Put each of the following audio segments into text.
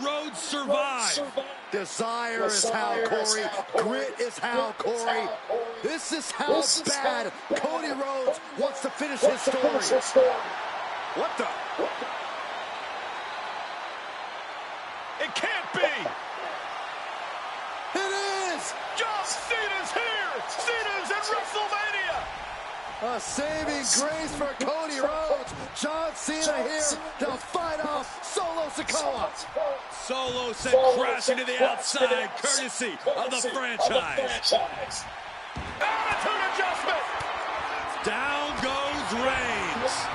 Rhodes survive? Desire is how, Corey. Grit is how, Corey. This is how bad Cody Rhodes wants to finish his story. What the? It can't be! It is! John Cena's here! Cena's in WrestleMania! A saving grace for Cody Rhodes. John Cena here to fight off Solo Sikoa. Solo sent crashing to the outside, courtesy of the franchise. Attitude adjustment! Down goes Reigns.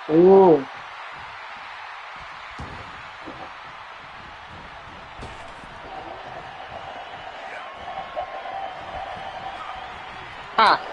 Ooh. Ah.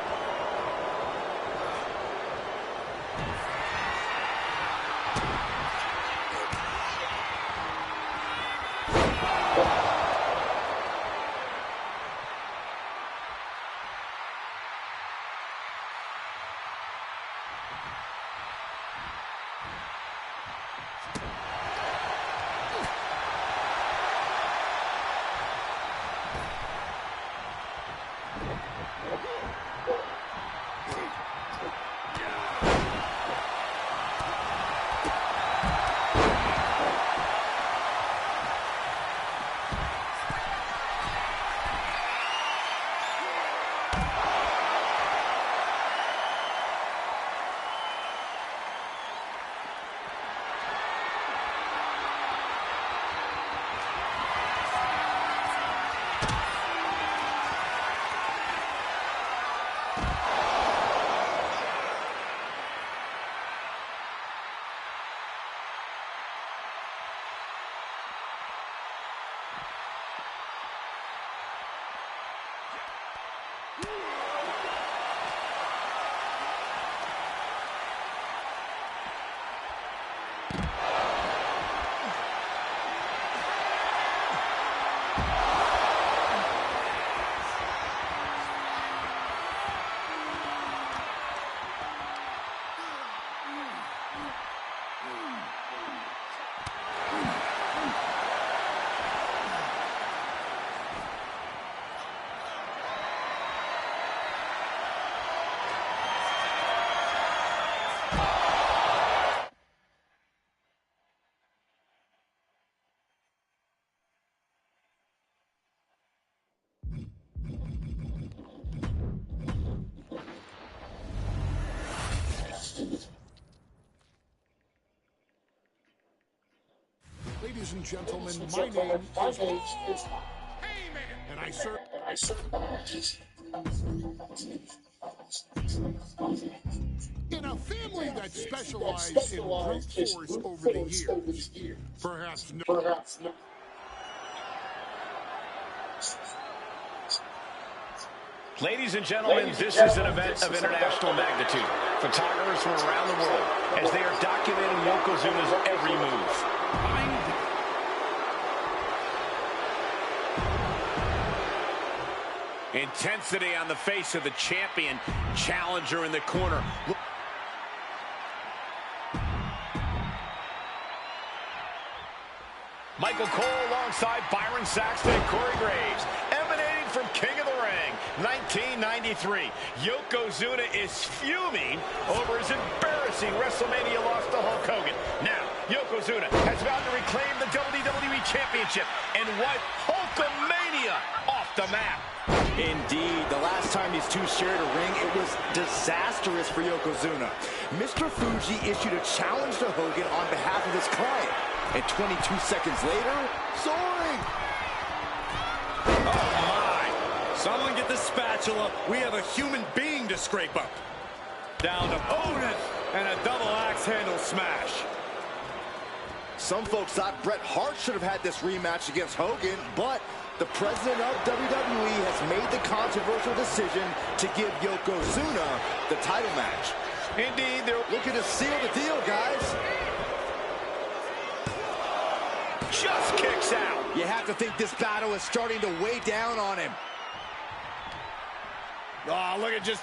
Ladies and gentlemen, my name is Heyman, and I serve. In a family that specialized in brute force over the years, perhaps no. Ladies and gentlemen, this is an event of international magnitude. Photographers from around the world, as they are documenting Yokozuna's every move. Intensity on the face of the champion. Challenger in the corner. Michael Cole alongside Byron Saxton and Corey Graves. Emanating from King of the Ring, 1993. Yokozuna is fuming over his embarrassing WrestleMania loss to Hulk Hogan. Now, Yokozuna has vowed to reclaim the WWE Championship and wipe Hulkamania off the map. Indeed, the last time these two shared a ring, it was disastrous for Yokozuna. Mr. Fuji issued a challenge to Hogan on behalf of his client. And 22 seconds later, soaring! Oh my! Someone get the spatula. We have a human being to scrape up. Down to Otis and a double axe handle smash. Some folks thought Bret Hart should have had this rematch against Hogan, but the president of WWE has made the controversial decision to give Yokozuna the title match. Indeed, they're looking to seal the deal, guys. Just kicks out. You have to think this battle is starting to weigh down on him. Oh, look at just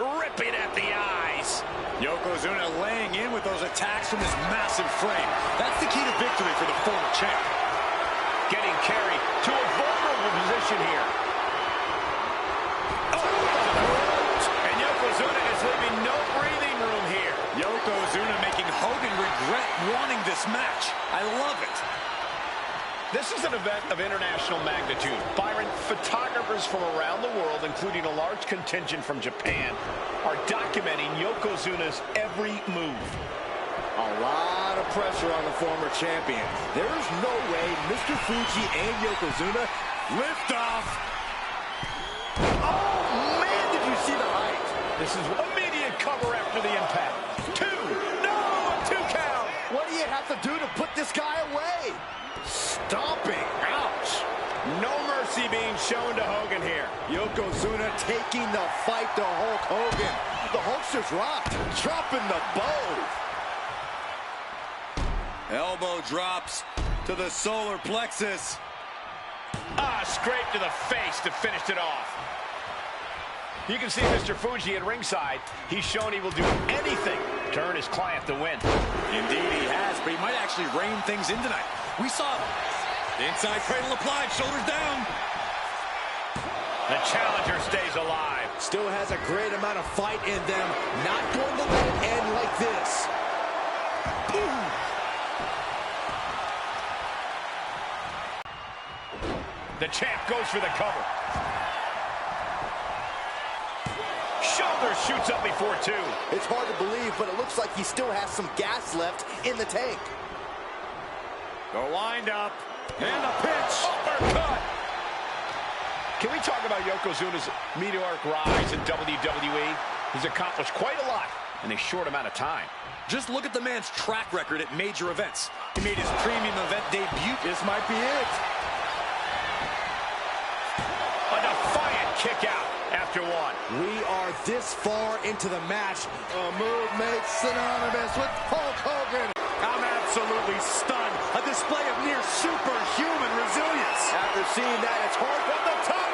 ripping at the eyes. Yokozuna laying in with those attacks from his massive frame. That's the key to victory for the former champ. Getting carried to a vulnerable position here. Oh, and Yokozuna is leaving no breathing room here. Yokozuna making Hogan regret wanting this match. I love it. This is an event of international magnitude. Byron, photographers from around the world, including a large contingent from Japan, are documenting Yokozuna's every move. A lot of pressure on the former champion. There's no way Mr. Fuji and Yokozuna lift off. Oh, man, did you see the height? This is immediate cover after the impact. A two count. What do you have to do to put this guy away? Stomping. Ouch. No mercy being shown to Hogan here. Yokozuna taking the fight to Hulk Hogan. The Hulkster's rocked, dropping the bow. Elbow drops to the solar plexus. Scrape to the face to finish it off. You can see Mr. Fuji at ringside. He's shown he will do anything to earn his client the win. Indeed he has, but he might actually rein things in tonight. We saw the inside cradle applied, shoulders down. The challenger stays alive. Still has a great amount of fight in them. Not going to let it end like this. Boom. The champ goes for the cover. Shoulder shoots up before two. It's hard to believe, but it looks like he still has some gas left in the tank. The wind up and a pinch. Uppercut. Can we talk about Yokozuna's meteoric rise in WWE? He's accomplished quite a lot in a short amount of time. Just look at the man's track record at major events. He made his premium event debut. This might be it. A defiant kick out after one. We are this far into the match. A move made synonymous with Hulk Hogan. I'm absolutely stunned. A display of near superhuman resilience. After seeing that, it's hard from the top.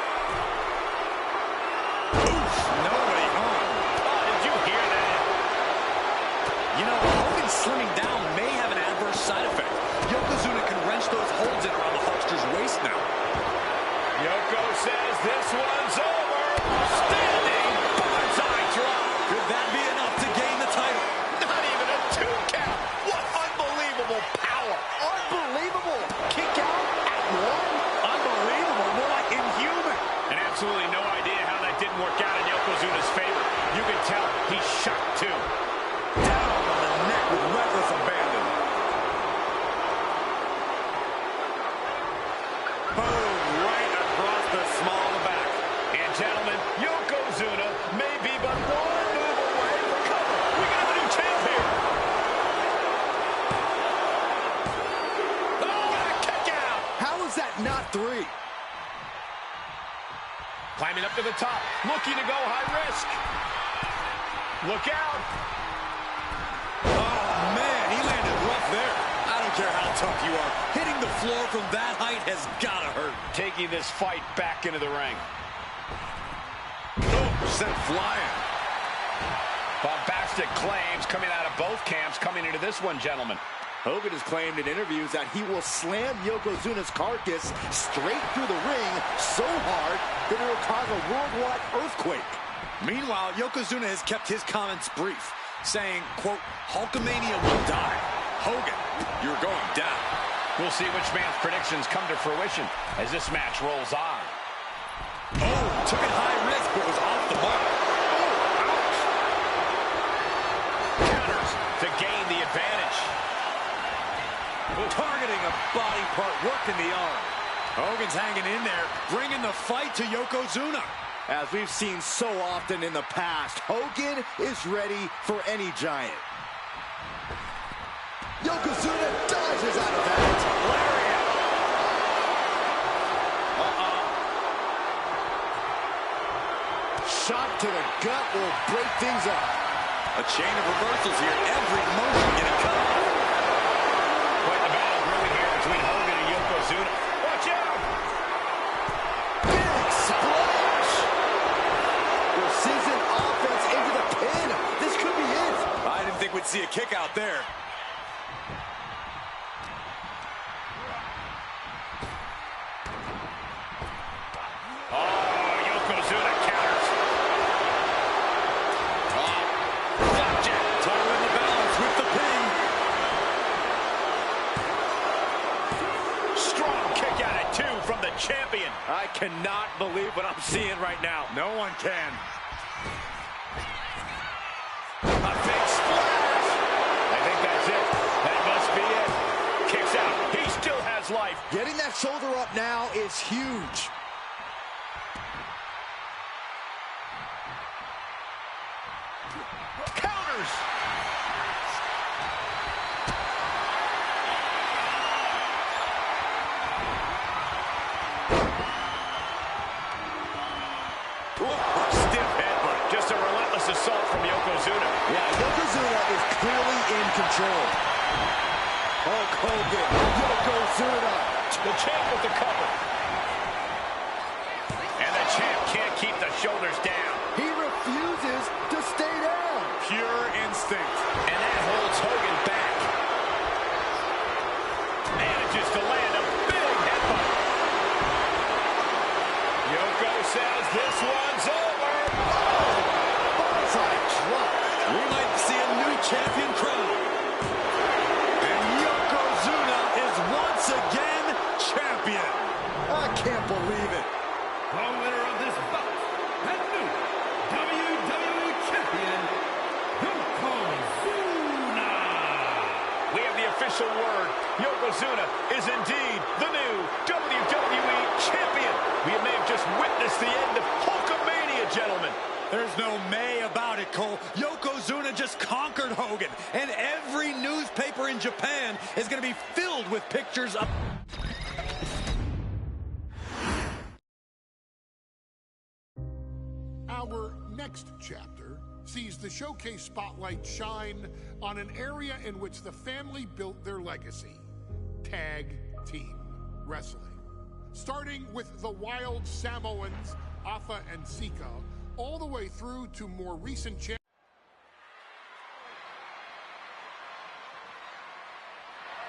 Oof, nobody home. Oh, did you hear that? You know, Hogan slimming down may have an adverse side effect. Yokozuna can wrench those holds in around the Hulkster's waist now. Yoko says this one's over. Standing bullseye drop. Could that be enough to gain the title? Not even a two count. What unbelievable power. Unbelievable. Kick out at one. Unbelievable. More like inhuman. And absolutely no idea how that didn't work out in Yokozuna's favor. You can tell he's shocked too. Down on the neck with reckless abandon. Yokozuna may be but one move away from cover. We can have a new champ here. Oh, what a kick out. How is that not 3? Climbing up to the top, looking to go high risk. Look out. Oh, man, he landed rough there. I don't care how tough you are. Hitting the floor from that height has got to hurt. Taking this fight back into the ring. Oh, sent flying. Bombastic claims coming out of both camps coming into this one, gentlemen. Hogan has claimed in interviews that he will slam Yokozuna's carcass straight through the ring so hard that it will cause a worldwide earthquake. Meanwhile, Yokozuna has kept his comments brief, saying, quote, Hulkamania will die. Hogan, you're going down. We'll see which man's predictions come to fruition as this match rolls on. Oh, took it high risk, but was off the mark. Oh, ouch. Counters to gain the advantage. Targeting a body part, working the arm. Hogan's hanging in there, bringing the fight to Yokozuna. As we've seen so often in the past, Hogan is ready for any giant. Yokozuna dodges out of that. Lariat. Shot to the gut will break things up. A chain of reversals here, every motion getting cut off. Quite the battle brewing here between Hogan and Yokozuna. Watch out! Big splash! Precision offense into the pin. This could be it. I didn't think we'd see a kick out there. Oh, Yokozuna counters. Flapjack. Totally in the balance with the pin. Strong kick out at 2 from the champion. I cannot believe what I'm seeing right now. No one can. A big splash. I think that's it. That must be it. Kicks out. He still has life. Getting that shoulder up now is huge. Counters. Stiff headbutt. Just a relentless assault from Yokozuna. Yeah, Yokozuna is clearly in control. Hulk Hogan, Yokozuna. The champ with the cover. And the champ can't keep the shoulders down. He refuses to stay down. Pure instinct. And that holds Hogan back. Manages to land a big headbutt. Yoko says this one's over. Bonsai drop. We might see a new champion crown. And Yokozuna is once again champion. I can't believe it. The winner of this bout, and new WWE Champion, Yokozuna. We have the official word. Yokozuna is indeed the new WWE Champion. We may have just witnessed the end of Hulkamania, gentlemen. There's no may about it, Cole. Yokozuna just conquered Hogan, and every newspaper in Japan is going to be filled with pictures of... Our next chapter sees the showcase spotlight shine on an area in which the family built their legacy: tag team wrestling. Starting with the Wild Samoans, Afa and Sika, all the way through to more recent champions.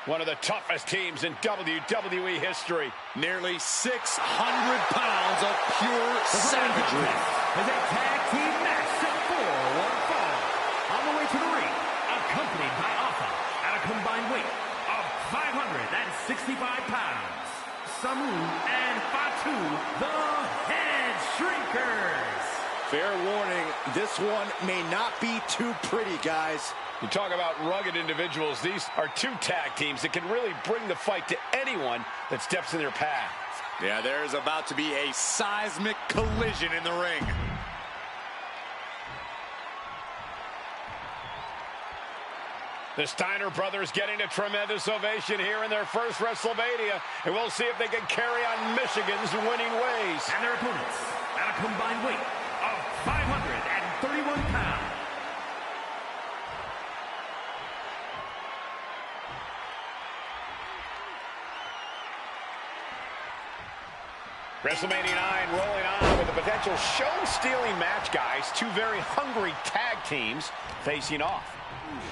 One of the toughest teams in WWE history. Nearly 600 pounds of pure savagery. Is a tag team match set for one fall. On the way to the ring, accompanied by Alpha at a combined weight of 565 pounds. Samu and Fatu, the Head Shrinkers. Fair warning, this one may not be too pretty, guys. You talk about rugged individuals. These are two tag teams that can really bring the fight to anyone that steps in their path. Yeah, there's about to be a seismic collision in the ring. The Steiner brothers getting a tremendous ovation here in their first WrestleMania, and we'll see if they can carry on Michigan's winning ways. And their opponents, at a combined weight of 531 pounds. WrestleMania 9 rolling on with a potential show-stealing match, guys. Two very hungry tag teams facing off.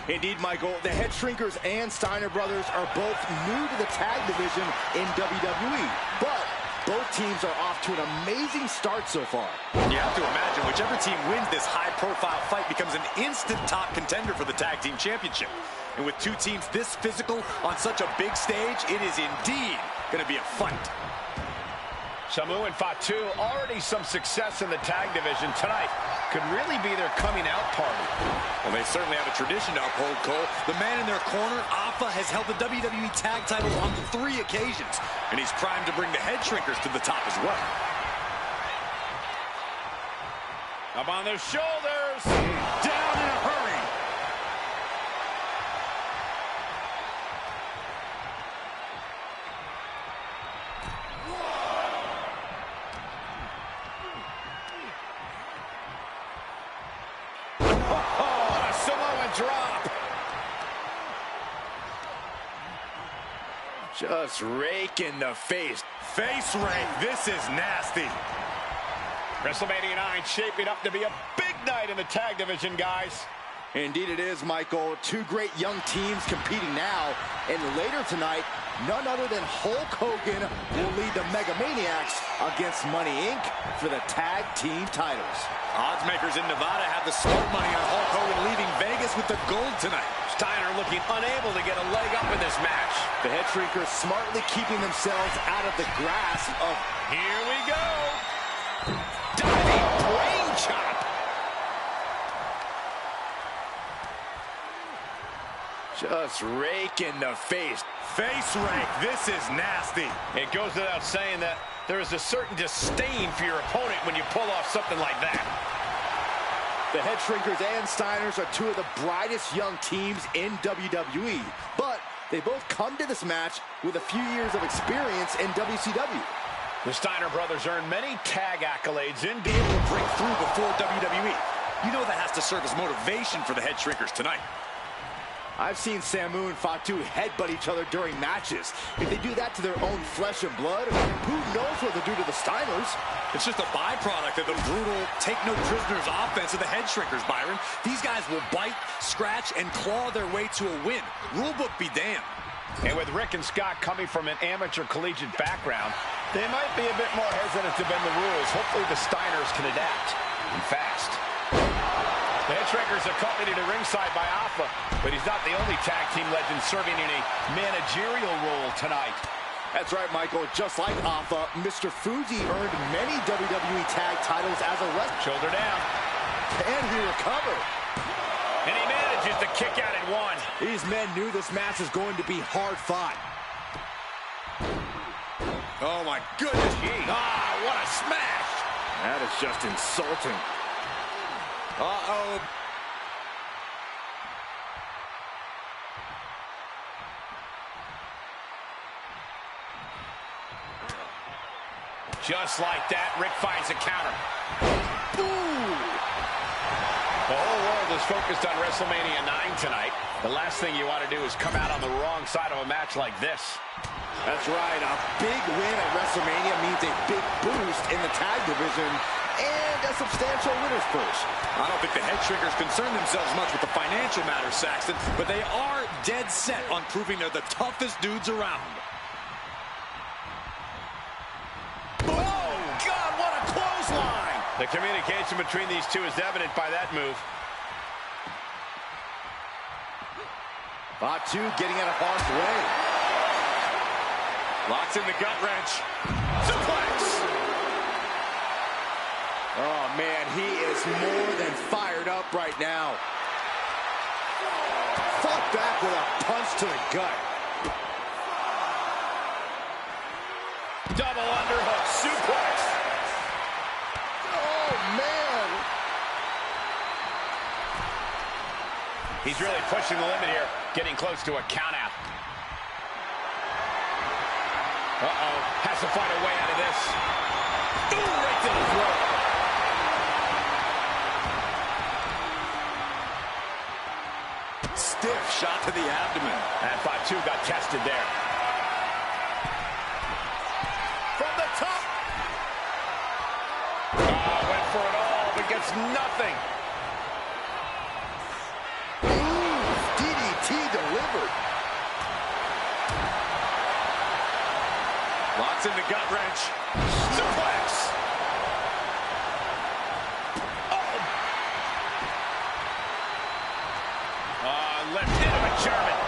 Indeed, Michael, the Head Shrinkers and Steiner brothers are both new to the tag division in WWE, but both teams are off to an amazing start so far. You have to imagine whichever team wins this high-profile fight becomes an instant top contender for the tag team championship. And with two teams this physical on such a big stage, it is indeed going to be a fight. Samu and Fatu, already some success in the tag division tonight. Could really be their coming out party. Well, they certainly have a tradition to uphold, Cole. The man in their corner, Alpha, has held the WWE tag title on 3 occasions, and he's primed to bring the Head Shrinkers to the top as well. Up on their shoulders. Down in a hurry. Drop. Just rake in the face. Face rake. This is nasty. WrestleMania 9 shaping up to be a big night in the tag division, guys. Indeed it is, Michael. Two great young teams competing now. And later tonight, none other than Hulk Hogan will lead the Mega Maniacs against Money Inc. for the tag team titles. Odds makers in Nevada have the smart money on Hulk Hogan leaving Vegas with the gold tonight. Steiner looking unable to get a leg up in this match. The Head Shrinkers smartly keeping themselves out of the grasp of... Here we go. Diving brain chop. Just rake in the face. Face rake. This is nasty. It goes without saying that there is a certain disdain for your opponent when you pull off something like that. The Head Shrinkers and Steiners are two of the brightest young teams in WWE, but they both come to this match with a few years of experience in WCW. The Steiner brothers earned many tag accolades in Be able to break through before WWE. You know that has to serve as motivation for the Head Shrinkers tonight. I've seen Samu and Fatu headbutt each other during matches. If they do that to their own flesh and blood, who knows what they'll do to the Steiners? It's just a byproduct of the brutal take-no-prisoners offense of the Head Shrinkers, Byron. These guys will bite, scratch, and claw their way to a win. Rulebook be damned. And with Rick and Scott coming from an amateur collegiate background, they might be a bit more hesitant to bend the rules. Hopefully the Steiners can adapt and fast. The Head Shrinkers accompanied to ringside by Alpha, but he's not the only tag team legend serving in a managerial role tonight. That's right, Michael. Just like Alpha, Mr. Fuji earned many WWE tag titles as a wrestler. Shoulder down. And he recovered. And he manages to kick out at 1. These men knew this match was going to be hard fought. Oh, my goodness. Ah, what a smash. That is just insulting. Uh-oh. Just like that, Rick finds a counter. Ooh! The whole world is focused on WrestleMania 9 tonight. The last thing you want to do is come out on the wrong side of a match like this. That's right. A big win at WrestleMania means a big boost in the tag division and a substantial winner's purse. I don't think the Head Shrinkers concern themselves much with the financial matters, Saxton, but they are dead set on proving they're the toughest dudes around. Oh, God, what a clothesline! The communication between these two is evident by that move. Fatu getting out of harm's way. Locks in the gut wrench. Suplex! Oh, man, he is more than fired up right now. Fought back with a punch to the gut. Double underhook suplex. Oh, man. He's really pushing the limit here. Getting close to a countout. Uh-oh. Has to find a way out of this. Ooh, right to the throat. Stiff shot to the abdomen. And Fatu got tested there. From the top. Oh, went for it all, but gets nothing. Ooh, DDT delivered. Locks in the gut wrench. Suplex. Left into a German.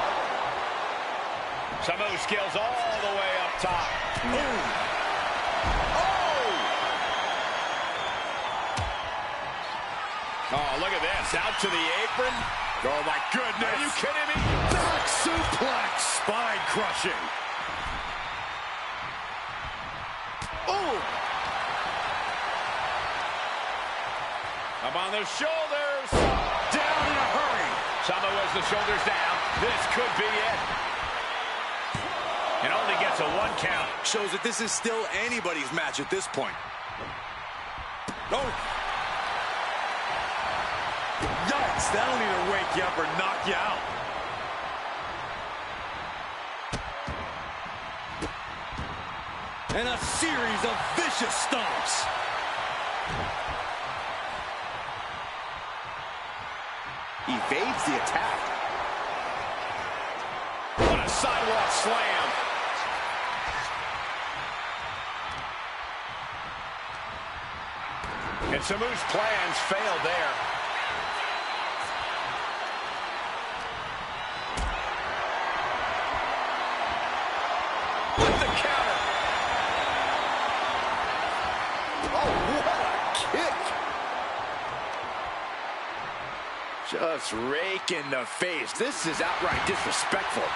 Some of those skills all the way up top. Ooh. Oh, look at this. Out to the apron. Oh, my goodness. Are you kidding me? Back suplex. Spine crushing. Oh. Up on the shoulders. Down in a hurry. Sama was the shoulders down. This could be it. And only gets a 1 count. Shows that this is still anybody's match at this point. Oh. Yikes, that'll either wake you up or knock you out. And a series of vicious stomps. Evades the attack. What a sidewalk slam. And Samu's plans failed there. With the counter. Oh, what a kick. Just rake in the face. This is outright disrespectful.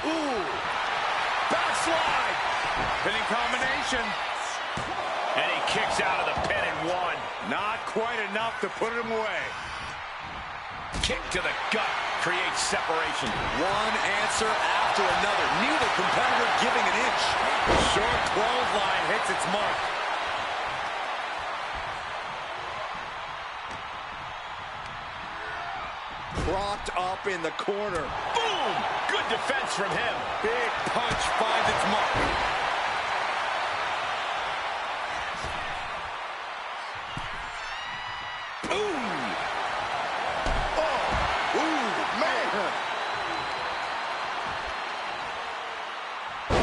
Ooh. Backslide. Hitting combination. And he kicks out of the pin and 1. Not quite enough to put him away. Kick to the gut creates separation. One answer after another. Neither competitor giving an inch. The short clothesline hits its mark. Propped up in the corner. Boom! Good defense from him. Big punch finds its mark.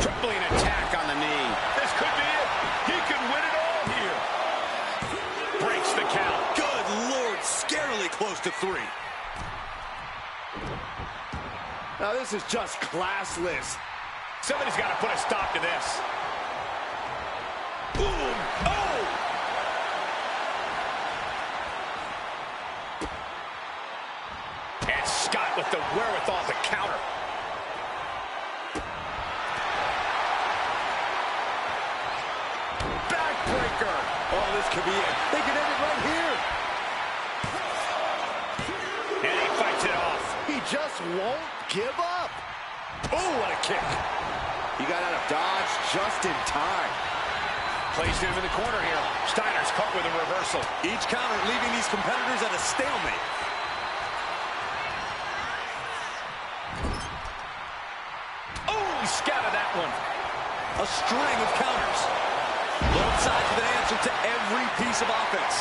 Tripling attack on the knee. This could be it. He could win it all here. Breaks the count. Good Lord, scarily close to 3. Now this is just classless. Somebody's got to put a stop to this. Boom! Oh! And Scott with the wherewithal to counter. Backbreaker. Oh, this could be it. They could end it right here. And he fights it off. He just won't give up. Oh, what a kick. He got out of dodge just in time. Placed him in the corner here. Steiner's caught with a reversal. Each counter leaving these competitors at a stalemate. Oh, he scattered that one. A string of counters. Both sides with an answer to every piece of offense.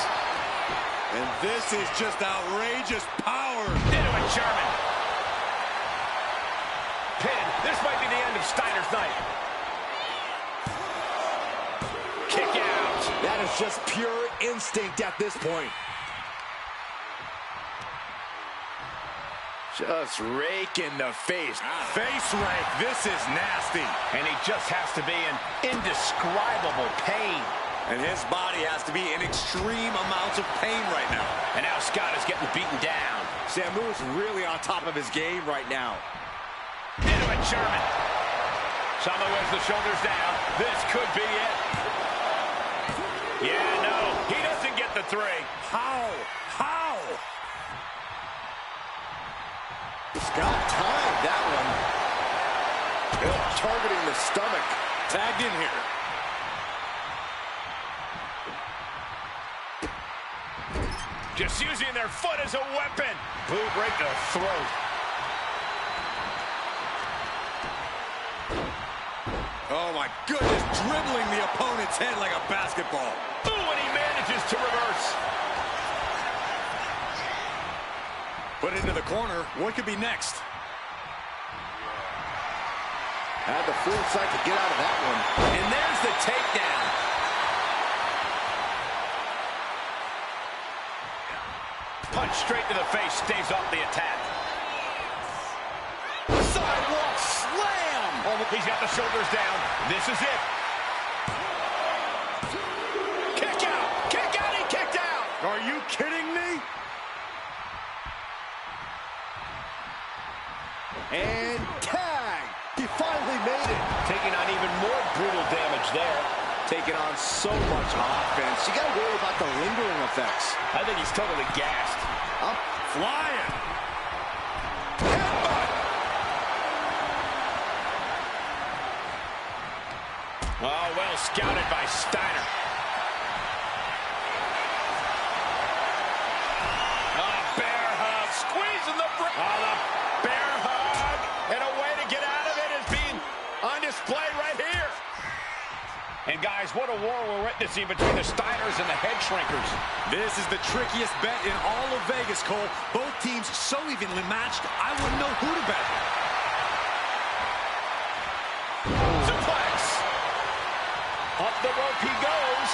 And this is just outrageous power. Into a German. Pin. This might be the end of Steiner's night. Kick out. That is just pure instinct at this point. Just rake in the face. Face rake. This is nasty. And he just has to be in indescribable pain. And his body has to be in extreme amounts of pain right now. And now Scott is getting beaten down. Samu's really on top of his game right now. Into a German. Sama has the shoulders down. This could be it. Yeah, no. He doesn't get the 3. How? How? Timed that one. Targeting the stomach. Tagged in here. Just using their foot as a weapon. Boot right to the throat. Oh, my goodness. Dribbling the opponent's head like a basketball. Ooh, and he manages to reverse. Put into the corner. What could be next? Had the foresight to get out of that one. And there's the takedown. Punch straight to the face, stays off the attack. Sidewalk slam! Oh, he's got the shoulders down. This is it. Kick out! Kick out! He kicked out! Are you kidding me? And tag! He finally made it. Taking on even more brutal damage there. Taking on so much offense. You gotta worry about the lingering effects. I think he's totally gassed. Up. Flying. Headbutt! Oh, well scouted by Steiner. Oh, bear hug. Squeezing the brick. Oh, the bear hug. And a way to get out of it is being on display right here. And guys, what a war we're witnessing between the Steiners and the head shrinkers. This is the trickiest bet in all of Vegas, Cole. Both teams so evenly matched, I wouldn't know who to bet. Suplex. Up the rope he goes.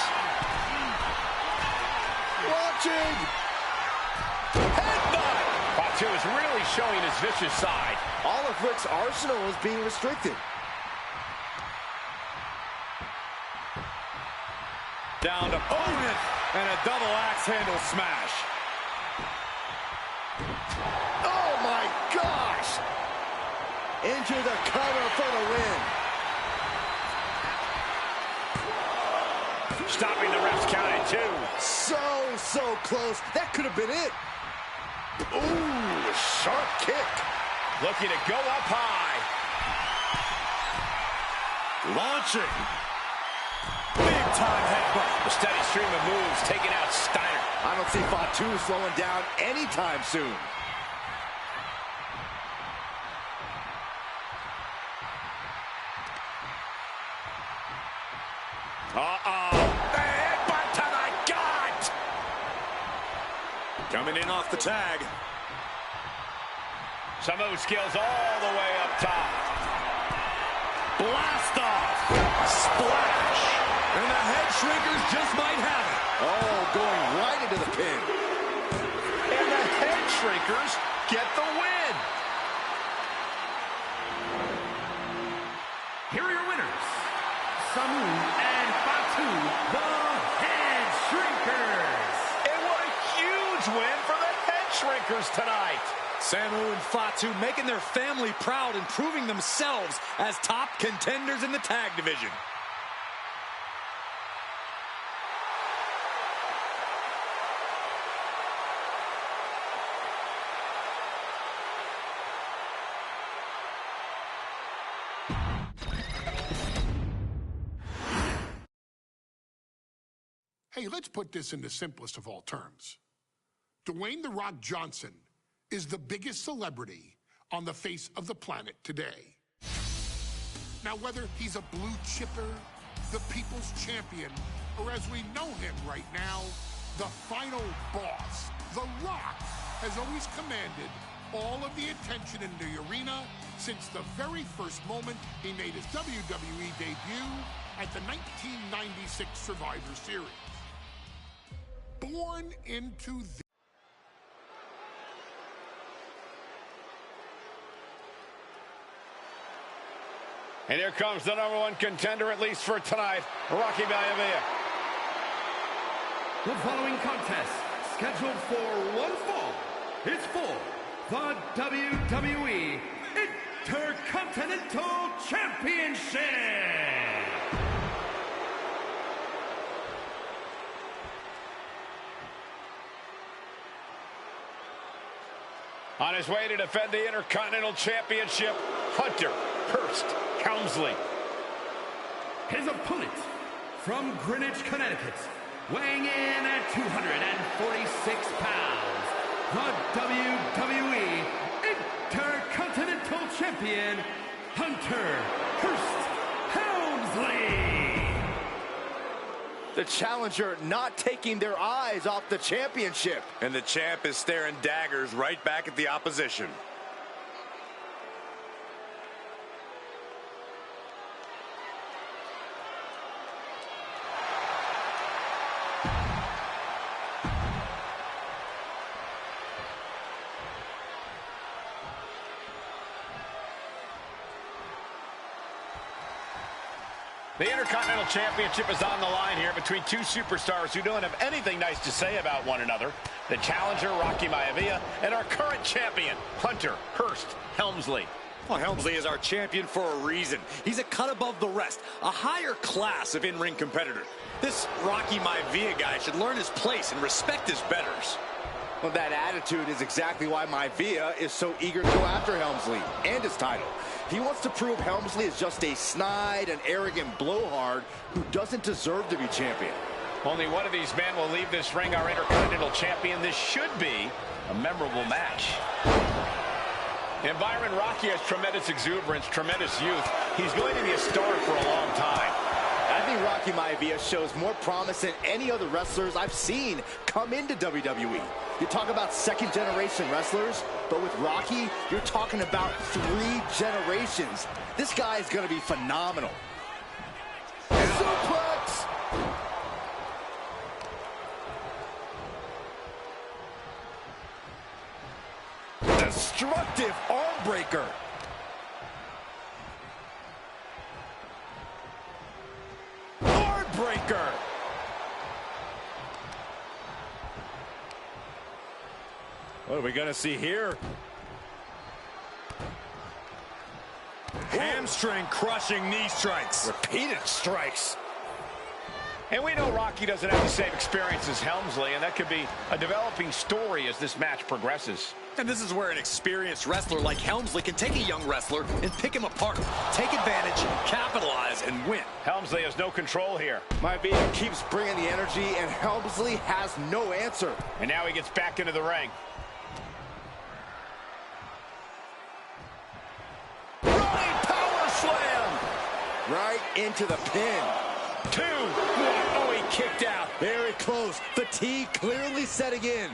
Watching. Headbutt. Fatu is really showing his vicious side. All of Rick's arsenal is being restricted. Down to opponent and a double axe handle smash. Oh my gosh! Into the cover for the win. Stopping the ref's count at 2. So close. That could have been it. Ooh, sharp kick. Looking to go up high. Launching. Big time headbutt. A steady stream of moves taking out Steiner. I don't see Fatu slowing down anytime soon. Uh-oh. The headbutt to the gut. Coming in off the tag. Some of those skills all the way up top. Blast off. Splash. And the head shrinkers just might have it. Oh, going right into the pin. And the head shrinkers get the win. Here are your winners, Samu and Fatu, the Head Shrinkers. And what a huge win for the head shrinkers tonight. Samu and Fatu making their family proud and proving themselves as top contenders in the tag division. Hey, let's put this in the simplest of all terms. Dwayne "The Rock" Johnson is the biggest celebrity on the face of the planet today. Now, whether he's a blue chipper, the people's champion, or as we know him right now, the final boss, The Rock has always commanded all of the attention in the arena since the very first moment he made his WWE debut at the 1996 Survivor Series. Born into the... And here comes the #1 contender, at least for tonight, Rocky Maivia. The following contest, scheduled for one fall, is for the WWE Intercontinental Championship. On his way to defend the Intercontinental Championship, Hunter Hearst Helmsley. His opponent from Greenwich, Connecticut, weighing in at 246 pounds, the WWE Intercontinental Champion, Hunter Hearst Helmsley. The challenger not taking their eyes off the championship. And the champ is staring daggers right back at the opposition. The Intercontinental Championship is on the line here between two superstars who don't have anything nice to say about one another. The challenger, Rocky Maivia, and our current champion, Hunter Hearst Helmsley. Well, Helmsley is our champion for a reason. He's a cut above the rest, a higher class of in-ring competitor. This Rocky Maivia guy should learn his place and respect his betters. Well, that attitude is exactly why Maivia is so eager to go after Helmsley and his title. He wants to prove Helmsley is just a snide and arrogant blowhard who doesn't deserve to be champion. Only one of these men will leave this ring our Intercontinental Champion. This should be a memorable match. And Byron, Rocky has tremendous exuberance, tremendous youth. He's going to be a star for a long time. I think Rocky Maivia shows more promise than any other wrestlers I've seen come into WWE. You talk about second-generation wrestlers, but with Rocky, you're talking about 3 generations. This guy is going to be phenomenal. Suplex! Destructive arm breaker. Arm breaker. What are we going to see here? Hamstring crushing knee strikes. Repeated strikes. And we know Rocky doesn't have the same experience as Helmsley, and that could be a developing story as this match progresses. And this is where an experienced wrestler like Helmsley can take a young wrestler and pick him apart, take advantage, capitalize, and win. Helmsley has no control here. Maivia keeps bringing the energy, and Helmsley has no answer. And now he gets back into the ring. Running power slam! Right into the pin. 2. Oh, he kicked out. Very close. Fatigue clearly setting in.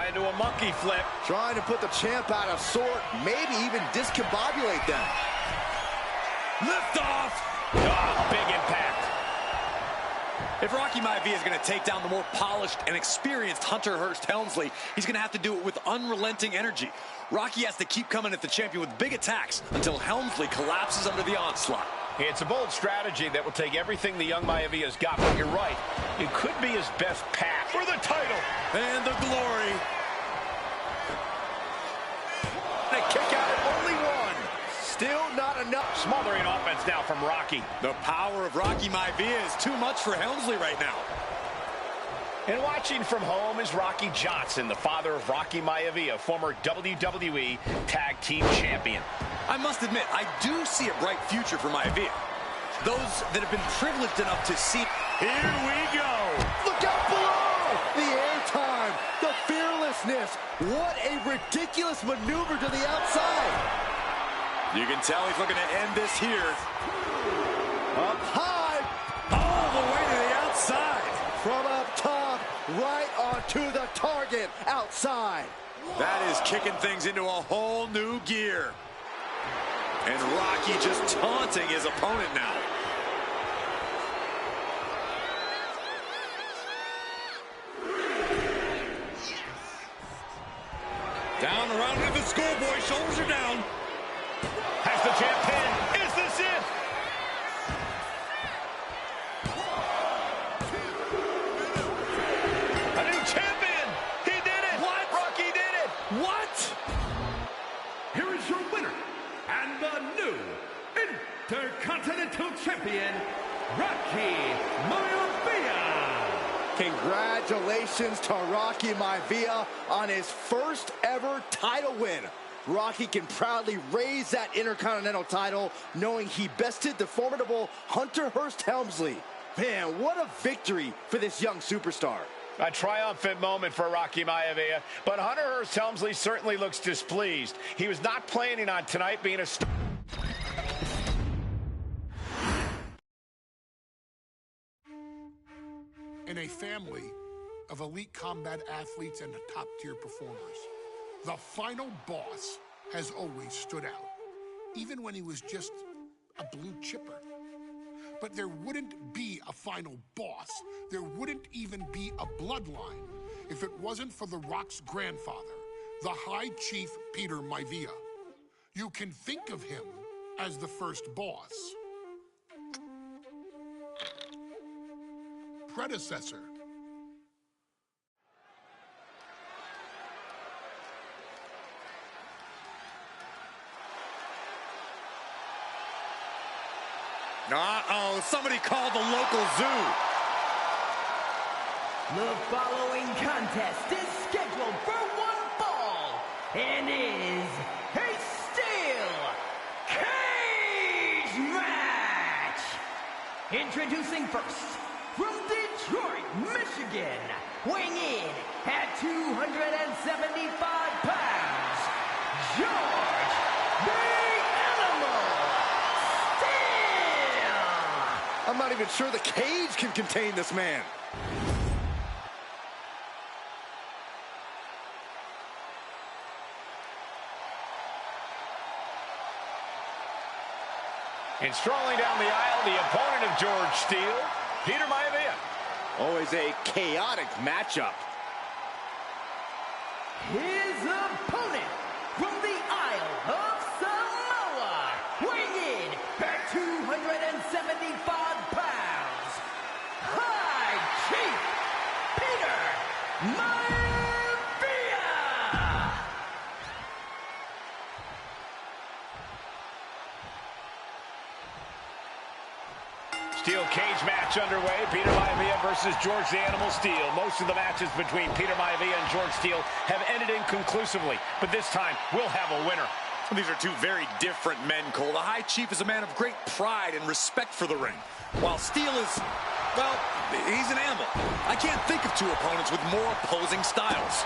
Into a monkey flip. Trying to put the champ out of sort, maybe even discombobulate them. Lift off! Oh, big impact. If Rocky Maivia is going to take down the more polished and experienced Hunter Hearst Helmsley, he's going to have to do it with unrelenting energy. Rocky has to keep coming at the champion with big attacks until Helmsley collapses under the onslaught. It's a bold strategy that will take everything the young Maivia's got, but you're right. It could be his best path for the title. And the glory. A kick out at only 1. Still not enough. Smothering offense now from Rocky. The power of Rocky Maivia is too much for Helmsley right now. And watching from home is Rocky Johnson, the father of Rocky Maivia, former WWE Tag Team Champion. I must admit, I do see a bright future for Maivia. Those that have been privileged enough to see. Here we go. Look out below! The airtime, the fearlessness. What a ridiculous maneuver to the outside. You can tell he's looking to end this here. Up high. All the way to the outside. From up top, right onto the target outside. That is kicking things into a whole new gear. And Rocky just taunting his opponent now. Down around to the schoolboy, shoulders are down. Has the champ pinned. Is this it? A new champion. He did it. What? Rocky did it. What? Here is your winner, and the new Intercontinental Champion, Rocky Maivia. Congratulations to Rocky Maivia on his first ever title win. Rocky can proudly raise that Intercontinental title, knowing he bested the formidable Hunter Hearst Helmsley. Man, what a victory for this young superstar. A triumphant moment for Rocky Maivia, but Hunter Hearst Helmsley certainly looks displeased. He was not planning on tonight being a star. In a family of elite combat athletes and top-tier performers, the final boss has always stood out, even when he was just a blue chipper. But there wouldn't be a final boss. There wouldn't even be a bloodline if it wasn't for The Rock's grandfather, the High Chief Peter Maivia. You can think of him as the first boss. Predecessor. Uh-oh, somebody called the local zoo. The following contest is scheduled for one fall and is a steel cage match. Introducing first, from Detroit, Michigan, weighing in at 275 pounds, George the Animal Steel. I'm not even sure the cage can contain this man. And strolling down the aisle, the opponent of George Steele, Peter Maivia. Always a chaotic matchup. His opponent from the Isle of Samoa, weighing in at 275 pounds, High Chief Peter Maivia. Steel cage match underway. Peter Maivia versus George the Animal Steele. Most of the matches between Peter Maivia and George Steele have ended inconclusively, but this time we'll have a winner. These are two very different men, Cole. The High Chief is a man of great pride and respect for the ring, while Steele is, well, he's an animal. I can't think of two opponents with more opposing styles.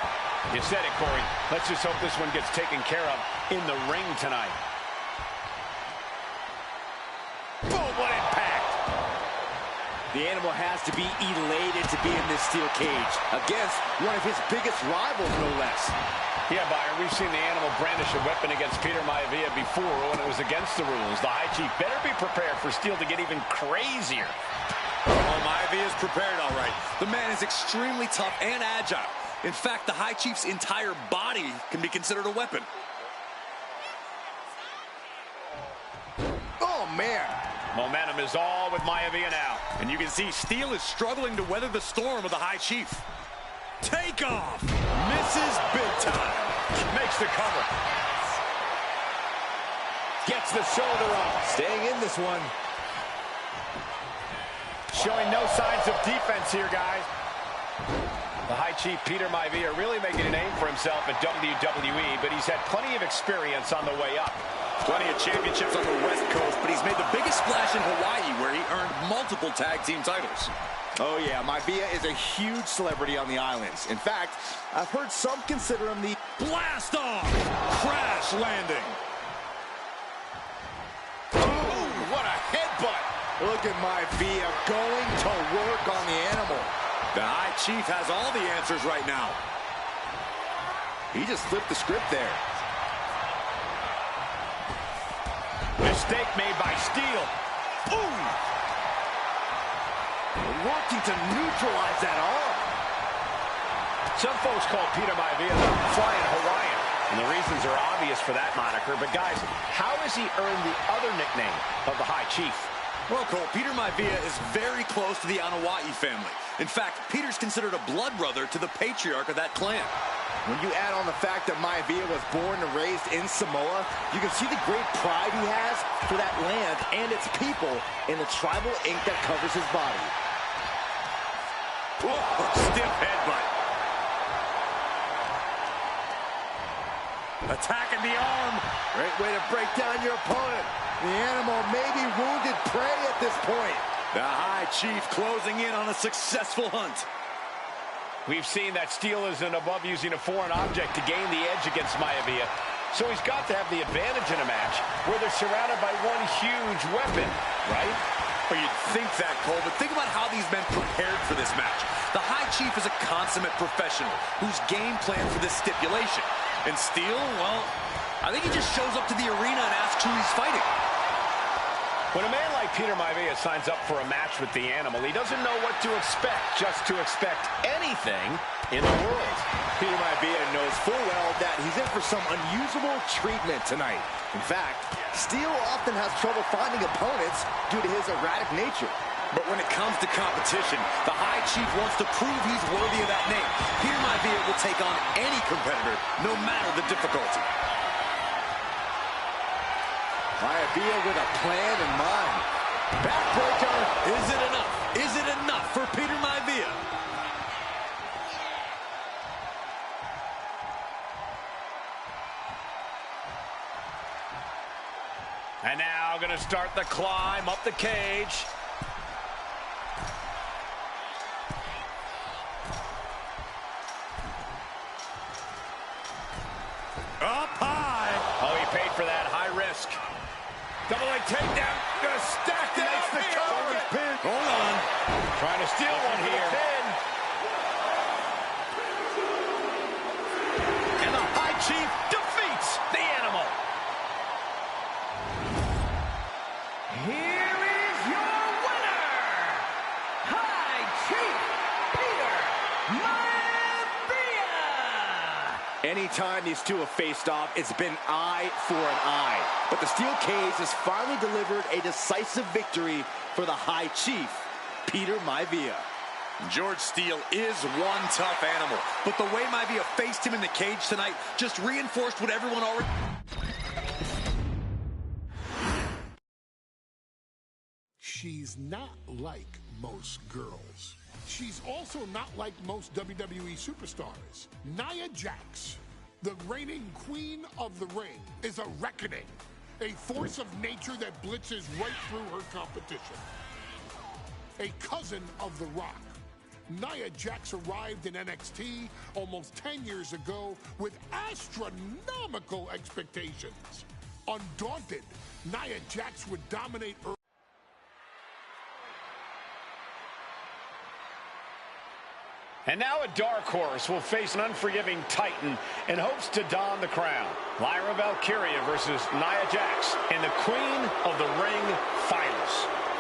You said it, Corey. Let's just hope this one gets taken care of in the ring tonight. Boom, what impact! The Animal has to be elated to be in this steel cage against one of his biggest rivals, no less. Yeah, Byron, we've seen the Animal brandish a weapon against Peter Maivia before when it was against the rules. The High Chief better be prepared for Steele to get even crazier. Oh, Maivia is prepared, all right. The man is extremely tough and agile. In fact, the High Chief's entire body can be considered a weapon. Oh, man. Momentum is all with Maivia now. And you can see Steele is struggling to weather the storm of the High Chief. Take off! Misses big time. Makes the cover. Gets the shoulder up. Staying in this one. Showing no signs of defense here, guys. The High Chief Peter Maivia really making a name for himself at WWE, but he's had plenty of experience on the way up. Plenty of championships on the West Coast, but he's made the biggest splash in Hawaii, where he earned multiple tag team titles. Oh, yeah, Maivia is a huge celebrity on the islands. In fact, I've heard some consider him the blast off! Crash landing! Oh, what a headbutt! Look at Maivia going to work on the Animal. The High Chief has all the answers right now. He just flipped the script there. Mistake made by Steele. Ooh! Working to neutralize that arm. Some folks call Peter Maivia the Flying Hawaiian, and the reasons are obvious for that moniker. But guys, how has he earned the other nickname of the High Chief? Well, Cole, Peter Maivia is very close to the Anawa'i family. In fact, Peter's considered a blood brother to the patriarch of that clan. When you add on the fact that Maivia was born and raised in Samoa, you can see the great pride he has for that land and its people in the tribal ink that covers his body. Stiff headbutt. Attacking the arm. Great way to break down your opponent. The animal may be wounded prey at this point. The High Chief closing in on a successful hunt. We've seen that Steele isn't above using a foreign object to gain the edge against Maivia. So he's got to have the advantage in a match where they're surrounded by one huge weapon, right? Well, you'd think that, Cole, but think about how these men prepared for this match. The High Chief is a consummate professional who's game planned for this stipulation. And Steele, well, I think he just shows up to the arena and asks who he's fighting. When a man like Peter Maivia signs up for a match with the animal, he doesn't know what to expect, just to expect anything in the world. Peter Maivia knows full well that he's in for some unusual treatment tonight. In fact, Steele often has trouble finding opponents due to his erratic nature. But when it comes to competition, the High Chief wants to prove he's worthy of that name. Peter Maivia will take on any competitor, no matter the difficulty. Maivia with a plan in mind. Backbreaker. Is it enough? Is it enough for Peter Maivia? And now going to start the climb up the cage. Up high. Oh, he paid for that. High risk. Double leg takedown. Gonna stack it. Makes the cover. Hold on. Trying to steal one here. And the High Chief defeats the animal. Here is your winner, High Chief Peter Maivia. Anytime these two have faced off, it's been eye for an eye. But the steel cage has finally delivered a decisive victory for the High Chief, Peter Maivia. George Steele is one tough animal, but the way Maivia faced him in the cage tonight just reinforced what everyone already... She's not like most girls. She's also not like most WWE superstars. Nia Jax, the reigning queen of the ring, is a reckoning, a force of nature that blitzes right through her competition. A cousin of The Rock, Nia Jax arrived in NXT almost 10 years ago with astronomical expectations. Undaunted, Nia Jax would dominate early. And now a dark horse will face an unforgiving titan in hopes to don the crown. Lyra Valkyria versus Nia Jax in the Queen of the Ring finals.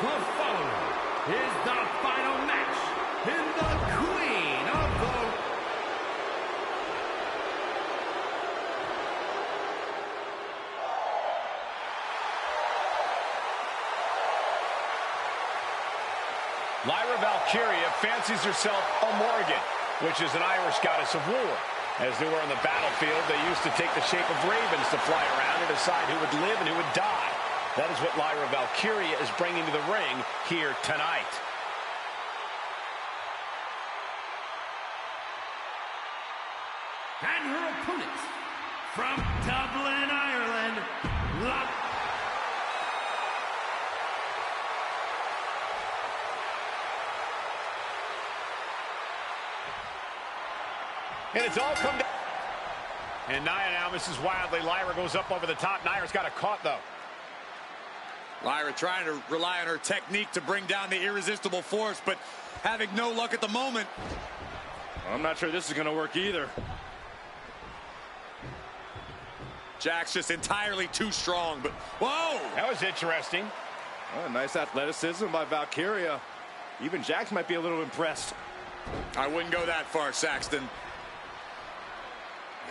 The following is the final match in the Queen of the... Lyra Valkyria fancies herself a Morgan, which is an Irish goddess of war. As they were on the battlefield, they used to take the shape of ravens to fly around and decide who would live and who would die. That is what Lyra Valkyria is bringing to the ring here tonight. And her opponent, from Dublin, Ireland, And it's all come down. And Nia now misses wildly. Lyra goes up over the top. Nia's got it caught, though. Lyra trying to rely on her technique to bring down the irresistible force, but having no luck at the moment. I'm not sure this is going to work either. Jax just entirely too strong, but whoa! That was interesting. Oh, nice athleticism by Valkyria. Even Jax might be a little impressed. I wouldn't go that far, Saxton.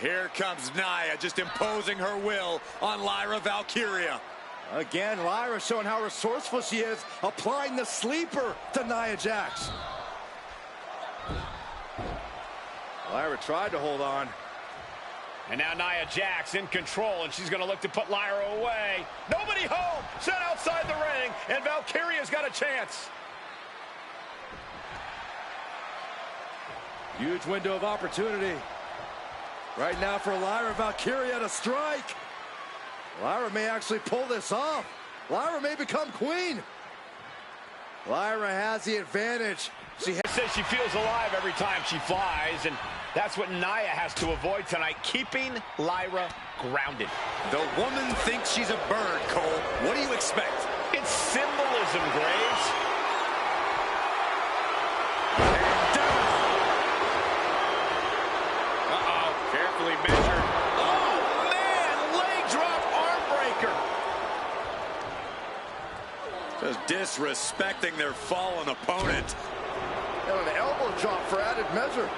Here comes Nia, just imposing her will on Lyra Valkyria. Again, Lyra showing how resourceful she is, applying the sleeper to Nia Jax. Lyra tried to hold on. And now Nia Jax in control, and she's going to look to put Lyra away. Nobody home! Set outside the ring, and Valkyria's got a chance. Huge window of opportunity. Right now for Lyra Valkyria to strike. Lyra may actually pull this off. Lyra may become queen. Lyra has the advantage. She says she feels alive every time she flies, and that's what Nia has to avoid tonight, keeping Lyra grounded. The woman thinks she's a bird, Cole. What do you expect? It's symbolism, Graves. Carefully measured. Oh, man! Leg drop arm breaker. Just disrespecting their fallen opponent. And an elbow drop for added measure.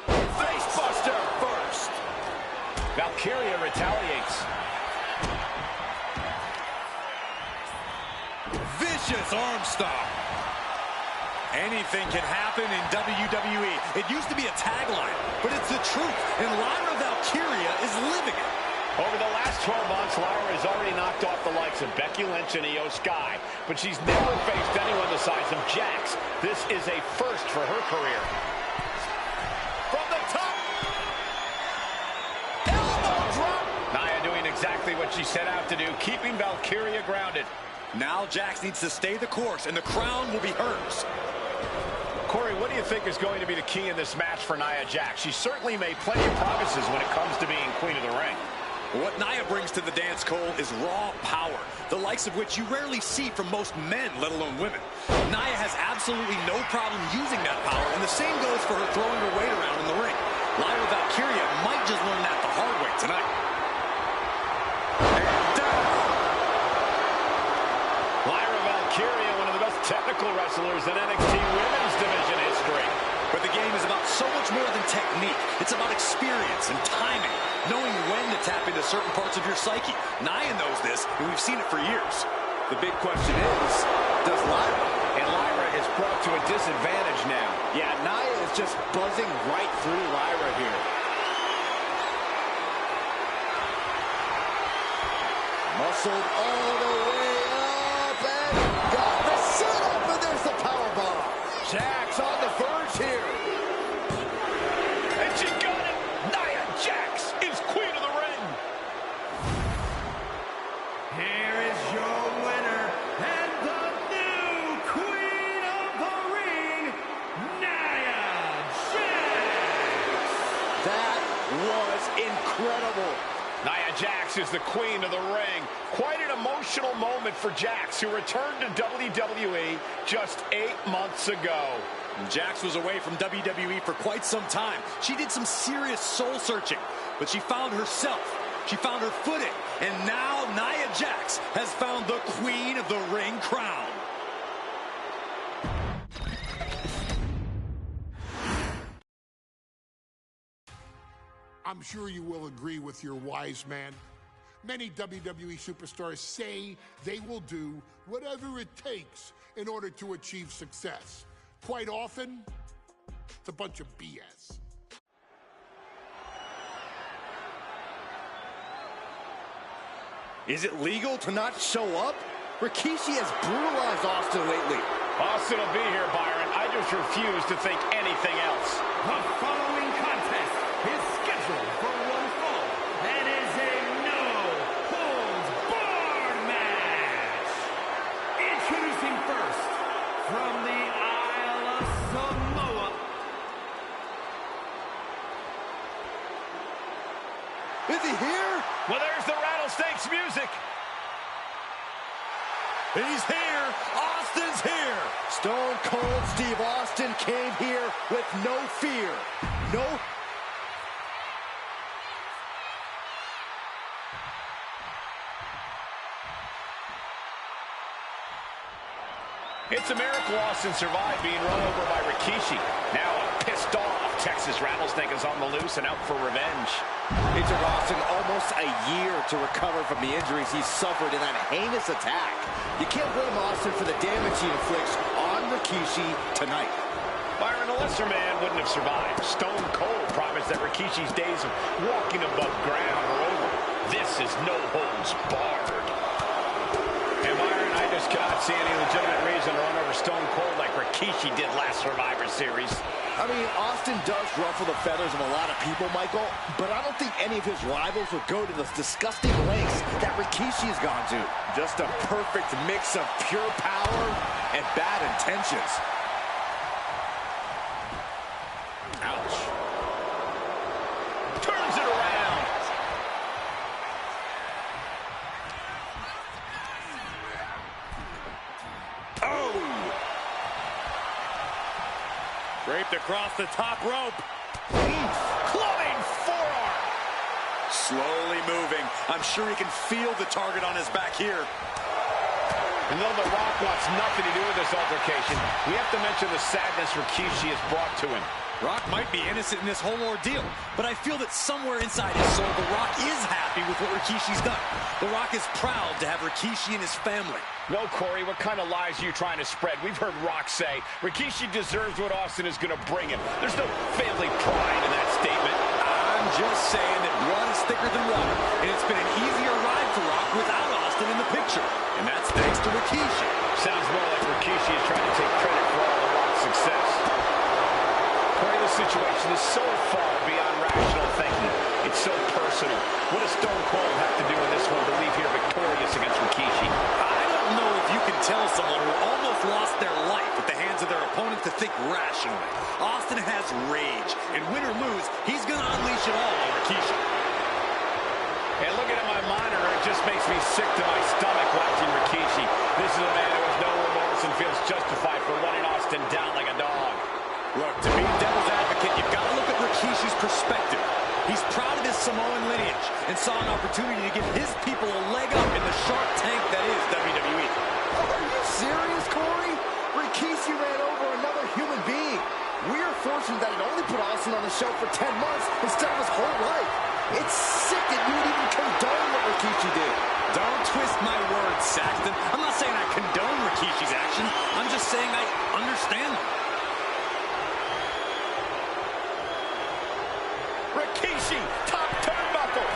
Face buster first. Valkyria retaliates. Vicious arm stomp. Anything can happen in WWE. It used to be a tagline, but it's the truth, and Lyra Valkyria is living it. Over the last 12 months, Lyra has already knocked off the likes of Becky Lynch and Io Sky, but she's never faced anyone the size of Jax. This is a first for her career. From the top. Elbow drop. Nia doing exactly what she set out to do, keeping Valkyria grounded. Now Jax needs to stay the course, and the crown will be hers. Corey, what do you think is going to be the key in this match for Nia Jax? She certainly made plenty of promises when it comes to being queen of the ring. What Nia brings to the dance, Cole, is raw power, the likes of which you rarely see from most men, let alone women. Nia has absolutely no problem using that power, and the same goes for her throwing her weight around in the ring. Lyra Valkyria might just learn that the hard way tonight. Lyra Valkyria, one of the best technical wrestlers in NXT Women's Division history. But the game is about so much more than technique. It's about experience and timing, knowing when to tap into certain parts of your psyche. Nia knows this, and we've seen it for years. The big question is, does Lyra? And Lyra is brought to a disadvantage now. Yeah, Nia is just buzzing right through Lyra here. Muscled all the way up and got the setup, and there's the powerbomb. Jax on the verge here. And she got it. Nia Jax is queen of the ring. Here is your winner and the new queen of the ring, Nia Jax. That was incredible. Nia Jax is the queen of the ring. Quite an emotional moment for Jax, who returned to WWE just 8 months ago. Jax was away from WWE for quite some time. She did some serious soul searching, but she found herself. She found her footing, and now Nia Jax has found the queen of the ring crown. I'm sure you will agree with your wise man. Many WWE superstars say they will do whatever it takes in order to achieve success. Quite often, it's a bunch of BS. Is it legal to not show up? Rikishi has brutalized Austin lately. Austin will be here, Byron. I just refuse to think anything else. The following contest is scheduled for one fall and is a no-holds-barred match. Introducing first, from the Isle of Samoa. Is he here? Well, there's the Rattlesnakes music. He's here. Austin's here. Stone Cold Steve Austin came here with no fear. No. It's a miracle Austin survived being run over by Rikishi. Now a pissed off Texas Rattlesnake is on the loose and out for revenge. It took Austin almost a year to recover from the injuries he suffered in that heinous attack. You can't blame Austin for the damage he inflicts on Rikishi tonight. Byron, a lesser man wouldn't have survived. Stone Cold promised that Rikishi's days of walking above ground are over. This is no holds barred. And Byron, I just cannot see any legitimate reason to run over Stone Cold like Rikishi did last Survivor Series. I mean, Austin does ruffle the feathers of a lot of people, Michael, but I don't think any of his rivals would go to the disgusting lengths that Rikishi has gone to. Just a perfect mix of pure power and bad intentions. Ouch. Turns it around. Oh! Draped across the top rope. Clubbing forearm. Slowly moving. I'm sure he can feel the target on his back here. And though The Rock wants nothing to do with this altercation, we have to mention the sadness Rikishi has brought to him. Rock might be innocent in this whole ordeal, but I feel that somewhere inside his soul, The Rock is happy with what Rikishi's done. The Rock is proud to have Rikishi and his family. No, Corey, what kind of lies are you trying to spread? We've heard Rock say Rikishi deserves what Austin is going to bring him. There's no family pride in that statement. I'm just saying that blood is thicker than water, and it's been an easier ride for Rock without Austin in the picture. And that's thanks to Rikishi. Sounds more like Rikishi is trying to take credit for all the Rock's success. Corey, this situation is so far beyond rational thinking. It's so personal. What does Stone Cold have to do in this one to leave here victorious against Rikishi? I don't know if you can tell someone who almost lost their life at the hands of their opponent to think rationally. Austin has rage, and win or lose, he's going to unleash it all on Rikishi. And looking at my monitor, it just makes me sick to my stomach watching Rikishi. This is a man who has no remorse and feels justified for running Austin down like a dog. Look, to be devil's advocate, you've got to look at Rikishi's perspective. He's proud of his Samoan lineage and saw an opportunity to give his people a leg up in the shark tank that is WWE. Are you serious, Corey? Rikishi ran over another human being. We're fortunate that it only put Austin on the show for 10 months instead of his whole life. It's sick that you would even condone what Rikishi did. Don't twist my words, Saxton. I'm not saying I condone Rikishi's actions. I'm just saying I understand them. Rikishi, top turnbuckle.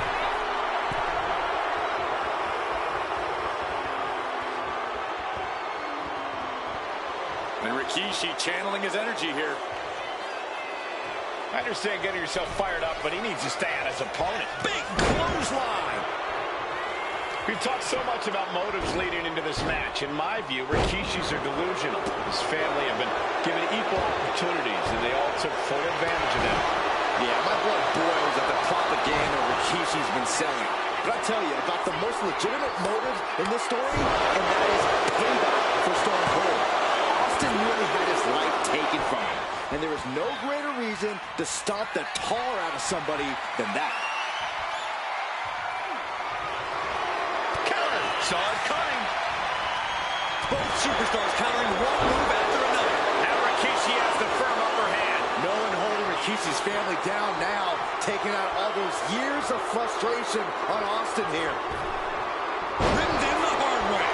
And Rikishi channeling his energy here. I understand getting yourself fired up, but he needs to stay on his opponent. Big clothesline. We've talked so much about motives leading into this match. In my view, Rikishis are delusional. His family have been given equal opportunities, and they all took full advantage of them. Yeah, my blood boils at the propaganda Rikishi's been selling. But I tell you about the most legitimate motive in this story, and that is payback for Stone Cold. Austin nearly had his life taken from him, and there is no greater reason to stomp the tar out of somebody than that. Counter, saw it coming. Both superstars countering one move after another. Now Rikishi has the firm upper hand. No one holding Rikishi's family down now, taking out all those years of frustration on Austin here. Rimmed in the hard way.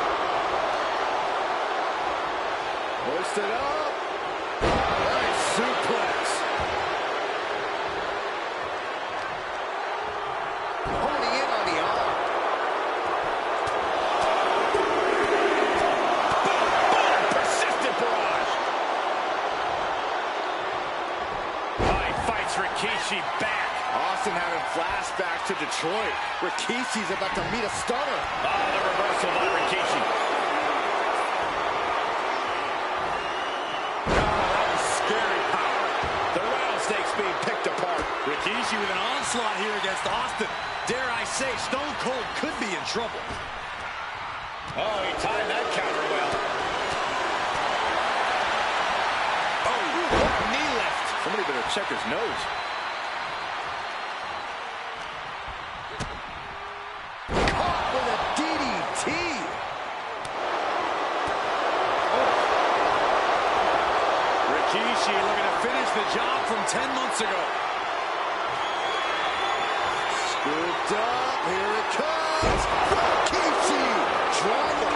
Hoisted up. Nice suplex. Holding in on the arm. Persistent barrage. Oh, he fights Rikishi back. Austin having flashbacks to Detroit. Rikishi's about to meet a stunner. Oh, the reversal by Rikishi. Oh, that was scary power. The rattlesnake's being picked apart. Rikishi with an onslaught here against Austin. Dare I say, Stone Cold could be in trouble. Oh, he timed that counter well. Oh, what a knee lift. Somebody better check his nose. Caught with a DDT. Rikishi looking to finish the job from 10 months ago. Scooped up. Here it comes. Rikishi. Drama.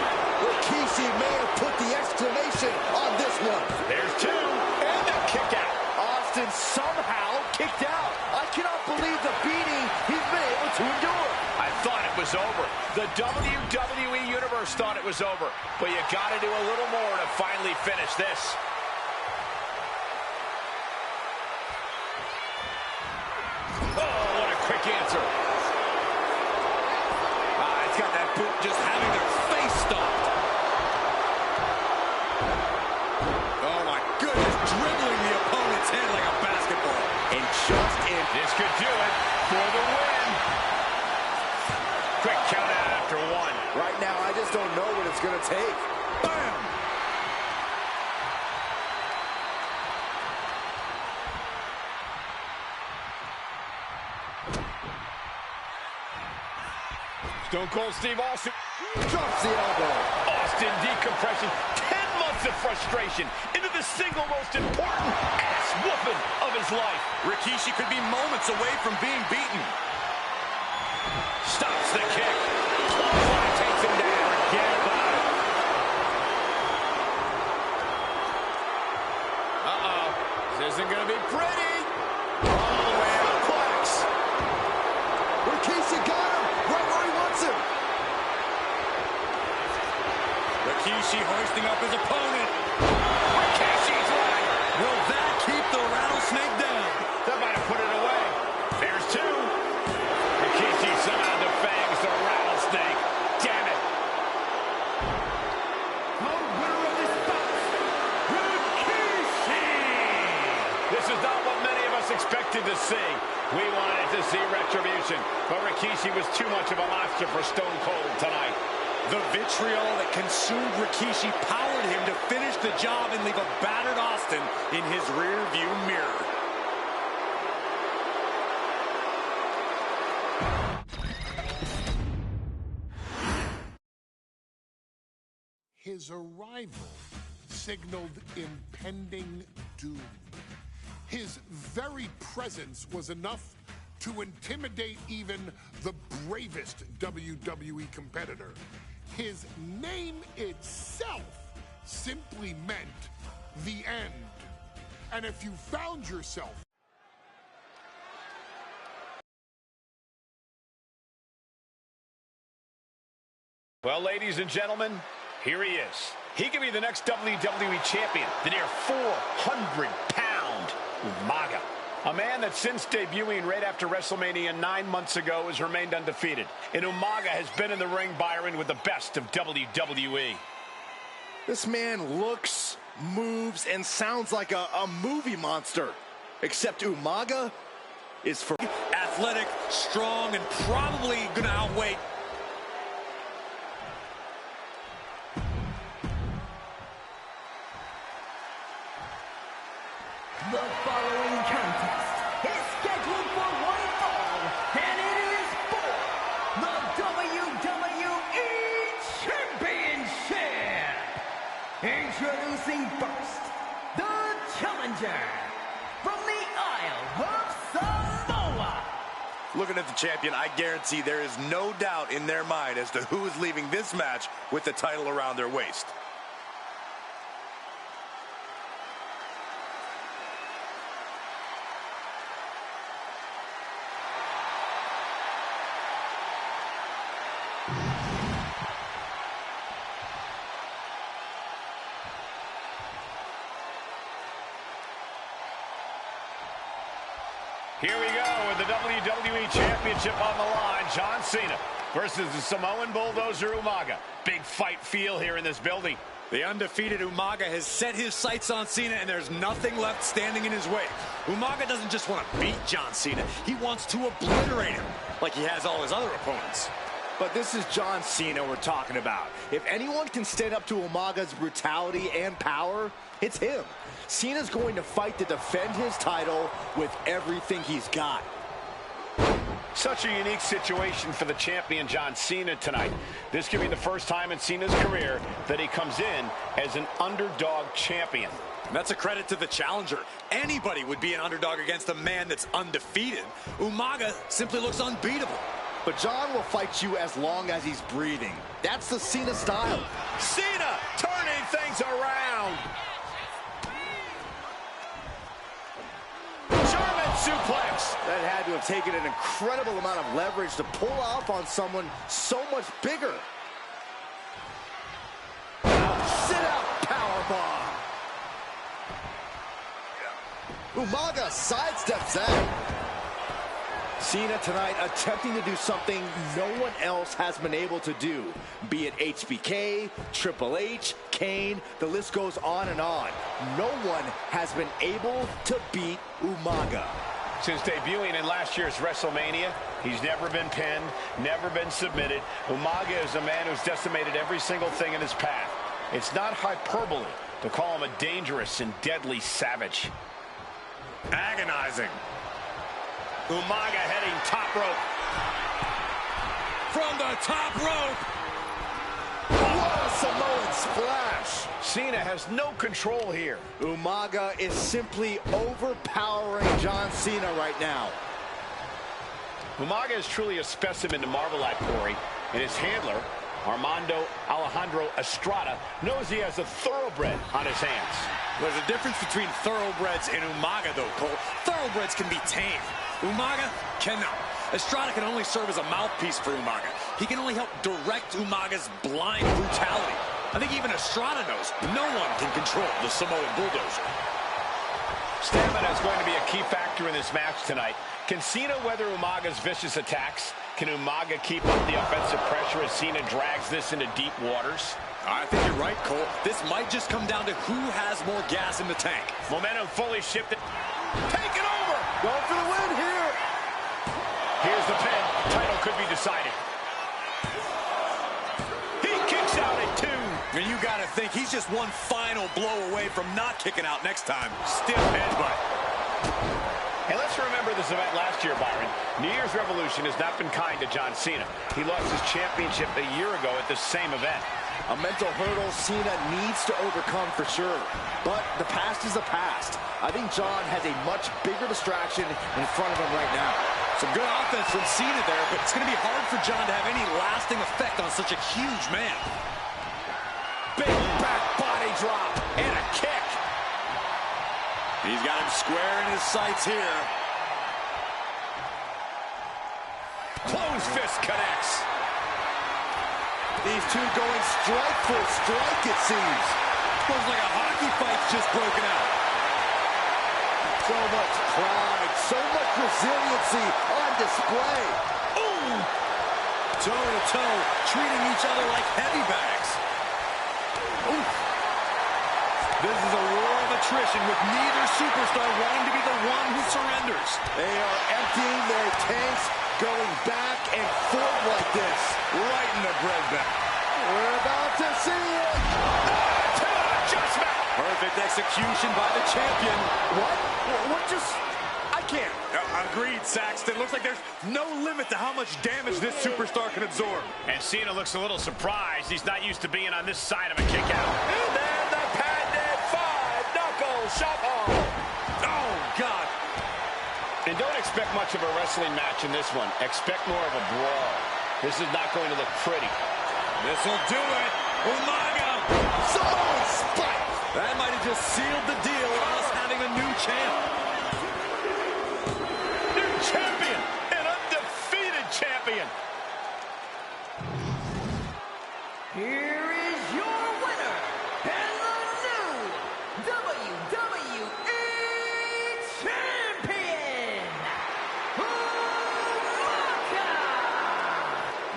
Rikishi may have put the exclamation on this one. There's two. And a kick out. Austin somehow kicked out. I cannot believe the beating he's been able to endure. I thought it was over. The WWE Universe thought it was over. But you got to do a little more to finally finish this. it's going to take. Bam! Stone Cold Steve Austin Drops the elbow. Austin decompression. 10 months of frustration into the single most important ass whooping of his life. Rikishi could be moments away from being beaten. Stops the kick. Clothesline takes him down. Forget about it. Uh-oh. This isn't going to be pretty. All the way out. Plex. Rikishi got him right where he wants him. Rikishi hoisting up his opponent. Rikishi's leg. Will that keep the rattlesnake down? That might have put it away. There's two. Rikishi somehow defangs the rattlesnake. Damn it. The winner of this bout, Rikishi! This is not what many of us expected to see. We wanted to see retribution, but Rikishi was too much of a monster for Stone Cold tonight. The vitriol that consumed Rikishi powered him to finish the job and leave a battered Austin in his rear-view mirror. His arrival signaled impending doom. His very presence was enough to intimidate even the bravest WWE competitor. His name itself simply meant the end. And if you found yourself Well, ladies and gentlemen, here he is. He could be the next WWE champion, the near 400-pound Umaga. A man that since debuting right after WrestleMania 9 months ago has remained undefeated. And Umaga has been in the ring, Byron, with the best of WWE. This man looks, moves, and sounds like a movie monster. Except Umaga is for Athletic, strong, and probably going to outweigh. The following contest is scheduled for one fall, and it is for the WWE Championship. Introducing first, the challenger from the Isle of Samoa. Looking at the champion, I guarantee there is no doubt in their mind as to who is leaving this match with the title around their waist. Here we go with the WWE Championship on the line. John Cena versus the Samoan Bulldozer Umaga. Big fight feel here in this building. The undefeated Umaga has set his sights on Cena, and there's nothing left standing in his way. Umaga doesn't just want to beat John Cena. He wants to obliterate him like he has all his other opponents. But this is John Cena we're talking about. If anyone can stand up to Umaga's brutality and power, it's him. Cena's going to fight to defend his title with everything he's got. Such a unique situation for the champion John Cena tonight. This could be the first time in Cena's career that he comes in as an underdog champion. And that's a credit to the challenger. Anybody would be an underdog against a man that's undefeated. Umaga simply looks unbeatable. But John will fight you as long as he's breathing. That's the Cena style. Cena turning things around. German suplex. That had to have taken an incredible amount of leverage to pull off on someone so much bigger. Sit-out powerbomb. Umaga sidesteps that. Cena tonight attempting to do something no one else has been able to do. Be it HBK, Triple H, Kane, the list goes on and on. No one has been able to beat Umaga. Since debuting in last year's WrestleMania, He's never been pinned, never been submitted. Umaga is a man who's decimated every single thing in his path. It's not hyperbole to call him a dangerous and deadly savage. Agonizing. Umaga heading top rope. From the top rope. What a Samoan splash. Cena has no control here. Umaga is simply overpowering John Cena right now. Umaga is truly a specimen to marvel at, Corey, and his handler, Armando Alejandro Estrada, knows he has a thoroughbred on his hands. There's a difference between thoroughbreds and Umaga, though, Cole. Thoroughbreds can be tamed. Umaga cannot. Estrada can only serve as a mouthpiece for Umaga. He can only help direct Umaga's blind brutality. I think even Estrada knows no one can control the Samoan bulldozer. Stamina is going to be a key factor in this match tonight. Can Cena weather Umaga's vicious attacks? Can Umaga keep up the offensive pressure as Cena drags this into deep waters? I think you're right, Cole. This might just come down to who has more gas in the tank. Momentum fully shifted. Take it over! Going for the win here. Here's the pin. Title could be decided. He kicks out at 2. And you got to think he's just one final blow away from not kicking out next time. Stiff headbutt. And let's remember this event last year, Byron. New Year's Revolution has not been kind to John Cena. He lost his championship a year ago at this same event. A mental hurdle Cena needs to overcome for sure. But the past is the past. I think John has a much bigger distraction in front of him right now. Some good offense from Cena there, but it's going to be hard for John to have any lasting effect on such a huge man. Big back body drop and a kick. He's got him square in his sights here. Closed fist connects. These two going strike for strike, it seems. Looks like a hockey fight's just broken out. So much pride, so much resiliency on display. Ooh! Toe-to-toe, treating each other like heavy bags. Ooh! This is a war of attrition with neither superstar wanting to be the one who surrenders. They are emptying their tanks, going back and forth like this. Right in the breadbasket. We're about to see it. Adjustment. Perfect execution by the champion. What just... I can't. Agreed, Saxton. Looks like there's no limit to how much damage this superstar can absorb. And Cena looks a little surprised. He's not used to being on this side of a kick out. And then the patented 5-knuckle shuffle. Oh, God. And don't expect much of a wrestling match in this one. Expect more of a brawl. This is not going to look pretty. This'll do it. Umaga. Samoan spike. That might have just sealed the deal on us having a new champ. New champion. An undefeated champion. Here is your winner, and the new WWE Champion, Umaga!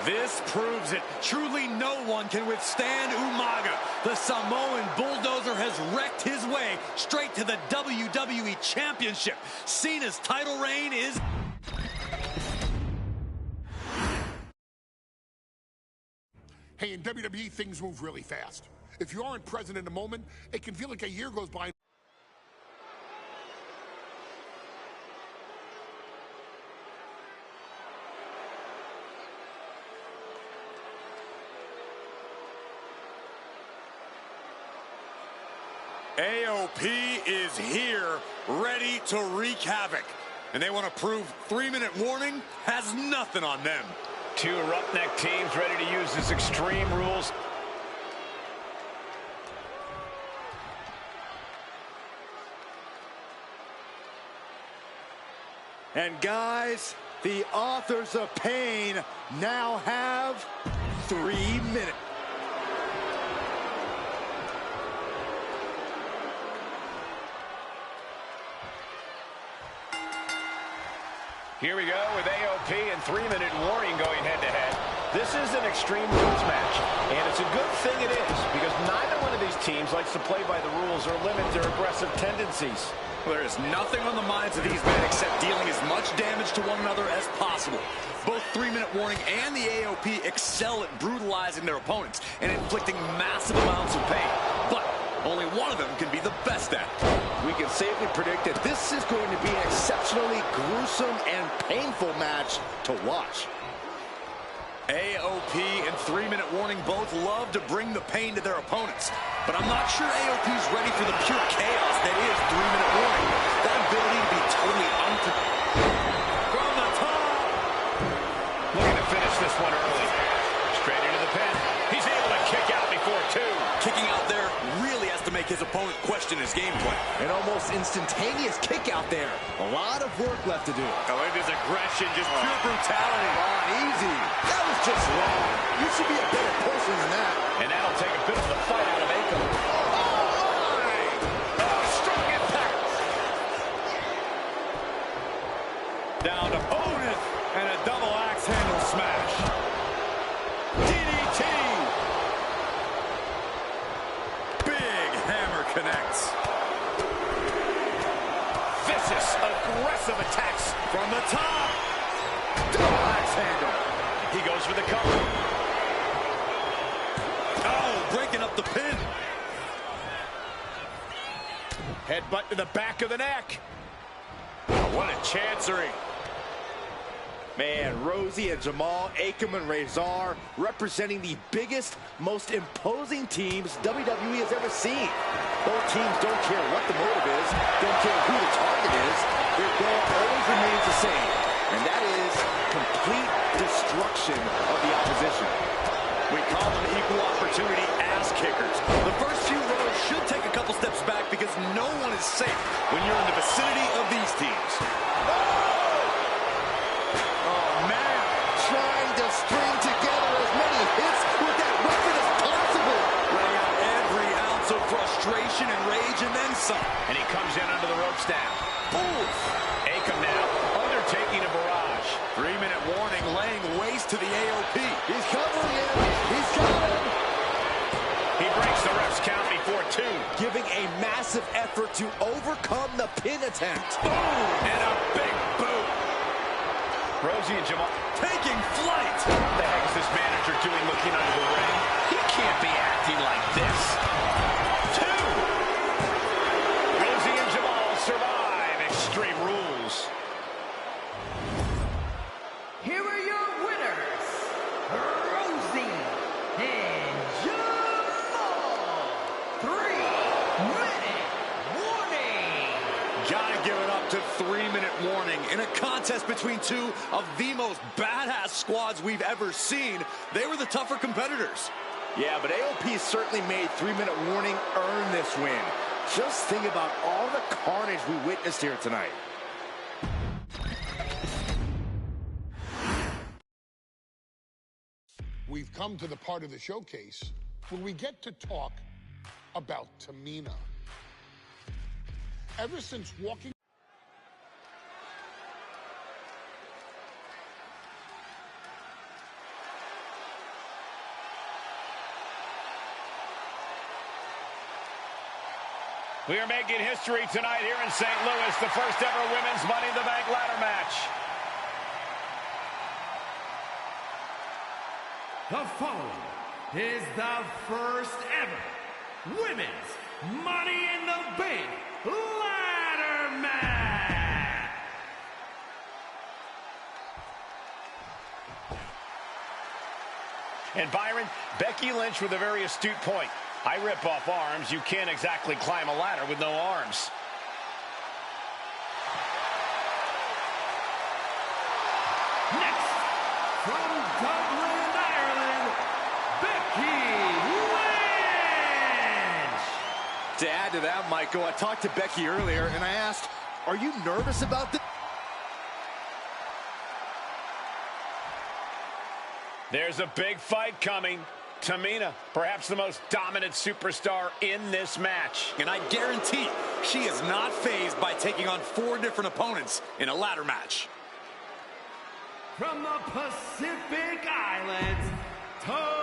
This proves it. Truly no one can withstand Umaga. The Samoan bulldozer has wrecked his way straight to the WWE Championship. Cena's title reign is... Hey, in WWE, things move really fast. If you aren't present in the moment, it can feel like a year goes by. AOP is here, ready to wreak havoc. And they want to prove 3-minute warning has nothing on them. Two roughneck teams ready to use this Extreme Rules. And guys, the authors of pain now have 3 minutes. Here we go with AOP and 3-minute warning going head-to-head. This is an Extreme Rules match, and it's a good thing it is, because neither one of these teams likes to play by the rules or limit their aggressive tendencies. Well, there is nothing on the minds of these men except dealing as much damage to one another as possible. Both 3-minute warning and the AOP excel at brutalizing their opponents and inflicting massive amounts of pain. But only one of them can be the best at it. We can safely predict that this is going to be an exceptionally gruesome and painful match to watch. AOP and 3-minute warning both love to bring the pain to their opponents. But I'm not sure AOP's ready for the pure chaos that is 3-minute warning. That ability to be totally unpredictable. From the top! Looking to finish this one early. Straight into the pin. He's able to kick out before two. Kicking out there really has to make his opponent question his game plan. An almost instantaneous kick out there. A lot of work left to do. Oh, look at his aggression, just pure brutality. Easy. That was just wrong. You should be a better person than that. And that'll take a bit of the fight out of Akam. Strong impact. Down to Otis. And a double axe handle smash. DDT. Big hammer connects. Vicious, aggressive attacks From the top. double axe handle. He goes for the cover. Oh, breaking up the pin. Headbutt to the back of the neck. What a chancery. Man, Rosie and Jamal, Akam and Razor representing the biggest, most imposing teams WWE has ever seen. Both teams don't care what the motive is, don't care who the target is. Their goal always remains the same, and that is complete destruction of the opposition. We call them equal opportunity ass kickers. The first few rows should take a couple steps back because no one is safe when you're in the vicinity of these teams. Trying to string together as many hits with that weapon as possible. Letting out every ounce of frustration and rage and then some. And he comes in under the ropes now. Oof. Akam now undertaking a barrage. 3-minute warning laying waste to the AOP. He's covering him. He's got him. He breaks the ref's count before two. Giving a massive effort to overcome the pin attempt. Boom! And a big boot. Rosie and Jamal Taking flight. What the heck is this manager doing looking under the ring? He can't be acting like this. Two. Rosie and Jamal survive Extreme Rules. Here are your winners, Rosie and Jamal. 3-minute warning. Gotta give it up to 3-minute warning. In a contest between two of the most badass squads we've ever seen, they were the tougher competitors. Yeah, but AOP certainly made 3-minute warning earn this win. Just think about all the carnage we witnessed here tonight. We've come to the part of the showcase where we get to talk about Tamina. Ever since walking We are making history tonight here in St. Louis, the first ever women's Money in the Bank ladder match. The following is the first ever women's Money in the Bank ladder match. And Byron, Becky Lynch with a very astute point. I rip off arms. You can't exactly climb a ladder with no arms. Next, from Dublin, Ireland, Becky Lynch. To add to that, Michael, I talked to Becky earlier and I asked, are you nervous about this? There's a big fight coming. Tamina, perhaps the most dominant superstar in this match. And I guarantee she is not fazed by taking on 4 different opponents in a ladder match. From the Pacific Islands, Tamina.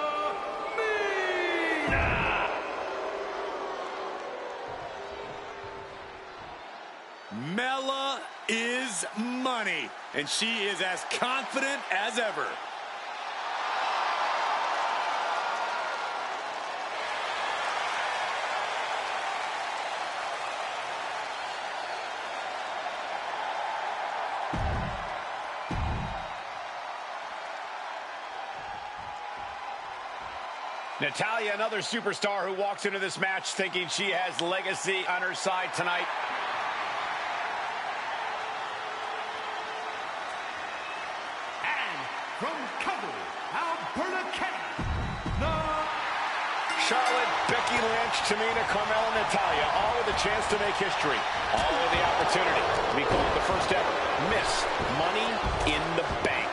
Mela is money, and she is as confident as ever. Natalya, another superstar who walks into this match thinking she has legacy on her side tonight. And from Calgary, Alberta, Canada, Charlotte, Becky Lynch, Tamina, Carmella, Natalya, all with a chance to make history. All with the opportunity to be called the first ever Miss Money in the Bank.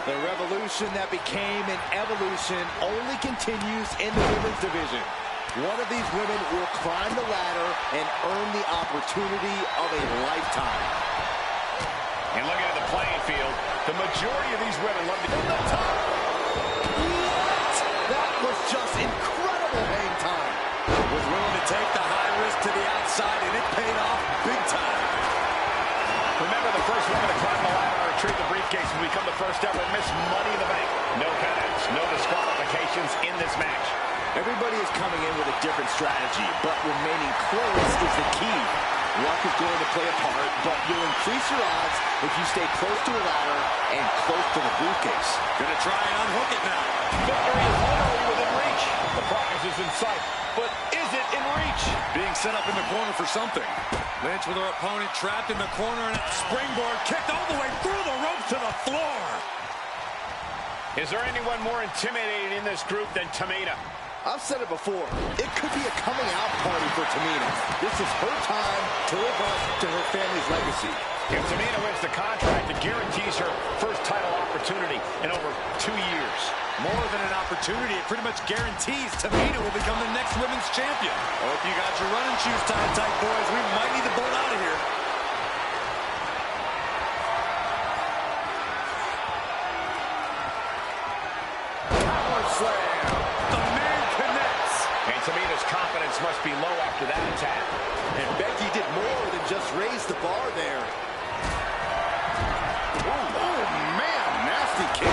The revolution that became an evolution only continues in the women's division. One of these women will climb the ladder and earn the opportunity of a lifetime. And looking at the playing field, the majority of these women love to go to the top. What? That was just incredible hang time. Was willing to take the high risk to the outside, and it paid off big time. Remember, the first woman to climb the ladder and retrieve the briefcase will become the first ever Miss Money in the Bank. No countouts, no disqualifications in this match. Everybody is coming in with a different strategy, but remaining close is the key. Luck is going to play a part, but you'll increase your odds if you stay close to a ladder and close to the briefcase. Gonna try and unhook it now. Victory is literally within reach. The prize is in sight, but is it in reach? Being set up in the corner for something. Lynch with her opponent trapped in the corner, and a springboard kicked all the way through the ropes to the floor. Is there anyone more intimidating in this group than Tamina? I've said it before, it could be a coming out party for Tamina. This is her time to live up to her family's legacy. If Tamina wins the contract, it guarantees her first title opportunity in over 2 years. More than an opportunity, it pretty much guarantees Tamina will become the next women's champion. Hope you got your running shoes tied tight, boys. We might need to bolt out of here. Power slam. The man connects. And Tamina's confidence must be low after that attack. And Becky did more than just raise the bar there. Oh man, nasty kick.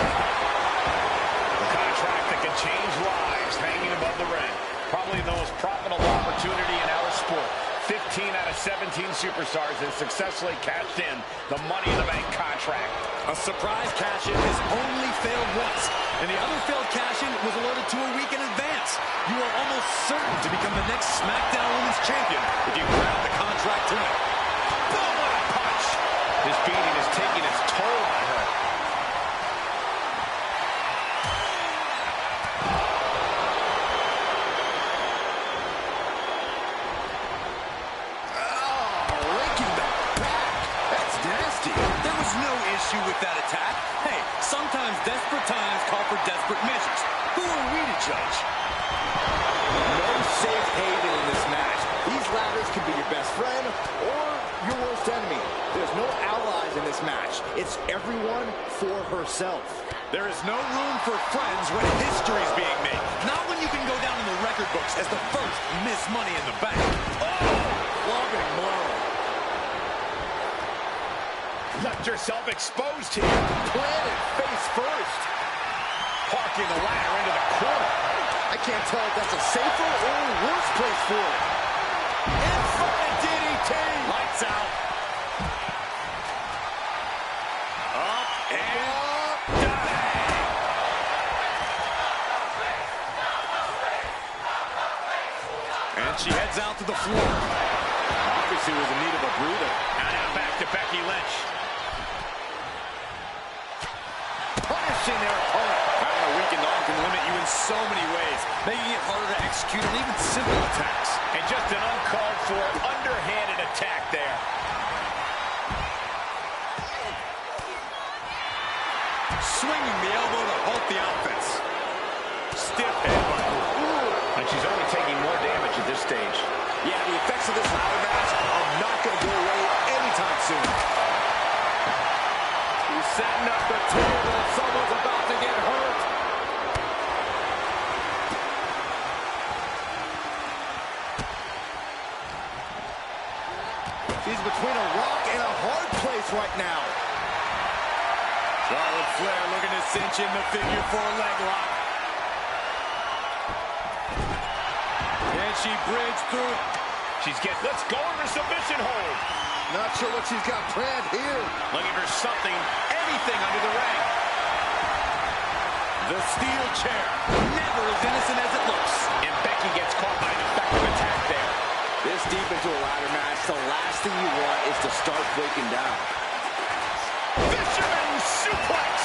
The contract that can change lives hanging above the ring. Probably the most profitable opportunity in our sport. 15 out of 17 superstars have successfully cashed in the Money in the Bank contract. A surprise cash-in has only failed once, and the other failed cash-in was alerted to a week in advance. You are almost certain to become the next SmackDown Women's Champion if you grab the contract tonight. Boom, what a punch! This beating is taking its toll on her. No issue with that attack. Hey, sometimes desperate times call for desperate measures. Who are we to judge? No safe haven in this match. These ladders can be your best friend or your worst enemy. There's no allies in this match. It's everyone for herself. There is no room for friends when history is being made. Not when you can go down in the record books as the first Miss Money in the Bank. Loving blow. Left herself exposed here. Planted face first. Parking the ladder into the corner. I can't tell if that's a safer or a worse place for it. Inverted DDT. Lights out. Up and down. And she heads out to the floor. Obviously was in need of a breather. And now back to Becky Lynch. Punishing their opponent. Having a weakened arm can limit you in so many ways, making it harder to execute on even simple attacks. And just an uncalled for, underhanded attack there. Swinging the elbow to halt the offense. Stiff headbutt. And she's only taking more damage at this stage. Yeah, the effects of this ladder match are not going to go away anytime soon. He's setting up the table. Someone's about to get hurt. She's between a rock and a hard place right now. Charlotte Flair looking to cinch in the figure 4 leg lock. And she bridged through. Let's go over submission hold. Not sure what she's got planned here. Looking for something, anything under the ring. The steel chair, never as innocent as it looks. And Becky gets caught by an effective attack there. This deep into a ladder match, the last thing you want is to start breaking down. Fisherman suplex.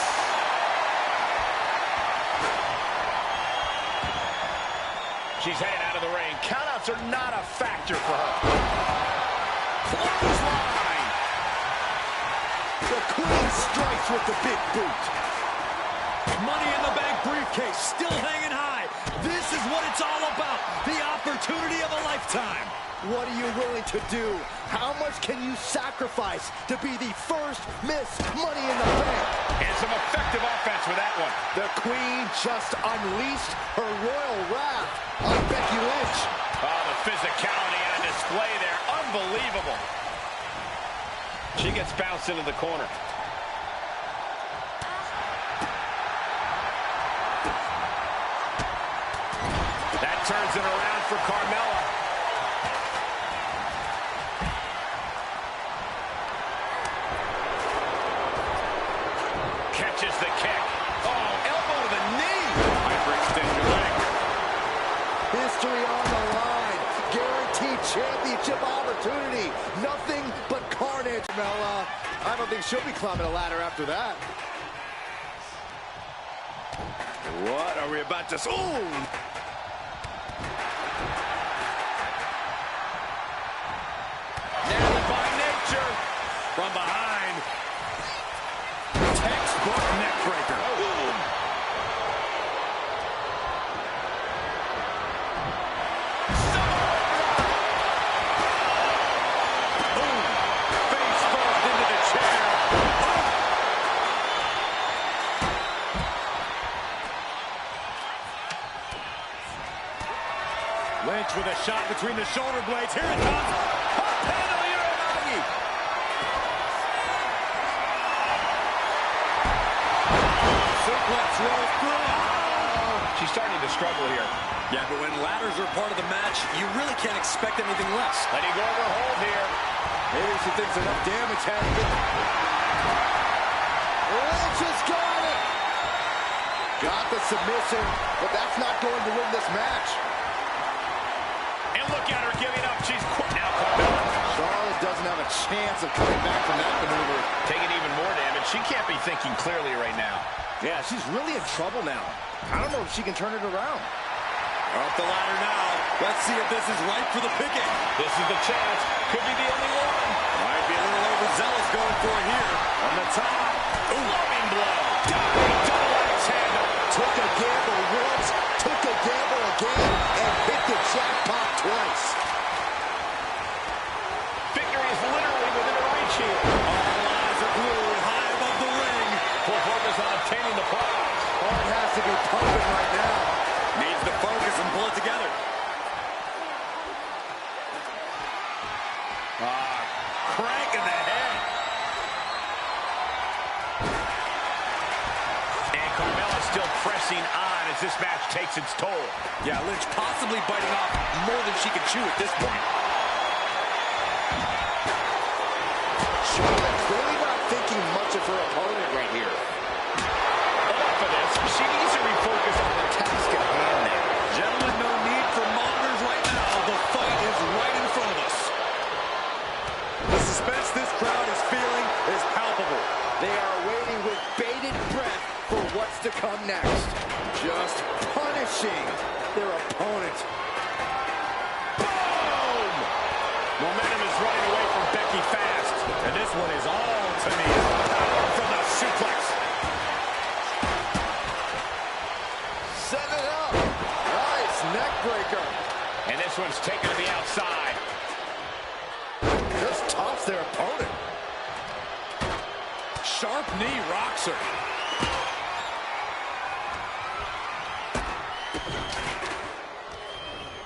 She's headed out of the ring. Countouts are not a factor for her. Clothesline. The Queen strikes with the big boot. Money in the Bank briefcase still hanging high. This is what it's all about. The opportunity of a lifetime. What are you willing to do? How much can you sacrifice to be the first Miss Money in the Bank? And some effective offense with that one. The Queen just unleashed her royal wrath on Becky Lynch. Oh, the physicality on display there. Unbelievable. She gets bounced into the corner. That turns it around for Carmella. Catches the kick. Oh, elbow to the knee. Hyperextend your leg. History on the line. Guaranteed championship opportunity. Nothing but carnage, Mella. I don't think she'll be climbing a ladder after that. What are we about to... Ooh! Nailed by nature. From behind. Textbook neckbreaker. Face first into the chair. Lynch with a shot between the shoulder blades. Here it comes. Handle Uranagi. Suplex rolls through. She's starting to struggle here. Yeah, but when ladders are part of the match, you really can't expect anything less. Letting go of her hold here. Maybe she thinks enough damage has been. Lynch has got it. Got the submission, but that's not going to win this match. And look at her giving up. She's quit now. Carmella. Charlotte doesn't have a chance of coming back from that maneuver. Taking even more damage. She can't be thinking clearly right now. Yeah, she's really in trouble now. I don't know if she can turn it around. Up the ladder now. Let's see if this is right for the picking. This is the chance. Could be the only one. Might be a little overzealous going for it here. On the top. Loving blow. Diving double axe handle. Took a gamble once, took a gamble again, and hit the jackpot twice. Victory is literally within her reach here. All eyes are glued high above the ring. Full focus on obtaining the prize. Heart has to be pumping right now. Needs to focus and pull it together. Crank in the head. And Carmella still pressing on as this match takes its toll. Yeah, Lynch possibly biting off more than she can chew at this point. Charlotte clearly not thinking much of her opponent right here. Enough of this. She needs to refocus on the task at hand there. Gentlemen, no need for monitors right now. The fight is right in front of us. The suspense this crowd is feeling is palpable. They are waiting with bated breath for what's to come next. Just punishing their opponent. Boom! Momentum is running away from Becky fast. And this one is all to me. Power from the suplex. Set it up. Nice neck breaker. And this one's taken to the outside. Just tops their opponent. Sharp knee rocks her.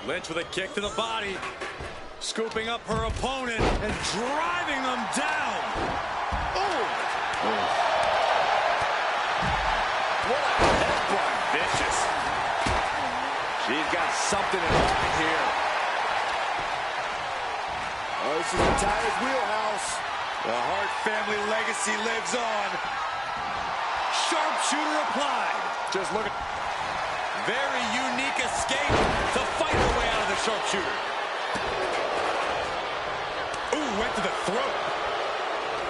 Lynch with a kick to the body. Scooping up her opponent and driving them down. Oh! What a headbutt. Vicious. She's got something in mind here. Oh, this is Natalya's wheelhouse. The Hart family legacy lives on. Sharpshooter applied. Just look at... Very unique escape to fight her way out of the sharpshooter. Ooh, went to the throat.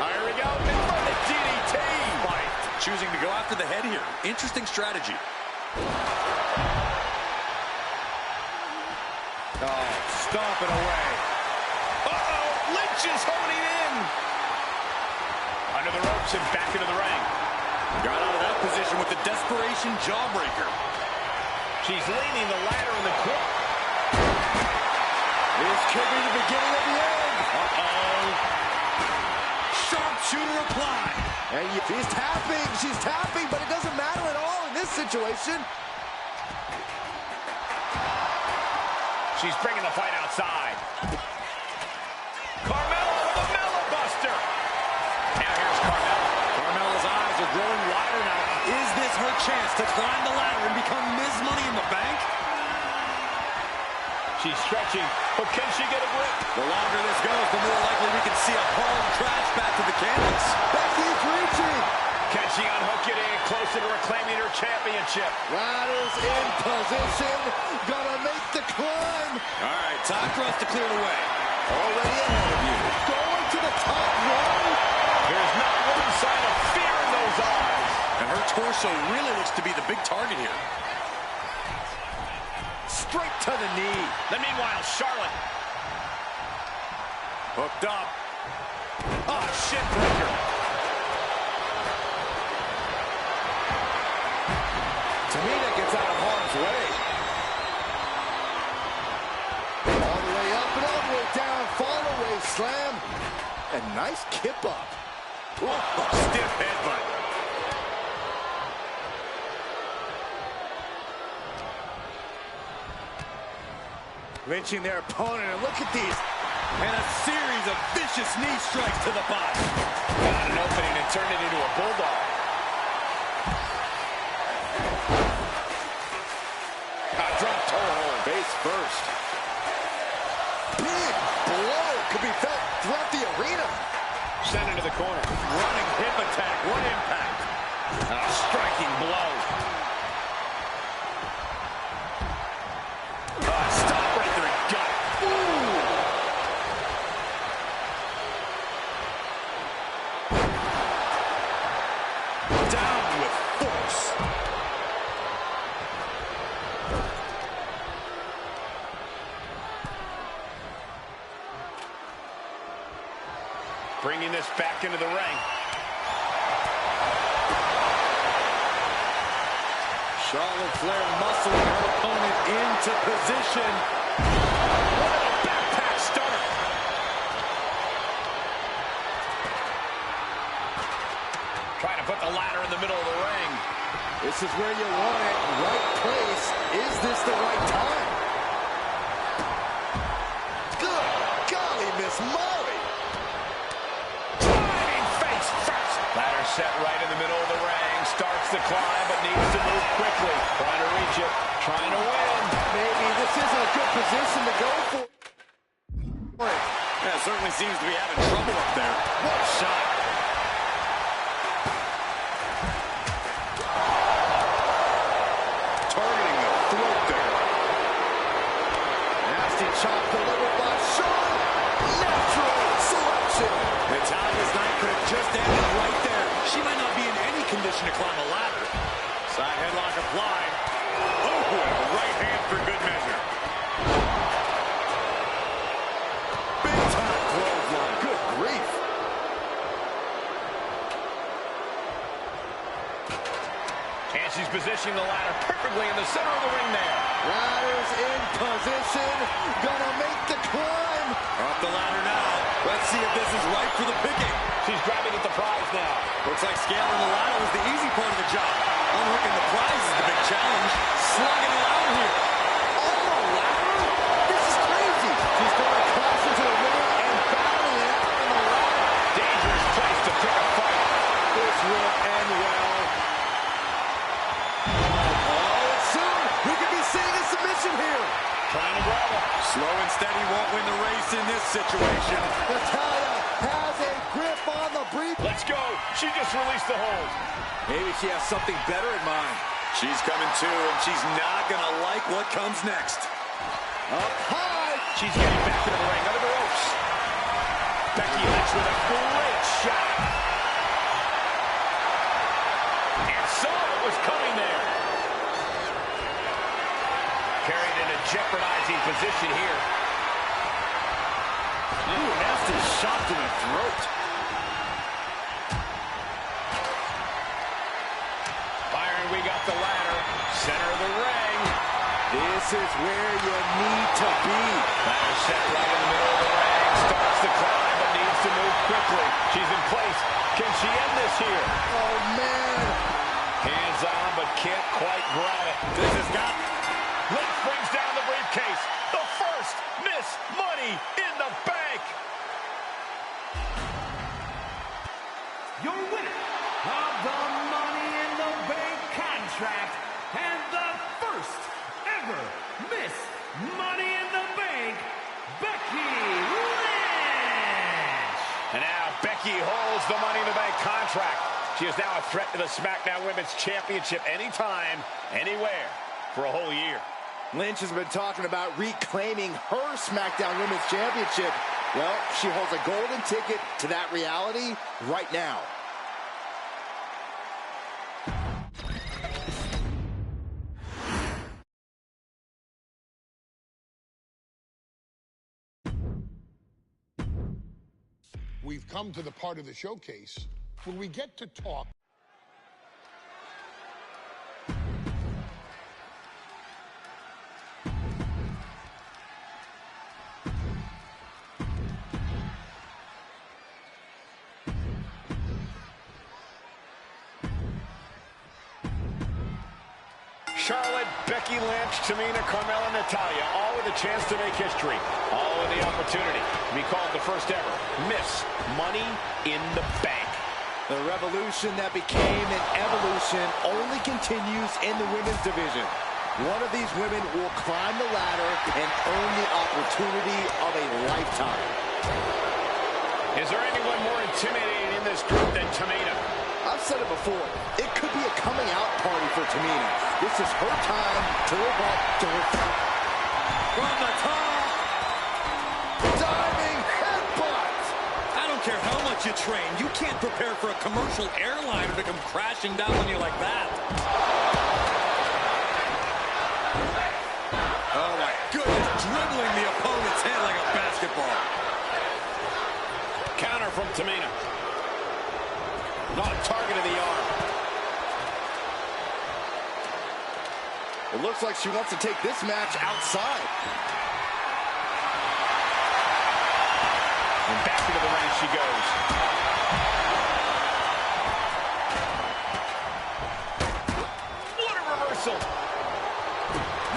Here we go. For the DDT. Fight. Choosing to go after the head here. Interesting strategy. Oh, stomping away. Uh-oh. Lynch is holding in. Under the ropes and back into the ring. Got out of that position with the desperation jawbreaker. She's leaning the ladder in the corner. This could be the beginning of the end. Uh-oh. Sharpshooter applied. And she's tapping, but it doesn't matter at all in this situation. She's bringing the fight outside. Carmella with a Mella Buster. Now here's Carmella. Carmella's eyes are growing wider now. Is this her chance to climb the ladder and become Ms. Money in the Bank? She's stretching, but can she get a grip? The longer this goes, the more likely we can see a hard crash back to the canvas. Becky's reaching. Can she unhook it in closer to reclaiming her championship? Ladder's in position. Gonna make the climb. All right, time for us to clear the way. Already ahead of you. Going to the top rope. There's not one sign of fear in those eyes. And her torso really looks to be the big target here. Straight to the knee. Then meanwhile, Charlotte. Hooked up. Oh, shit breaker. Tamina gets out of harm's way. All the way up and all the way down. Fall away slam. And nice kip up. Whoa, stiff headbutt. Lynching their opponent, and look at these. And a series of vicious knee strikes to the body. Got an opening and turned it into a bulldog. Drop toe hold. Face first. Big blow could be felt throughout the arena. Sent into the corner. Running hip attack. What impact? A striking blow. Stop right there. Got it. Down with force. Bringing this back into the ring. Charlotte Flair muscling her opponent into position. What a backpack stunner. Trying to put the ladder in the middle of the ring. This is where you want it. Right place. Is this the right time? Good golly, Miss Molly. Driving face first. Ladder set right in the middle of the ring. Starts the climb, but needs to move quickly. Trying to reach it. Trying to win. Maybe this isn't a good position to go for. Yeah, certainly seems to be having trouble up there. What a shot. Targeting the throat there. Nasty chop delivered by Shaw. Natural selection. Natalya's night could have just ended right there. She might not be in any condition to climb a ladder. Side headlock applied. Oh, and a right hand for good measure. Big time clothesline. Good grief. And she's positioning the ladder perfectly in the center of the ring there. Ladder's in position. Gonna make the climb. Up the ladder now. Let's see if this is right for the picking. She's grabbing at the prize now. Looks like scaling the ladder was the easy part of the job. Unhooking the prize is the big challenge. Slugging it out here. On the ladder? This is crazy. She's going to crash convinced that he won't win the race in this situation. Natalya has a grip on the brief. Let's go. She just released the hold. Maybe she has something better in mind. She's coming too, and she's not going to like what comes next. Up high. She's getting back into the ring, under the ropes. Becky Lynch with a great shot. And saw it was coming there. Carried in a jeopardizing position here. Ooh, nasty shot to the throat. Byron, we got the ladder. Center of the ring. This is where you need to be. Ladder set right in the middle of the ring. Starts the climb, but needs to move quickly. She's in place. Can she end this here? Oh, man. Hands on, but can't quite grab it. This has got... Lynch brings down the briefcase. The first Miss Money in the Bank. Your winner of the Money in the Bank contract and the first ever Miss Money in the Bank, Becky Lynch. And now Becky holds the Money in the Bank contract. She is now a threat to the SmackDown Women's Championship anytime, anywhere, for a whole year. Lynch has been talking about reclaiming her SmackDown Women's Championship. Well, she holds a golden ticket to that reality right now. We've come to the part of the showcase where we get to talk. Charlotte, Becky Lynch, Tamina, Carmella, Natalya, all with a chance to make history. All with the opportunity to be called the first ever Miss Money in the Bank. The revolution that became an evolution only continues in the women's division. One of these women will climb the ladder and earn the opportunity of a lifetime. Is there anyone more intimidating in this group than Tamina? I've said it before, it could be a coming out party for Tamina. This is her time to live up to her fame. From the top! Diving headbutt! I don't care how much you train, you can't prepare for a commercial airliner to come crashing down on you like that. Oh my goodness, dribbling the opponent's head like a basketball. Counter from Tamina. Not a target of the arm. It looks like she wants to take this match outside. And back into the ring she goes. What a reversal.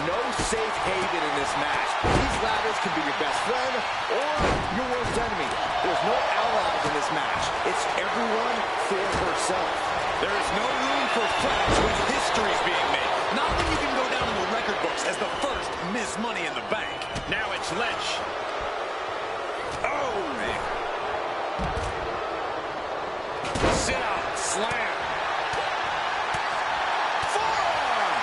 No safe haven in this match. These ladders can be your best friend or your worst enemy. There's no allies in this match. It's everyone for herself. There is no room for friends when history is being made. Not when you can go down in the record books as the first Miss Money in the Bank. Now it's Lynch. Oh, man. Sit out, slam. Forearm!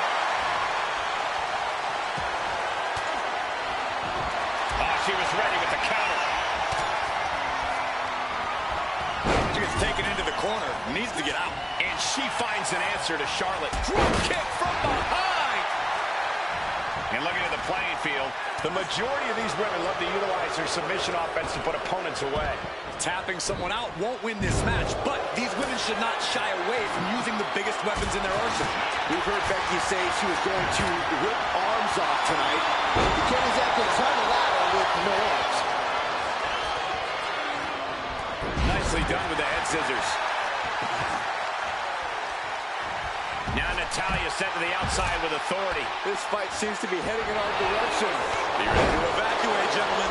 Oh, she was ready with the counter. She gets taken into the corner. Needs to get out. And she finds an answer to Charlotte. Drop kick from behind. And looking at the playing field, the majority of these women love to utilize their submission offense to put opponents away. Tapping someone out won't win this match, but these women should not shy away from using the biggest weapons in their arsenal. We've heard Becky say she was going to rip arms off tonight. You can't exactly climb a ladder with no arms. Nicely done with the head scissors. Now Natalya sent to the outside with authority. This fight seems to be heading in our direction. Be ready to evacuate, gentlemen.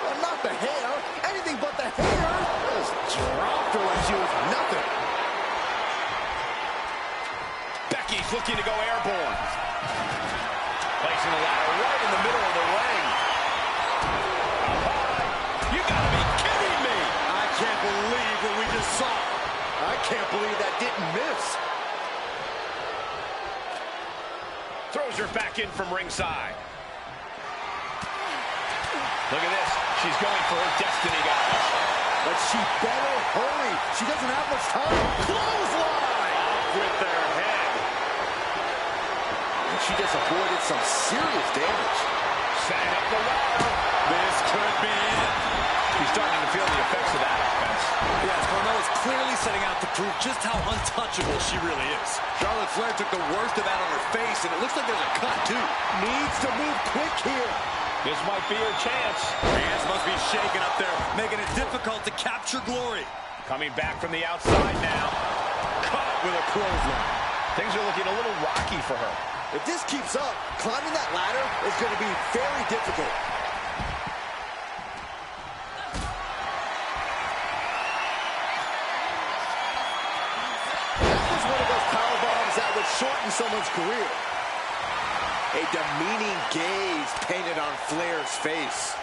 Well, not the hair. Anything but the hair. Just dropped her like she was nothing. Becky's looking to go airborne. Placing the ladder right in the middle of the ring. You gotta be kidding me! I can't believe what we just saw. I can't believe that didn't miss. Throws her back in from ringside. Look at this. She's going for her destiny, guys. But she better hurry. She doesn't have much time. Clothesline! Off with their head. And she just avoided some serious damage. Setting up the ladder. This could be it. She's starting to feel the effects of that offense. Yes, Carmella's clearly setting out to prove just how untouchable she really is. Charlotte Flair took the worst of that on her face, and it looks like there's a cut, too. Needs to move quick here. This might be her chance. Hands must be shaking up there, making it difficult to capture glory. Coming back from the outside now. Caught with a clothesline. Things are looking a little rocky for her. If this keeps up, climbing that ladder is going to be very difficult. That was one of those power bombs that would shorten someone's career. A demeaning gaze painted on Flair's face.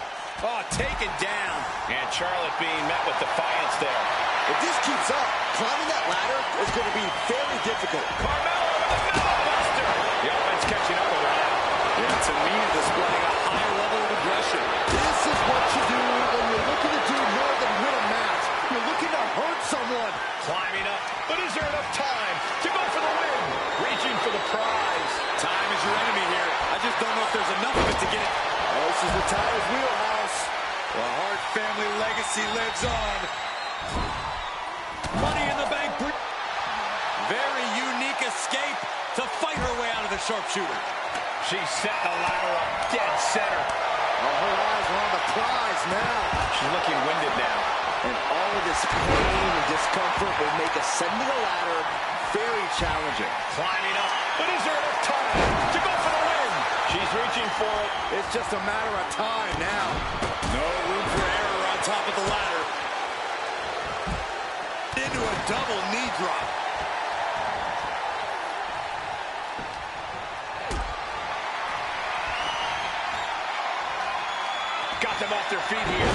Oh, taken down. And Charlotte being met with defiance there. If this keeps up, climbing that ladder is going to be very difficult. Carmella with the Mellow Buster. The offense catching up with her now. Yeah, to me, displaying a higher level of aggression. This is what you do when you're looking to do more than win a match. You're looking to hurt someone. Climbing up, but is there enough time to go for the win? Reaching for the prize. Time is your enemy here. I just don't know if there's enough of it to get it. Oh, this is the Tyler's wheelhouse. The Hart family legacy lives on. Money in the Bank. Very unique escape to fight her way out of the sharpshooter. She set the ladder up dead center. Oh, her eyes are on the prize now. She's looking winded now. And all of this pain and discomfort will make ascending a ladder very challenging. Climbing up, but is there enough time to go for the win? She's reaching for it. It's just a matter of time now. No room for error on top of the ladder. Into a double knee drop. Got them off their feet here.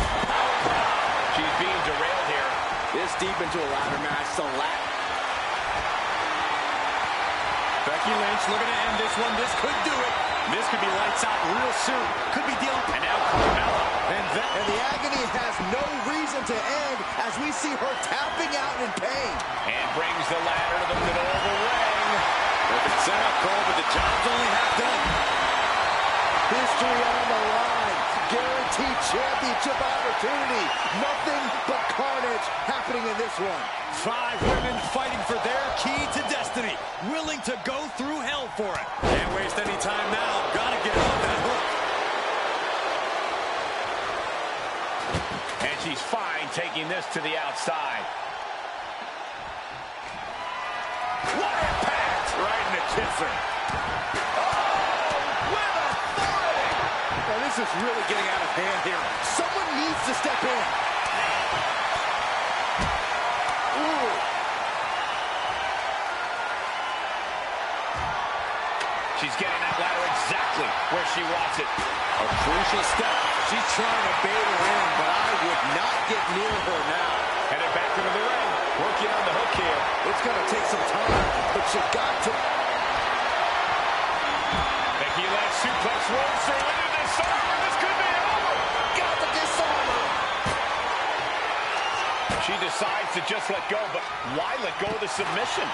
She's being derailed here. This deep into a ladder match, the ladder. Becky Lynch looking to end this one. This could do it. This could be lights out real soon. Could be dealing. And now Carmella. And the agony has no reason to end as we see her tapping out in pain. And brings the ladder to the middle of the ring. Perfect setup, Cole, but the job's only half done. History on the line. Guaranteed championship opportunity. Nothing but carnage happening in this one. 5 women fighting for their key to destiny. Willing to go through hell for it. Can't waste any time now. Gotta get on that hook. And she's fine taking this to the outside. What impact! Right in the kisser. This is really getting out of hand here. Someone needs to step in. Ooh. She's getting that ladder exactly where she wants it. A crucial step. She's trying to bait her in, but I would not get near her now. Headed back into the ring. Working on the hook here. It's going to take some time, but you got to. Becky Lynch suplex rolls her into this armor. This could be over. Got the disarmor. She decides to just let go, but why let go of the submission?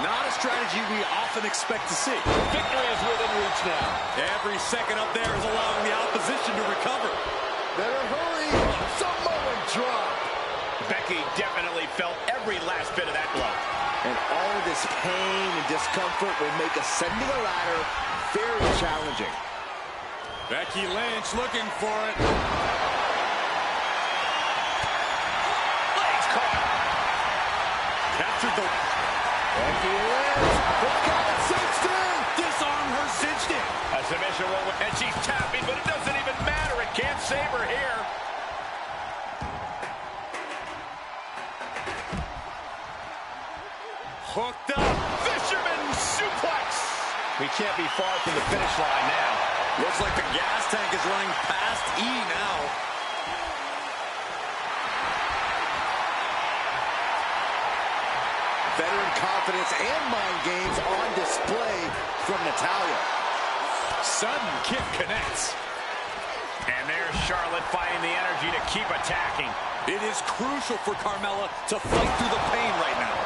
Not a strategy we often expect to see. Victory is within reach now. Every second up there is allowing the opposition to recover. Better hurry. Samoan drop. Becky definitely felt every last bit of that blow. And all of this pain and discomfort will make ascending a ladder very challenging. Becky Lynch looking for it. Legs caught. Captured the... Becky Lynch. It's got it cinched in. Disarm her cinched in. A submission roll, and she's tapping, but it doesn't even matter. It can't save her here. Hooked up. Fisherman suplex. We can't be far from the finish line now. Looks like the gas tank is running past E now. Veteran confidence and mind games on display from Natalya. Sudden kick connects. And there's Charlotte finding the energy to keep attacking. It is crucial for Carmella to fight through the pain right now.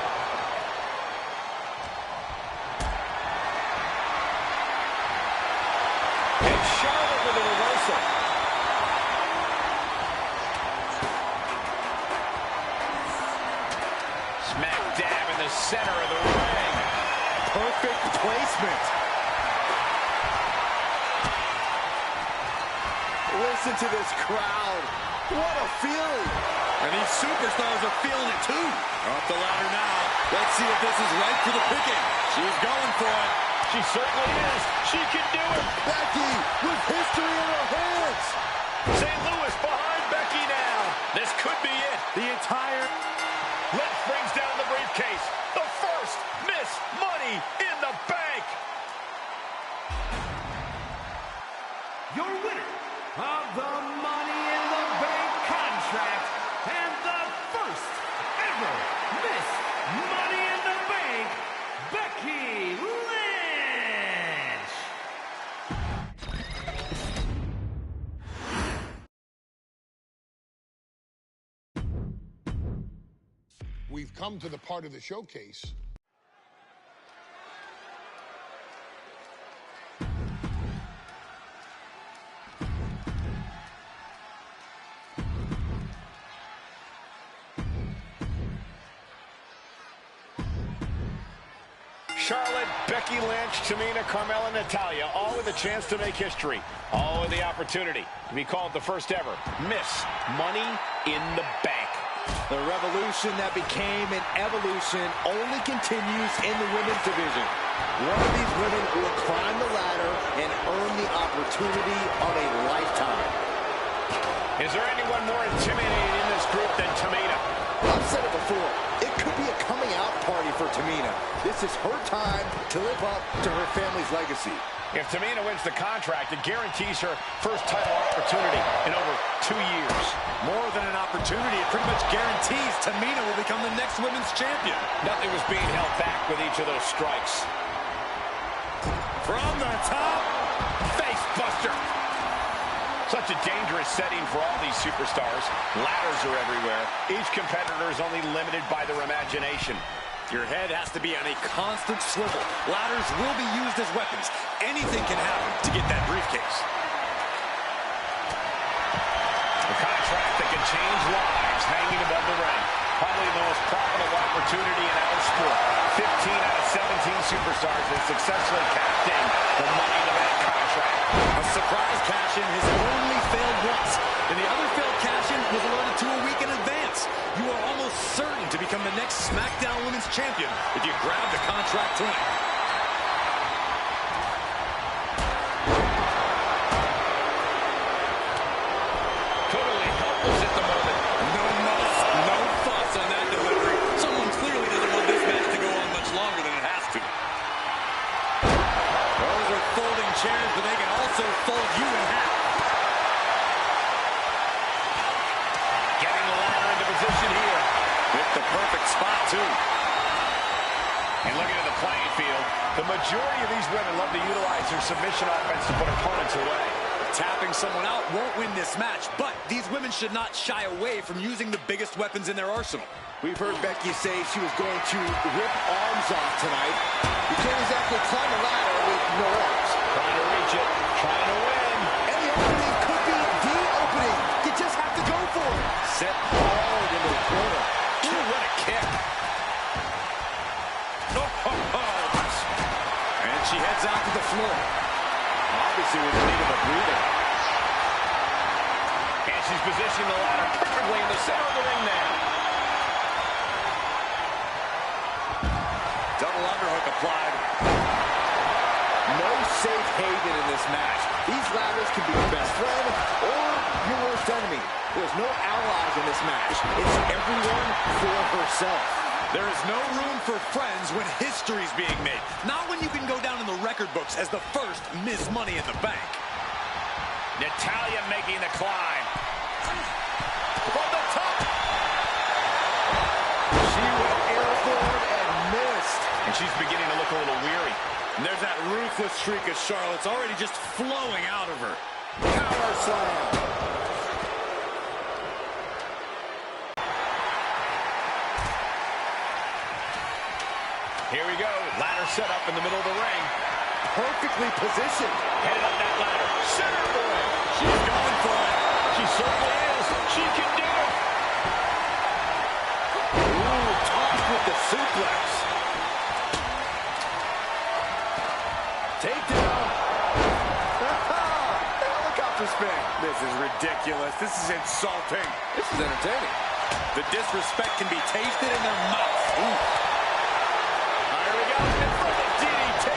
And Charlotte with a reversal. Smack dab in the center of the ring. Perfect placement. Listen to this crowd. What a feeling. And these superstars are feeling it too. Up the ladder now. Let's see if this is right for the picking. She's going for it. She certainly is. She can do it. Becky with history in her hands. St. Louis behind Becky now. This could be it. The entire... Liv brings down the briefcase. The first Miss Money in the Bank. Your winner of the Money in the Bank contract and the first ever Miss Money in the Bank, Becky Lynch. We've come to the part of the showcase Charlotte, Becky Lynch, Tamina, Carmella, Natalya, all with a chance to make history. All with the opportunity to be called the first ever Miss Money in the Bank. The revolution that became an evolution only continues in the women's division. One of these women will climb the ladder and earn the opportunity of a lifetime. Is there anyone more intimidating in this group than Tamina? I've said it before, it could be a coming out party for Tamina. This is her time to live up to her family's legacy. If Tamina wins the contract, it guarantees her first title opportunity in over 2 years. More than an opportunity, it pretty much guarantees Tamina will become the next women's champion. Nothing was being held back with each of those strikes. From the top, Face buster. Such a dangerous setting for all these superstars. Ladders are everywhere. Each competitor is only limited by their imagination. your head has to be on a constant swivel. Ladders will be used as weapons. Anything can happen to get that briefcase. The contract that can change lives hanging above the ring. Probably the most profitable opportunity in our sport. 15 out of 17 superstars have successfully cashed in the Money in the Bank contract. A surprise cash-in has only failed once, and the other failed cash-in was alerted to a week in advance. You are almost certain to become the next SmackDown Women's Champion if you grab the contract tonight. Totally helpless at the moment. No muss, no fuss on that delivery. Someone clearly doesn't want this match to go on much longer than it has to. Those are folding chairs, but they can also fold you in half. Getting the ladder into position here. With the perfect spot, too. And looking at the playing field, the majority of these women love to utilize their submission offense to put opponents away. Tapping someone out won't win this match, but these women should not shy away from using the biggest weapons in their arsenal. We've heard Becky say she was going to rip arms off tonight. You can't exactly climb a ladder with no arms. Trying to reach it, trying to win. And the opening could be the opening. You just have to go for it. Set hard into the corner. Ooh, what a kick. And she heads out to the floor. Obviously was in need of a breather. And she's positioning the ladder perfectly in the center of the ring now. Double underhook applied. No safe haven in this match. These ladders can be your best friend or your worst enemy. There's no allies in this match. It's everyone for herself. There is no room for friends when history's being made. Not when you can go down in the record books as the first Miss Money in the Bank. Natalya making the climb. From the top. She went airborne and missed. And she's beginning to look a little weary. And there's that ruthless streak of Charlotte's already just flowing out of her. Power slam. Here we go. Ladder set up in the middle of the ring. Perfectly positioned. Headed up that ladder. Center boy. She's going for it. She certainly is. She can do it. Ooh, tossed with the suplex. Takedown. Helicopter spin. This is ridiculous. This is insulting. This is entertaining. The disrespect can be tasted in their mouth. Ooh. Here we go. In front of DDT.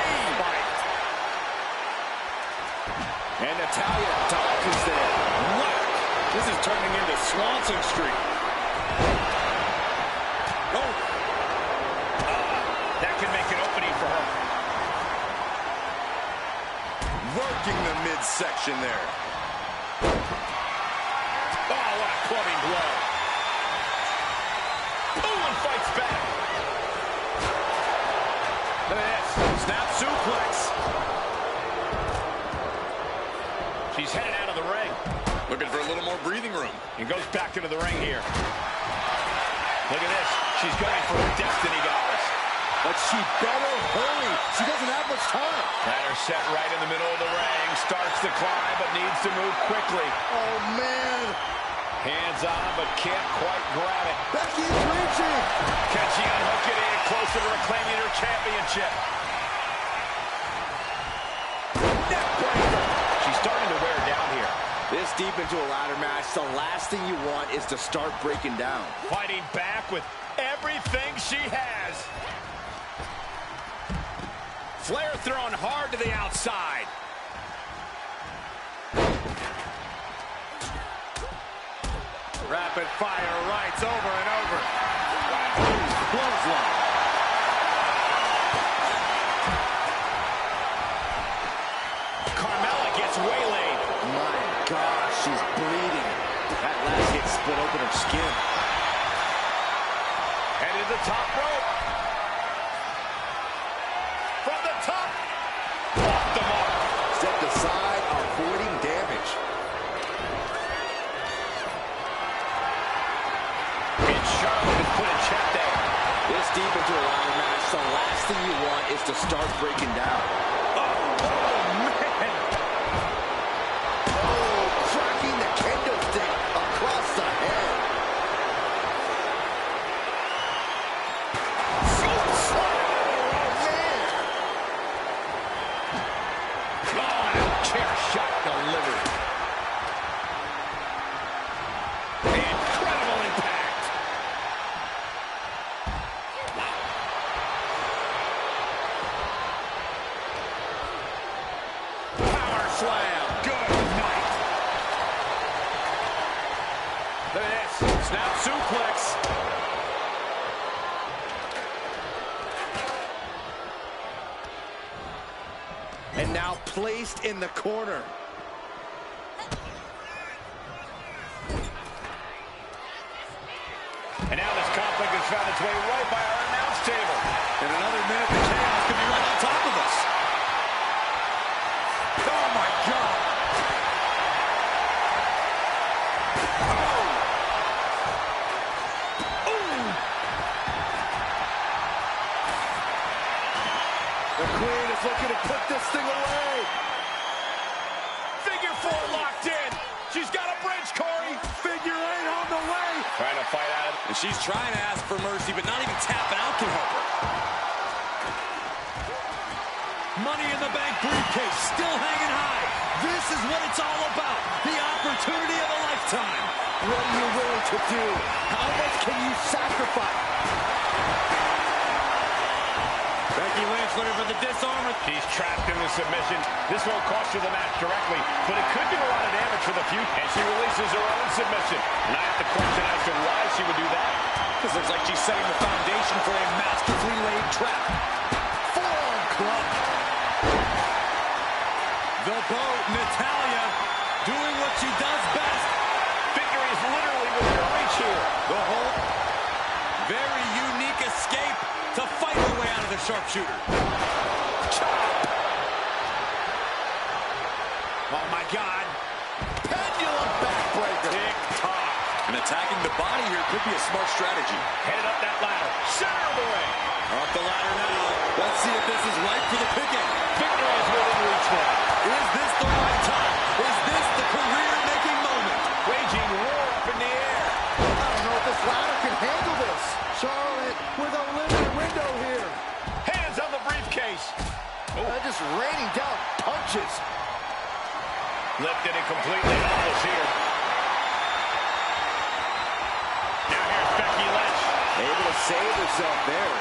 And Natalya dodges there. What? This is turning into Swanson Street. Oh. That can make an opening for her. Working the midsection there. Oh, what a clubbing blow. Ooh, and fights back. Look at this. Snap suplex. She's headed out of the ring. Looking for a little more breathing room. And goes back into the ring here. Look at this. She's going for a destiny, guys. But she better hurry. She doesn't have much time. Ladder set right in the middle of the ring. Starts to climb, but needs to move quickly. Oh, man. Hands on, but can't quite grab it. Becky's reaching. Can she unhook it in closer to reclaiming her championship? Neckbreaker. She's starting to wear down here. This deep into a ladder match, the last thing you want is to start breaking down. Fighting back with everything she has. Flair thrown hard to the outside. Rapid fire rights over and over. Clothesline. Carmella gets waylaid. My gosh, she's bleeding. That last hit split open her skin. Headed to the top rope. From the top. Off the mark. Stepped aside, avoiding damage. And Charlotte is put in check there. This deep into a ladder match, the last thing you want is to start breaking down. Cracking the kendo stick across the head. Chair shot delivered. Incredible impact. Power slam. Good night. Look at this. Snap suplex. And now placed in the corner. And now this conflict has found its way right by our announce table. In another minute, the chaos could be right on top of us. Oh my God. The Queen is looking to put this thing away. Figure four locked in. She's got a bridge, Corey. Figure eight on the way. Trying to fight out of it. And she's trying to ask for mercy, but not even tapping out can help her. Money in the Bank briefcase still hanging high. This is what it's all about. The opportunity of a lifetime. What are you willing to do? How much can you sacrifice? Becky Lynch looking for the disarm. She's trapped in the submission. This won't cost her the match directly, but it could do a lot of damage for the future. And she releases her own submission. And I have to question as to why she would do that. This looks like she's setting the foundation for a masterfully laid trap. Forearm club. The boat, Natalya, doing sharpshooter. Oh, my God. Pendulum backbreaker. Tick-tock. And attacking the body here could be a smart strategy. Headed up that ladder. Center of the ring. Up the ladder now. Let's see if this is right for the picking. Victory is within reach now. Is this the right time? Is this the career-making moment? Waging war up in the air. I don't know if this ladder can handle this. Charlotte with a limited window here. Hands on the briefcase. Just raining down punches. Lifted and completely helpless here. Now here's Becky Lynch. Able to save herself there.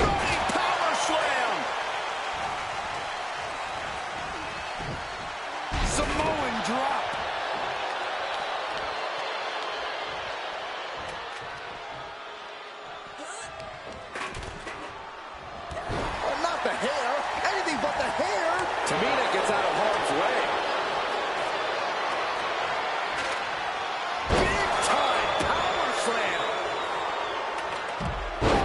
Running power slam. Samoan drop. Oh, not the hair. Anything but the hair. Tamina gets out of harm's way. Big time power slam.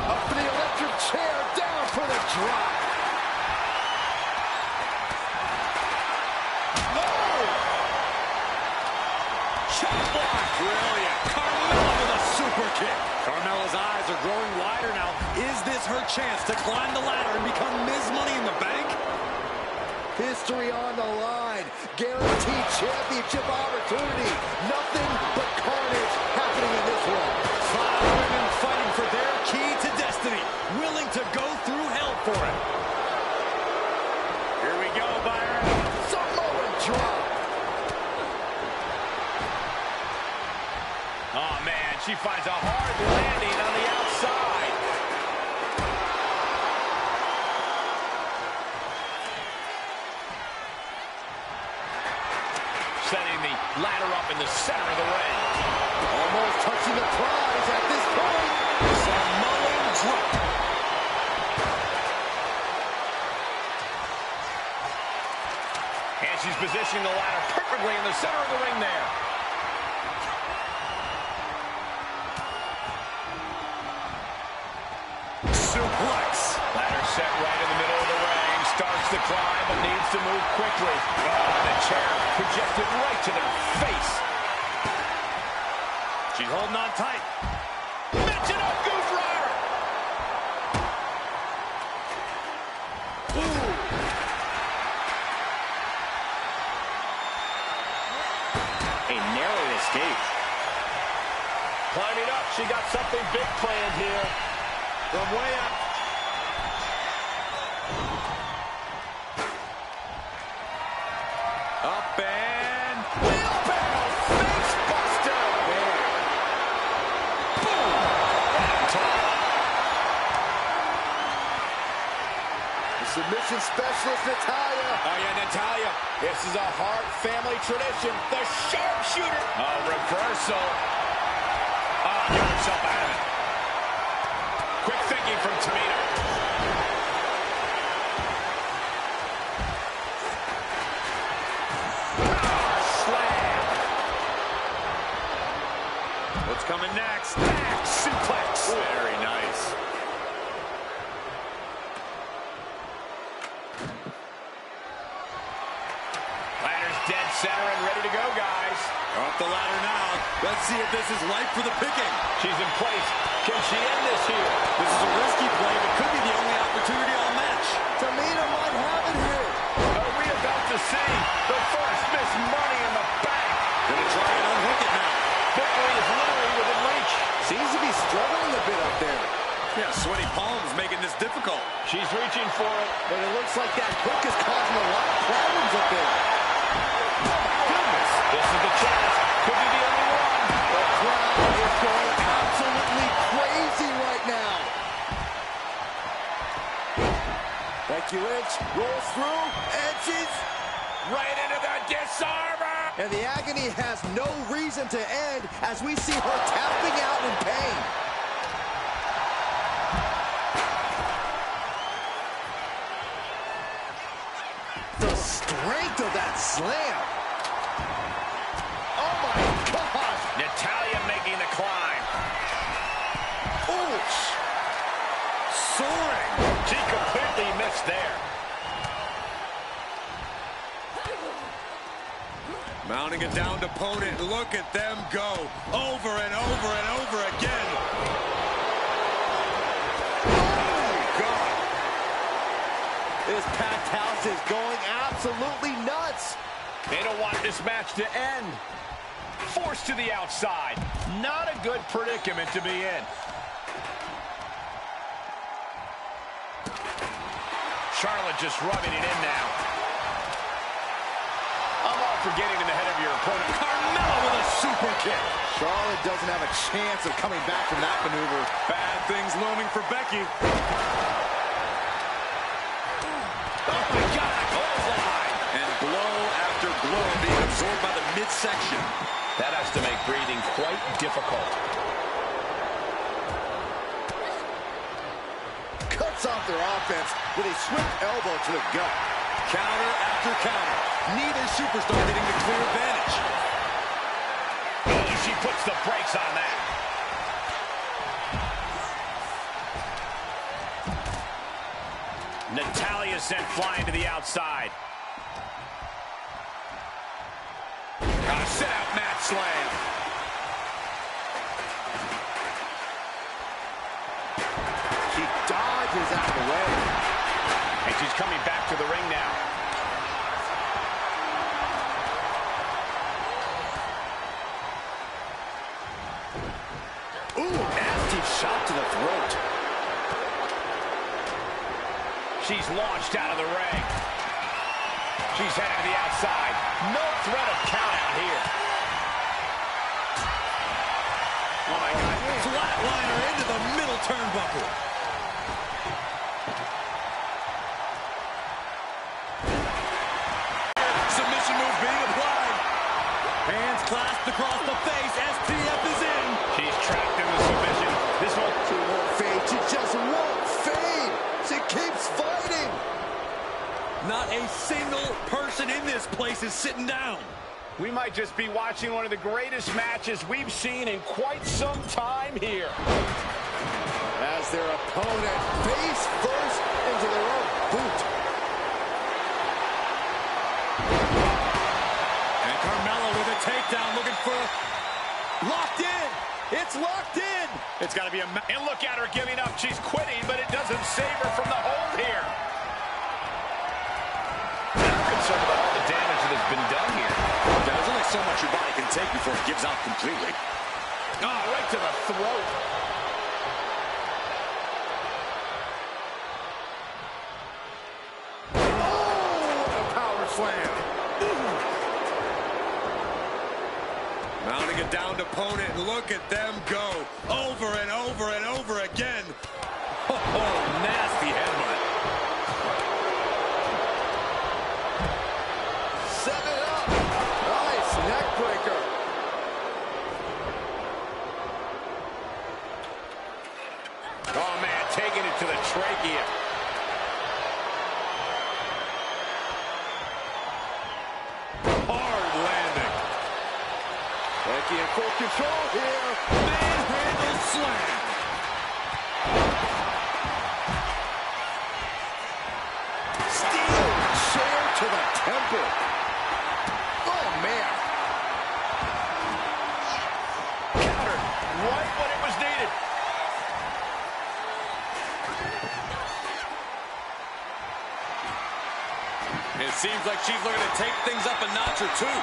Up for the electric chair, down for the drop. Shot block. Brilliant. Carmella with a super kick. Carmella's eyes are growing wider now. Is this her chance to climb the ladder and become Ms. Money in the Bank? History on the line. Guaranteed championship opportunity. Nothing but carnage happening in this one. 5 women fighting for their key to destiny. Willing to go through hell for it. Here we go, Byron. Samoan drop. Oh, man, she finds a hard landing on the outside. Setting the ladder up in the center of the ring. Almost touching the prize at this point. Samoan drop. And she's positioning the ladder perfectly in the center of the ring there. Suplex. Ladder set right in the middle of the ring. Starts to climb, but needs to move quickly. Oh, the chair projected right to their face. She's holding on tight. Mention of Goof Rider. A narrow escape. Climbing up, she got something big planned here. From way up. Up and... Wheelbarrow face buster. Boom. Right on top. The submission specialist, Natalya. Oh, yeah, Natalya. This is a Hart family tradition. The sharpshooter. Oh, reversal. Oh, got himself out of it. Quick thinking from Tamina. Slam. What's coming next? Back suplex. Very nice. Ladder's dead center and ready to go, guys. Up the ladder now. Let's see if this is right for the picking. She's in place. Can she end this here? This is a risky play, but could be the only opportunity all match. Tamina might have it here. Are we about to see the first Miss Money in the Bank? Gonna try and unhook it now. Victory is literally within reach. Seems to be struggling a bit up there. Yeah, sweaty palms making this difficult. She's reaching for it. But it looks like that hook is causing a lot of problems up there. Oh, my goodness. This is the chance. Could be the only one. The crowd is going absolutely crazy right now. Becky Lynch rolls through, and she's Right into the disarmer. And the agony has no reason to end as we see her tapping out in pain. The strength of that slam. Oh my gosh. Natalya making the climb. Ooh. there. Mounting a downed opponent. Look at them go. Over and over and over again. Oh, God. This packed house is going absolutely nuts. They don't want this match to end. Forced to the outside. Not a good predicament to be in. Charlotte just rubbing it in now. I'm all for getting in the head of your opponent. Carmella with a super kick. Charlotte doesn't have a chance of coming back from that maneuver. Bad things looming for Becky. Oh my God, a clothesline. And blow after blow being absorbed by the midsection. That has to make breathing quite difficult. Cuts off their offense with a swift elbow to the gut. Counter after counter. Neither superstar getting the clear advantage. Oh, she puts the brakes on that. Natalya sent flying to the outside. Set out mat slam. She dodges out of the way. And she's coming back to the ring now. Ooh, nasty shot to the throat. She's launched out of the ring. She's headed to the outside. No threat of count out here. Oh my God. Flatliner into the middle turnbuckle. Submission move being applied. Hands clasped across the face. STF is in. She's trapped in the submission. This one. She won't fade. She just won't fade. She keeps fighting. Not a single person in this place is sitting down. We might just be watching one of the greatest matches we've seen in quite some time here. As their opponent face first into their own boot. And Carmella with a takedown looking for... Locked in. It's locked in. It's got to be a... And look at her giving up. She's quitting, but it doesn't save her from the hold here. I'm concerned about all the damage that has been done here. There's only so much your body can take before it gives out completely. Oh, right to the throat. Oh, a power slam. Mounting a downed opponent, and look at them go. Over and over and over again. Oh, nasty headbutt. Set it up. Nice neck breaker. Oh, man, taking it to the trachea. Hard landing. Becky in full control here. Manhandle slam. Steel chair to the temple. Oh, man. Counter right when it was needed. It seems like she's looking to take things up a notch or two.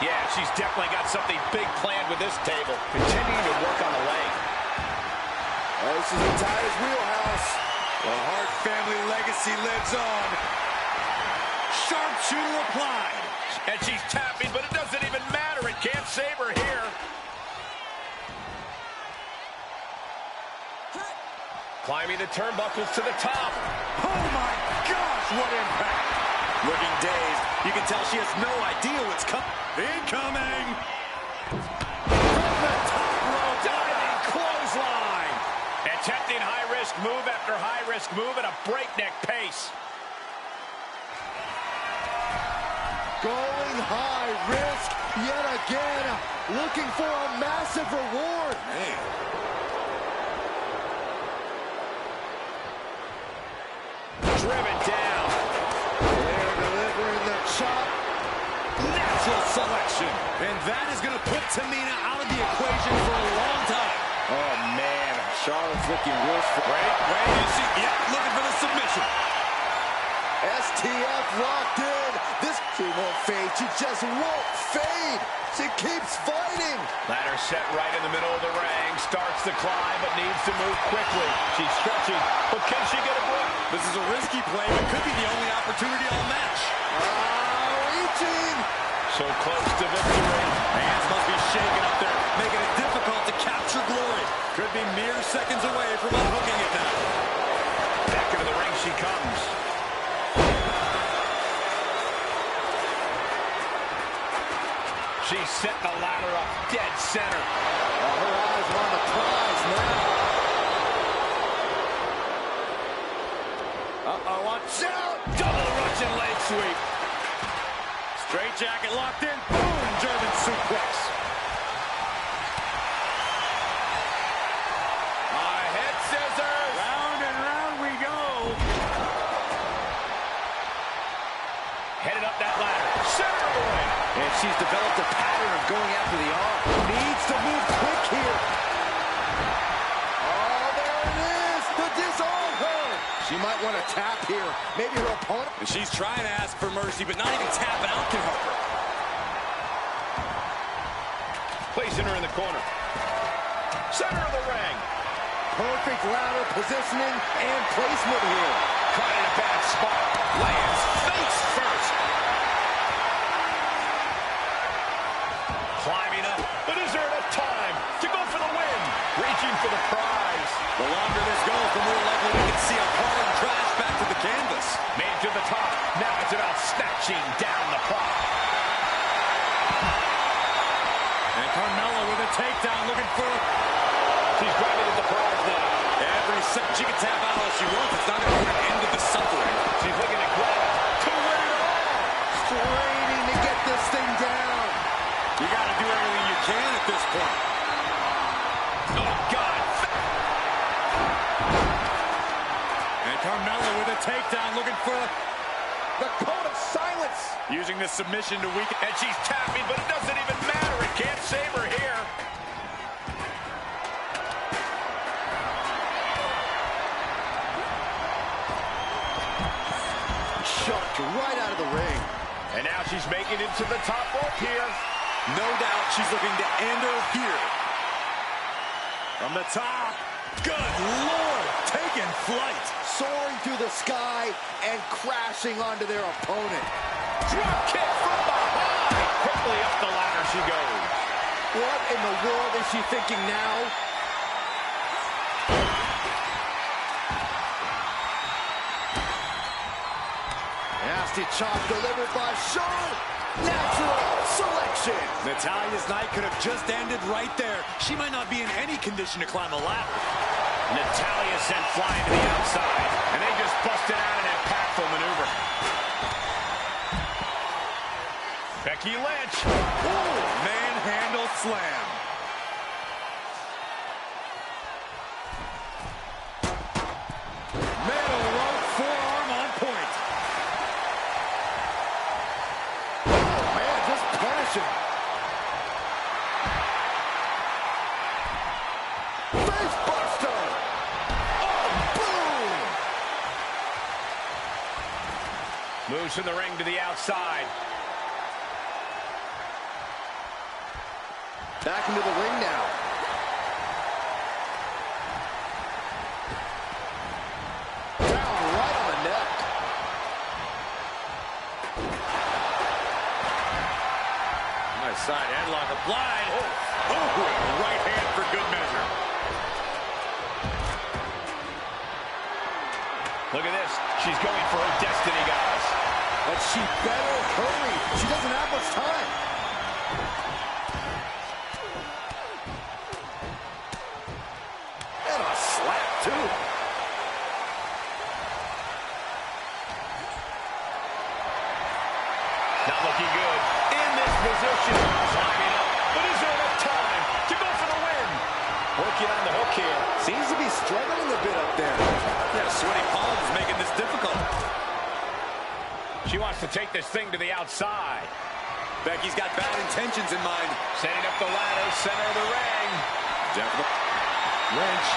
Yeah, she's definitely got something big planned with this table. Continuing to work on the leg. Oh, this is Natalya's wheelhouse. The Hart family legacy lives on. Sharpshooter applied. And she's tapping, but it doesn't even matter. It can't save her here. Climbing the turnbuckles to the top. Oh my gosh, what impact. Looking dazed. You can tell she has no idea what's coming. Incoming. From the top rope, diving clothesline. Attempting high-risk move after high-risk move at a breakneck pace. Going high risk yet again. Looking for a massive reward. Man. Driven Natural selection. And that is going to put Tamina out of the equation for a long time. Oh, man. Charlotte's looking worse. Wait, you see, yeah, looking for the submission. STF locked in. She won't fade. She just won't fade. She keeps fighting. Ladder set right in the middle of the ring. Starts the climb, but needs to move quickly. She's stretching, but can she get a break? This is a risky play, but could be the only opportunity on the match. Reaching. So close to victory. Hands must be shaking up there, making it difficult to capture glory. Could be mere seconds away from unhooking it now. Back into the ring she comes. She set the ladder up dead center. Her eyes are on the prize now. Watch out! Double Russian leg sweep. Straight jacket locked in. Boom! German suplex. Head scissors. Round and round we go. Headed up that ladder. Center of the ring. And she's developed a pattern of going after the arm. Needs to move quick here. Oh, there it is. To disarm her. She might want to tap here. Maybe her opponent. And she's trying to ask for mercy, but not even tapping out can help her. Placing her in the corner. Center of the ring. Perfect ladder positioning and placement here. Caught in a bad spot. Lands face first. Climbing up, but is there enough time to go for the win? Reaching for the prize. The longer this goes, the more likely we can see a hard crash back to the canvas. Made to the top. Now it's about snatching down the prop. And Carmella with a takedown, looking for... She's grabbing at the prize now. Every second she can tap out all she wants. It's not going to put an end to the suffering. She's looking to grab to win it all. Straining to get this thing down. You got to do everything you can at this point. Oh, God. And Carmella with a takedown, looking for The code of silence. using this submission to weaken. And she's tapping, but it doesn't even matter. It can't save her here. Shoved right out of the ring. And now she's making it to the top rope here. No doubt she's looking to end her here. From the top. Good Lord, taking flight. Soaring through the sky and crashing onto their opponent. Drop kick from behind. Quickly up the ladder she goes. What in the world is she thinking now? Nasty chop delivered by Charlotte. Natural selection. Natalia's night could have just ended right there. She might not be in any condition to climb a ladder. Natalya sent flying to the outside. And they just busted out an impactful maneuver. Becky Lynch. Ooh, manhandle slam. Middle rope forearm on point. Oh, man, just punishing. Face buster. Oh, boom. Moves from the ring to the outside. Back into the ring now. Down right on the neck. Nice side headlock applied. Oh, right hand for good measure. Look at this. She's going for her destiny, guys. But she better hurry. She doesn't have much time. And a slap, too. Not looking good. In this position. Climbing up. But is there enough time to go for the win? Working on the hook here. Seems to be struggling a bit up there. Yeah, sweaty palms is making this difficult. She wants to take this thing to the outside. Becky's got bad intentions in mind. Setting up the ladder, center of the ring. Definitely. Wrench.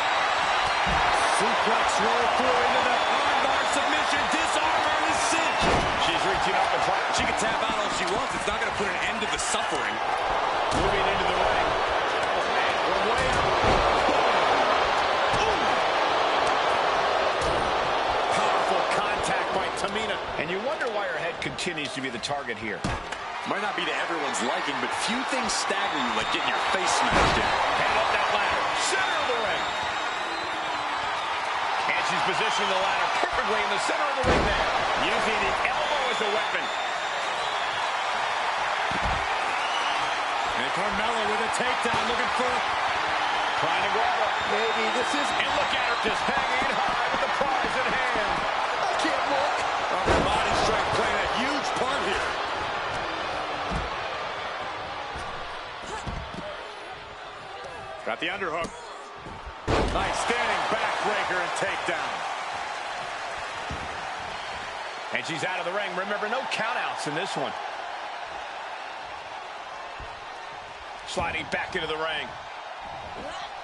Suplex roll through into the armbar submission. Disarmer is cinched. She's reaching up and trying. She can tap out all she wants. It's not going to put an end to the suffering. Moving into the ring. And from way out. Powerful contact by Tamina. And you wonder why her head continues to be the target here. Might not be to everyone's liking, but few things stagger you like getting your face smashed in. Head up that ladder. Center of the ring. And she's positioning the ladder perfectly in the center of the ring there. Using the elbow as a weapon. And Carmella with a takedown, looking for... Trying to grab her. Maybe this is... And look at her just hanging high with the prize in hand. I can't look. Her body strength playing a huge part here. Got the underhook. Nice standing backbreaker and takedown. And she's out of the ring. Remember, no countouts in this one. Sliding back into the ring.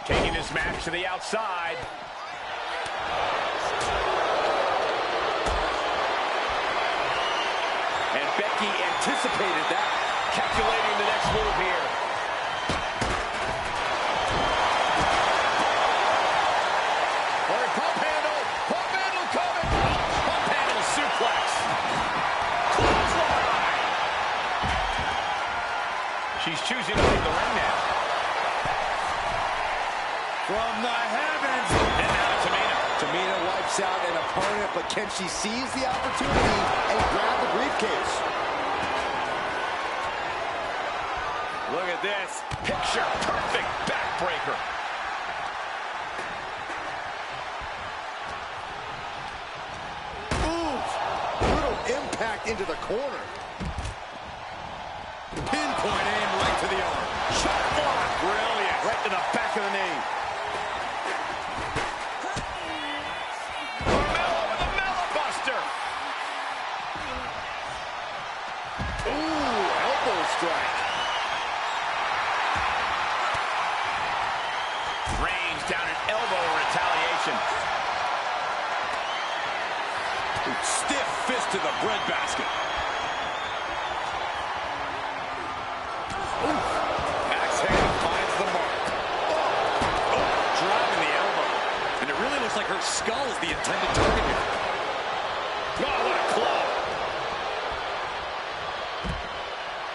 Taking this match to the outside. And Becky anticipated that. Calculating the next move here. Pump handle coming. Pump handle suplex. Clothesline. She's choosing to leave the ring now. From the heavens. And now to Tamina. Tamina wipes out an opponent, but can she seize the opportunity and grab the briefcase? Look at this. Picture perfect backbreaker. Impact into the corner. Pinpoint aim right to the arm. Shot block. Brilliant. Right to the back of the knee. Carmella with a Mella Buster. Ooh, elbow strike. Range down an elbow in retaliation. Stiff fist to the breadbasket. Axe hand finds the mark. Driving the elbow. And it really looks like her skull is the intended target here. Oh, what a club.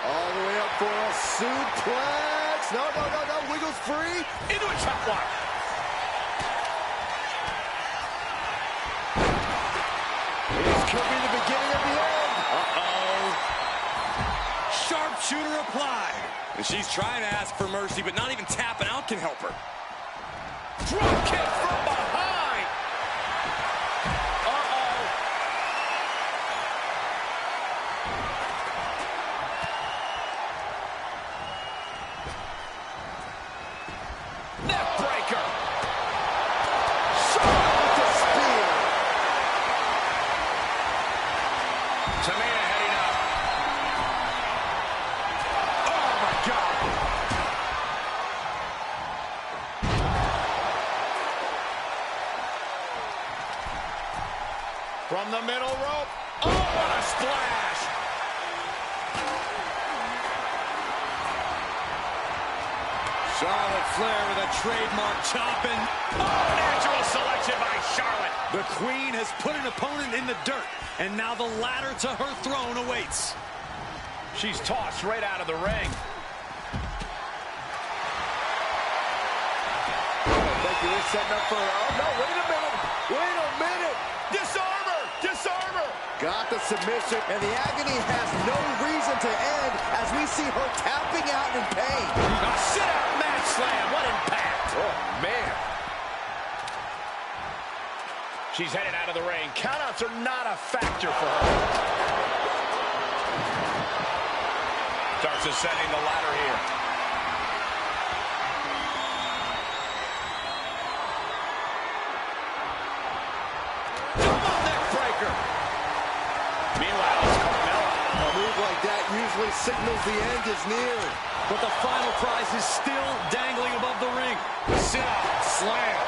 All the way up for a suplex. No. Wiggles free. Into a chop block. This could be the beginning of the end. Sharpshooter applied. And she's trying to ask for mercy, but not even tapping out can help her. Drop kick from behind. Neck breaker. With the spear. Tamina heading up. Oh, my God. From the middle rope. Oh, what a splash. Charlotte Flair with a trademark chopping. Oh, natural selection by Charlotte. The Queen has put an opponent in the dirt, and now the ladder to her throne awaits. She's tossed right out of the ring. Becky is setting up for... Oh, no, wait a minute. Disarm her. Got the submission, and the agony has no reason to end as we see her tapping out in pain. A sit-out mat slam. What impact. Oh, man. She's headed out of the ring. Countouts are not a factor for her. Starts ascending the ladder here. Double neck breaker. Meanwhile, it's Carmella. A move like that usually clearly signals the end is near. But the final prize is still dangling above the ring. Sit up, slam.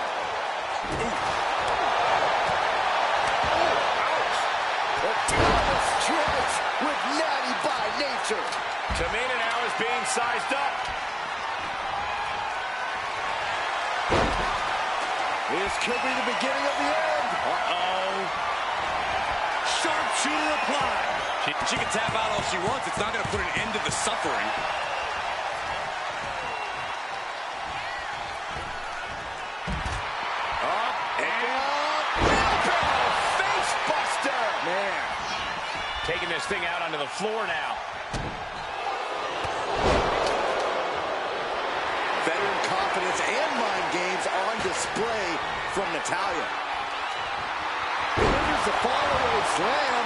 The power strikes with natty by nature. Tamina now is being sized up. This could be the beginning of the end. Uh-oh. Sharpshooter applied. She can tap out all she wants. It's not going to put an end to the suffering. Up and face buster. Man. Taking this thing out onto the floor now. Veteran confidence and mind games on display from Natalya. Here's the follow-away slam.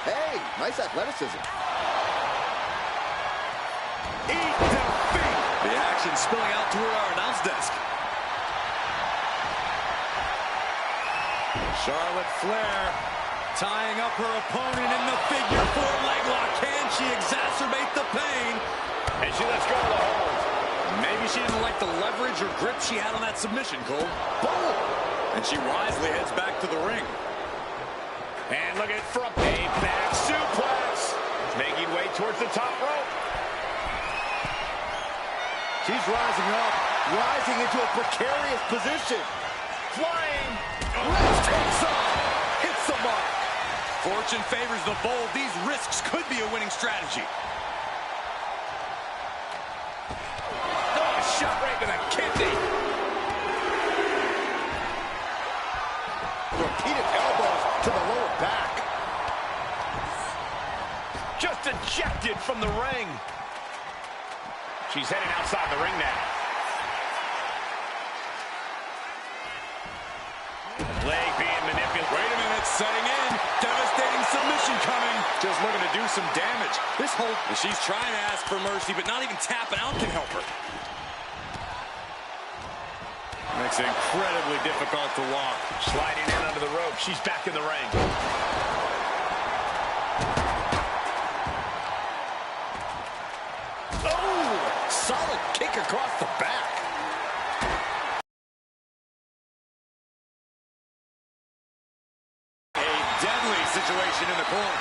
Hey, nice athleticism. Eat defeat. The action spilling out toward our announce desk. Charlotte Flair tying up her opponent in the figure four leg lock. Can she exacerbate the pain? And she lets go of the hold. Maybe she didn't like the leverage or grip she had on that submission, Cole. Boom! And she wisely heads back to the ring. And look at from a back suplex. Making way towards the top rope. She's rising up, rising into a precarious position. Flying. Wrist takes off, hits the mark. Fortune favors the bold. These risks could be a winning strategy. Oh, shot right to the kidney. Repeated elbows to the lower back. Just ejected from the ring. She's heading outside the ring now. Leg being manipulated. Wait a minute, setting in. Devastating submission coming. Just looking to do some damage. This whole... She's trying to ask for mercy, but not even tapping out can help her. Makes it incredibly difficult to walk. Sliding in under the rope. She's back in the ring. Oh, solid kick across the back. A deadly situation in the corner.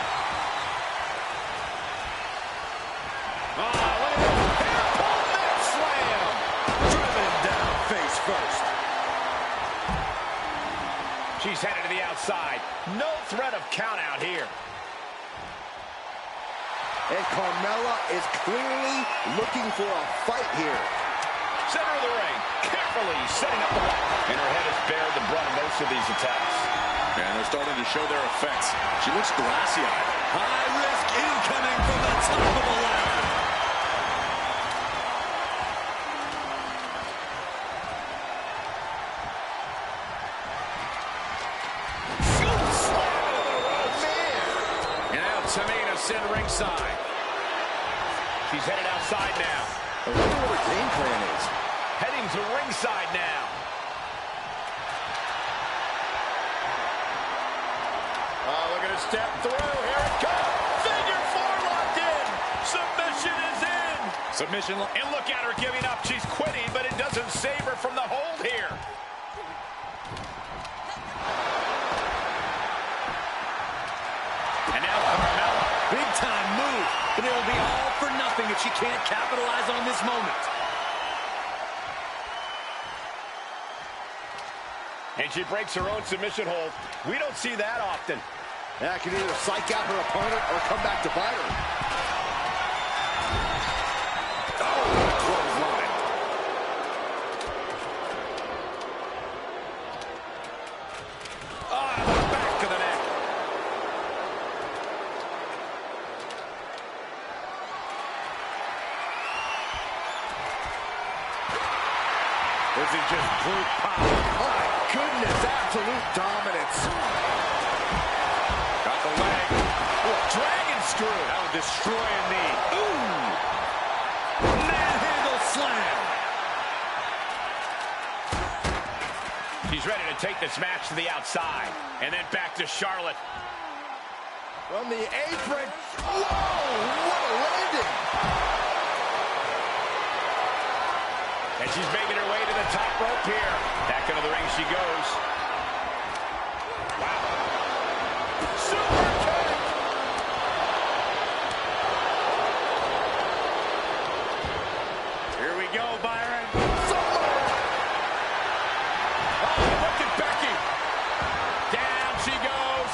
Oh, look at this. Hair pull neck slam. Driven down face first. She's headed to the outside. No threat of count out here. And Carmella is clearly looking for a fight here. Center of the ring, carefully setting up the block. And her head has bared the brunt of most of these attacks. And they're starting to show their effects. She looks glassy-eyed. High risk incoming from the top of the ladder. Tamina's in ringside. She's headed outside now. I wonder what her game plan is. Heading to ringside now. Oh, look at her step through. Here it comes. Figure four locked in. Submission is in. Submission. And look at her giving up. She's quitting, but it doesn't save her from the hold here. And now Carmella. Big time move, but it'll be all for nothing if she can't capitalize on this moment. And she breaks her own submission hold. We don't see that often. That can either psych out her opponent or come back to bite her. Oh, clothesline. Ah, the back of the neck. This is just brute power. My goodness, absolute dominance. Got the leg. Oh, dragon screw. That would destroy a knee. Ooh! Manhandle slam. She's ready to take this match to the outside. And then back to Charlotte. From the apron. Whoa, what a landing. And she's making her way to the top rope here. Back into the ring she goes. Wow. Super kick. Here we go, Byron. Oh, look at Becky. Down she goes.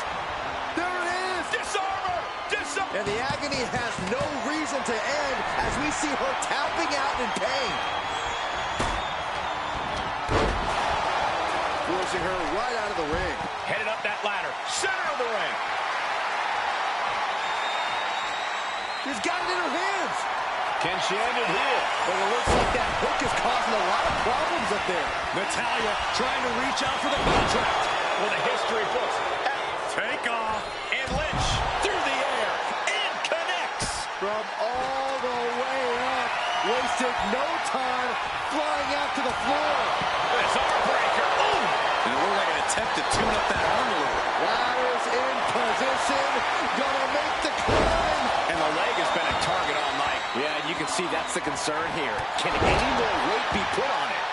There it is. Disarmer. Disarmer. And the agony has no reason to end as we see her tapping out in pain. Forcing her right out of the ring. Headed up that ladder. Center of the ring. She's got it in her hands. Can she end it here? But it looks like that hook is causing a lot of problems up there. Natalya trying to reach out for the contract. For the history books. Take off. And Lynch through the air. And connects. From all the way up. Wasted no time flying out to the floor. This arm breaker. Ooh. And it looked like an attempt to tune up that arm a little. Ladders in position. Gonna make the climb. And the leg has been a target all night. Yeah, and you can see that's the concern here. Can any more weight be put on it?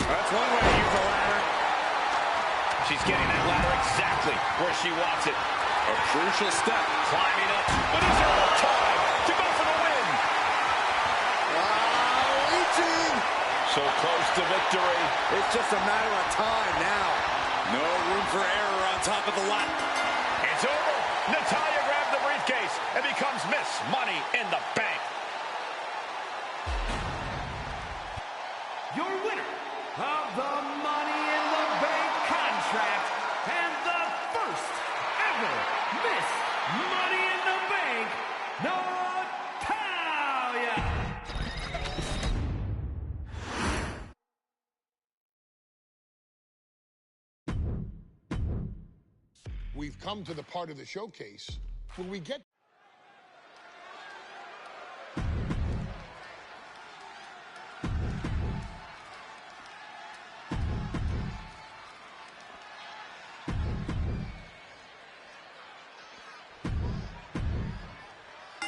That's one way to use the ladder. She's getting that ladder exactly where she wants it. A crucial step. Climbing up. But is there enough time to go for the win? Reaching. So close to victory. It's just a matter of time now. No room for error on top of the ladder. It's over. Natalya grabs the briefcase and becomes Miss Money in the Bank. Your winner of the Money in the Bank contract and the first ever Miss Money in the Bank, Natalya. We've come to the part of the showcase where we get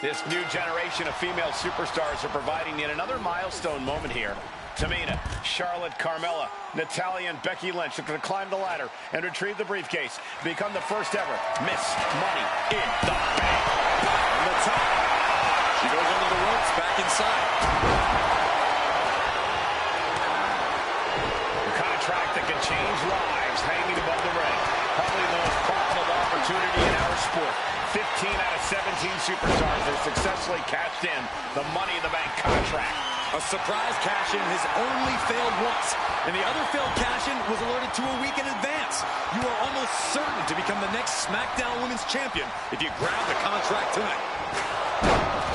This new generation of female superstars are providing yet another milestone moment here. Tamina, Charlotte, Carmella, Natalya, and Becky Lynch are going to climb the ladder and retrieve the briefcase, become the first ever Miss Money in the Bank. On the top. She goes under the ropes, back inside. A contract that can change lives hanging above the ring. Probably the most profitable opportunity in our sport. 15 out of 17 superstars have successfully cashed in the Money in the Bank contract. A surprise cash-in has only failed once, and the other failed cash-in was alerted to a week in advance. You are almost certain to become the next SmackDown Women's Champion if you grab the contract tonight.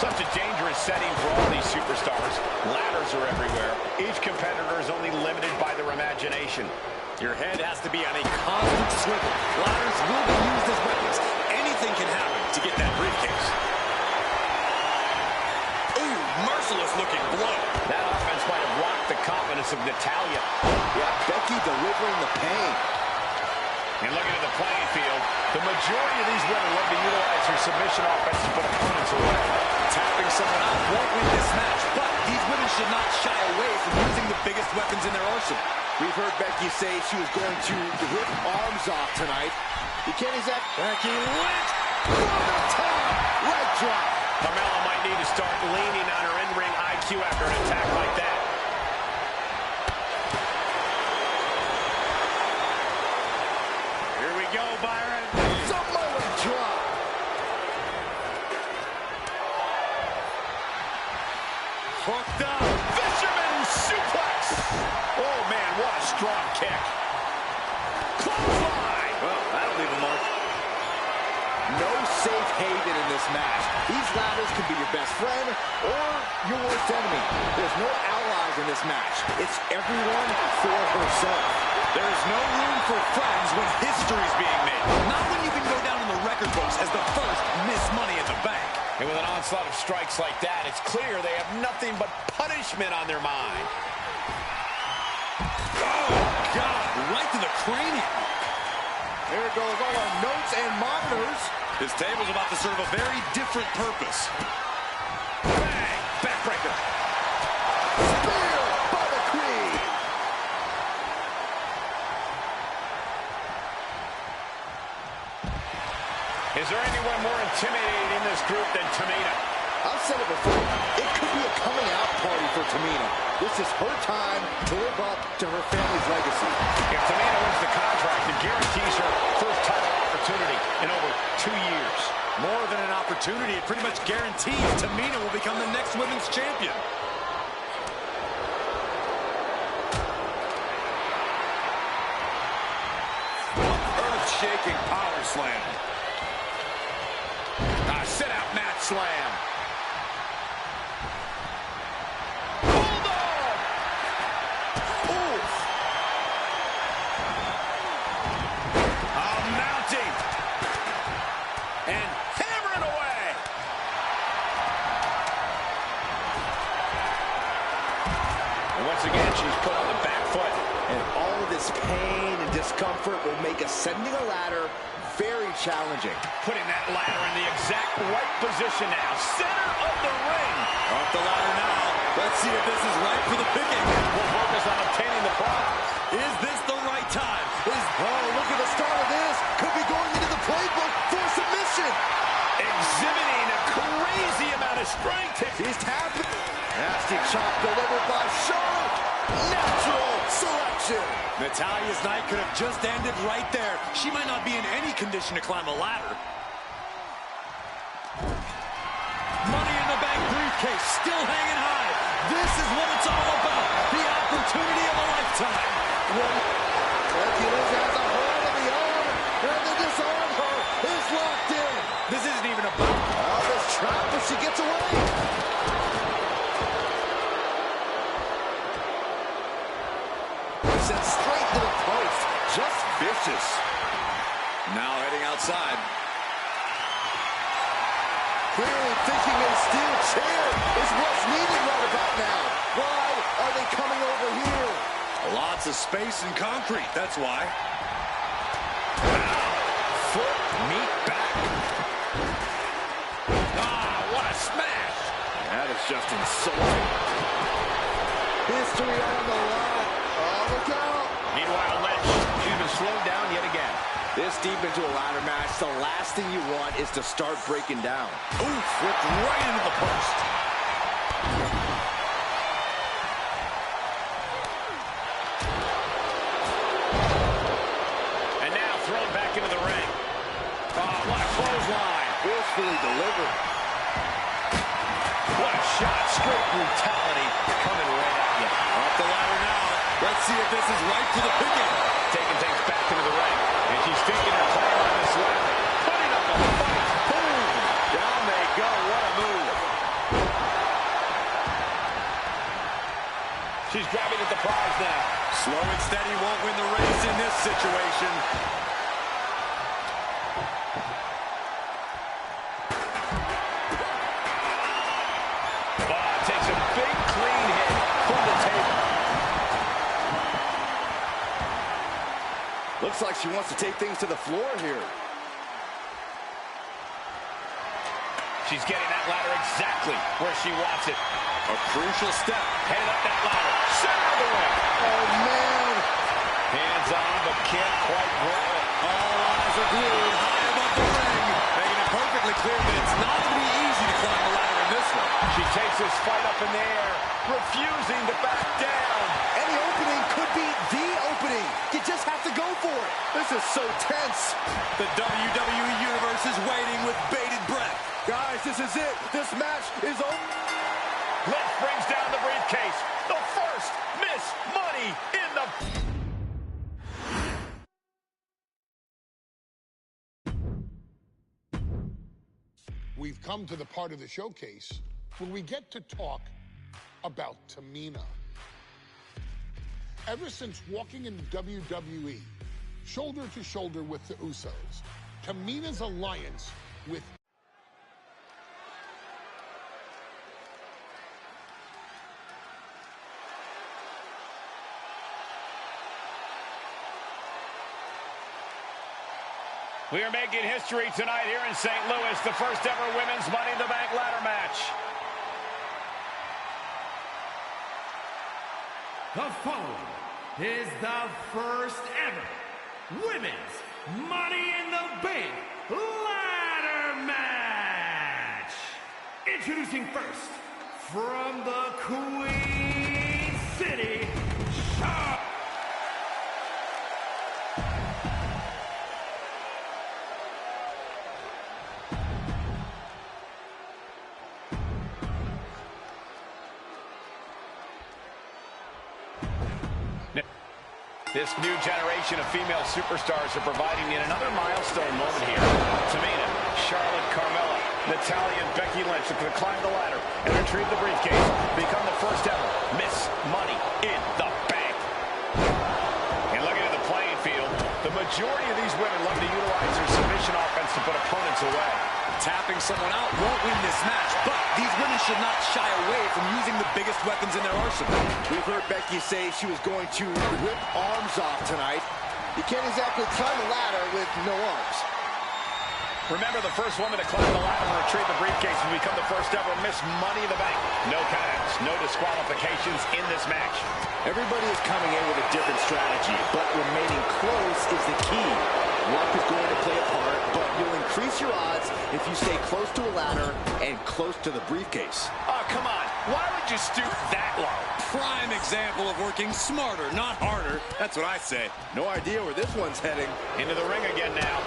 Such a dangerous setting for all these superstars. Ladders are everywhere. Each competitor is only limited by their imagination. Your head has to be on a constant swivel. Ladders will be used as weapons. Anything can happen to get that briefcase. Ooh, merciless looking blow. That offense might have rocked the confidence of Natalya. Yeah, Becky delivering the pain. And looking at the playing field, the majority of these women love to utilize their submission offense to put opponents away. Tapping someone out won't win this match, but these women should not shy away from using the biggest weapons in their arsenal. We've heard Becky say she was going to rip arms off tonight. You can't exactly... Becky Lynch! From the top! Leg drop! Carmella might need to start leaning on her in-ring IQ after an attack like that. Here we go, Byron. Samoa drop! Hooked up. Fisherman suplex. Oh, man, what a strong kick. Clothesline. Well, that'll leave a mark. No safe haven in this match. These ladders can be your best friend or your worst enemy. There's no allies in this match. It's everyone for herself. There is no room for friends when history's being made. Not when you can go down in the record books as the first Miss Money in the Bank. And with an onslaught of strikes like that, it's clear they have nothing but punishment on their mind. Oh, God. to the cranium. There goes all our notes and monitors. This table's about to serve a very different purpose. Bang! Backbreaker. Spear by the Queen. Is there anyone more intimidating in this group than Tamina? I've said it before, it could be a coming out party for Tamina. This is her time to live up to her family's legacy. If Tamina wins the contract, it guarantees her first title opportunity in over 2 years. More than an opportunity, it pretty much guarantees Tamina will become the next women's champion. Earth-shaking power slam. Sit-out mat slam. Mounting. And hammering away. And once again, she's put on the back foot. And all of this pain and discomfort will make ascending a ladder very challenging. Putting that ladder in the exact right position now. Center of the ring. Off the ladder now. Let's see if this is right for the picking. We'll focus on obtaining the prize. Is this the right time? Oh, look at the start of this. Could be going into the playbook for submission. Exhibiting a crazy amount of strength. He's tapping. Nasty chop delivered by Charlotte. Natural selection. Natalya's night could have just ended right there. She might not be in any condition to climb a ladder. Money in the Bank briefcase still hanging high. This is what it's all about. The opportunity of a lifetime. Hercules has a hold of the arm, and the disarm her is locked in. This isn't even about... Oh, this trap, but she gets away. Sent straight to the post. Just vicious. Now heading outside. Clearly thinking a steel chair is what's needed right about now. Why are they coming over here? Lots of space and concrete, that's why. Foot, meet back. Ah, what a smash. That is just insulting. History on the line. Oh, look out. Meanwhile, Lynch, she's been slowed down yet again. This deep into a ladder match, the last thing you want is to start breaking down. Oof, whipped right into the post. And now thrown back into the ring. Oh, what a clothesline. Forcefully delivered. What a shot. Straight brutality coming right at you. Off the ladder now. Let's see if this is right for the picking. Taking things back into the ring. And she's taking her claim on this ladder. Putting up a fight. Boom. Down they go. What a move. She's grabbing at the prize now. Slow and steady won't win the race in this situation. Takes a big clean hit from the table. Looks like she wants to take things to the floor here. She's getting that ladder exactly where she wants it. A crucial step. Headed up that ladder. Center of the ring. Oh, man. Hands on, but can't quite grab it. All eyes are glued high above the ring, making it perfectly clear that it's not going to be easy to climb the ladder in this one. She takes this fight up in the air, refusing to back down. Any opening could be the opening. You just have to go for it. This is so tense. The WWE Universe is waiting with bated breath. Guys, this is it. This match is over. Lynch brings down the briefcase. The first Miss Money in the... We've come to the part of the showcase when we get to talk about Tamina. Ever since walking in WWE, shoulder to shoulder with the Usos, Tamina's alliance with We are making history tonight here in St. Louis, the first ever women's Money in the Bank ladder match. The following is the first ever women's Money in the Bank ladder match. Introducing first, from the Queen City, Charlotte. This new generation of female superstars are providing yet another milestone moment here. Tamina, Charlotte, Carmella, Natalya, and Becky Lynch are going to climb the ladder and retrieve the briefcase, become the first ever Miss Money in the Bank. And looking at the playing field, the majority of these women love to utilize their submission offense to put opponents away. Tapping someone out won't win this match, but these women should not shy away from using the biggest weapons in their arsenal. We've heard Becky say she was going to rip arms off tonight. You can't exactly climb a ladder with no arms. Remember, the first woman to climb the ladder and retrieve the briefcase will become the first ever Miss Money in the Bank. No counts, no disqualifications in this match. Everybody is coming in with a different strategy, but remaining close is the key. Luck is going to play a part, but you'll increase your odds if you stay close to a ladder and close to the briefcase. Oh, come on. Why would you stoop that low? Prime example of working smarter, not harder. That's what I say. No idea where this one's heading. Into the ring again now.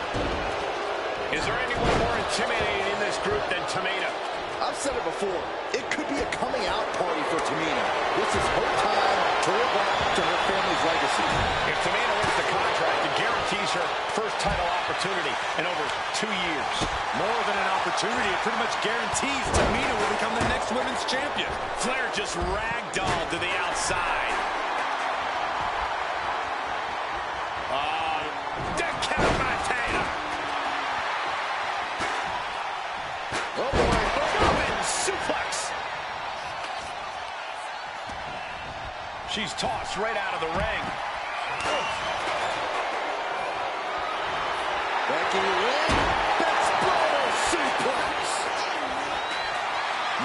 Is there anyone more intimidating in this group than Tamina? I've said it before. It could be a coming out party for Tamina. This is her time to live up to her family's legacy. If Tamina wins the contract, it guarantees her first title opportunity in over 2 years. More than an opportunity, it pretty much guarantees Tamina will become the next women's champion. Flair just ragdolled to the outside. Decapitator. Oh boy. German suplex. She's tossed right out of the ring. Becky Lynch, exploding suplex.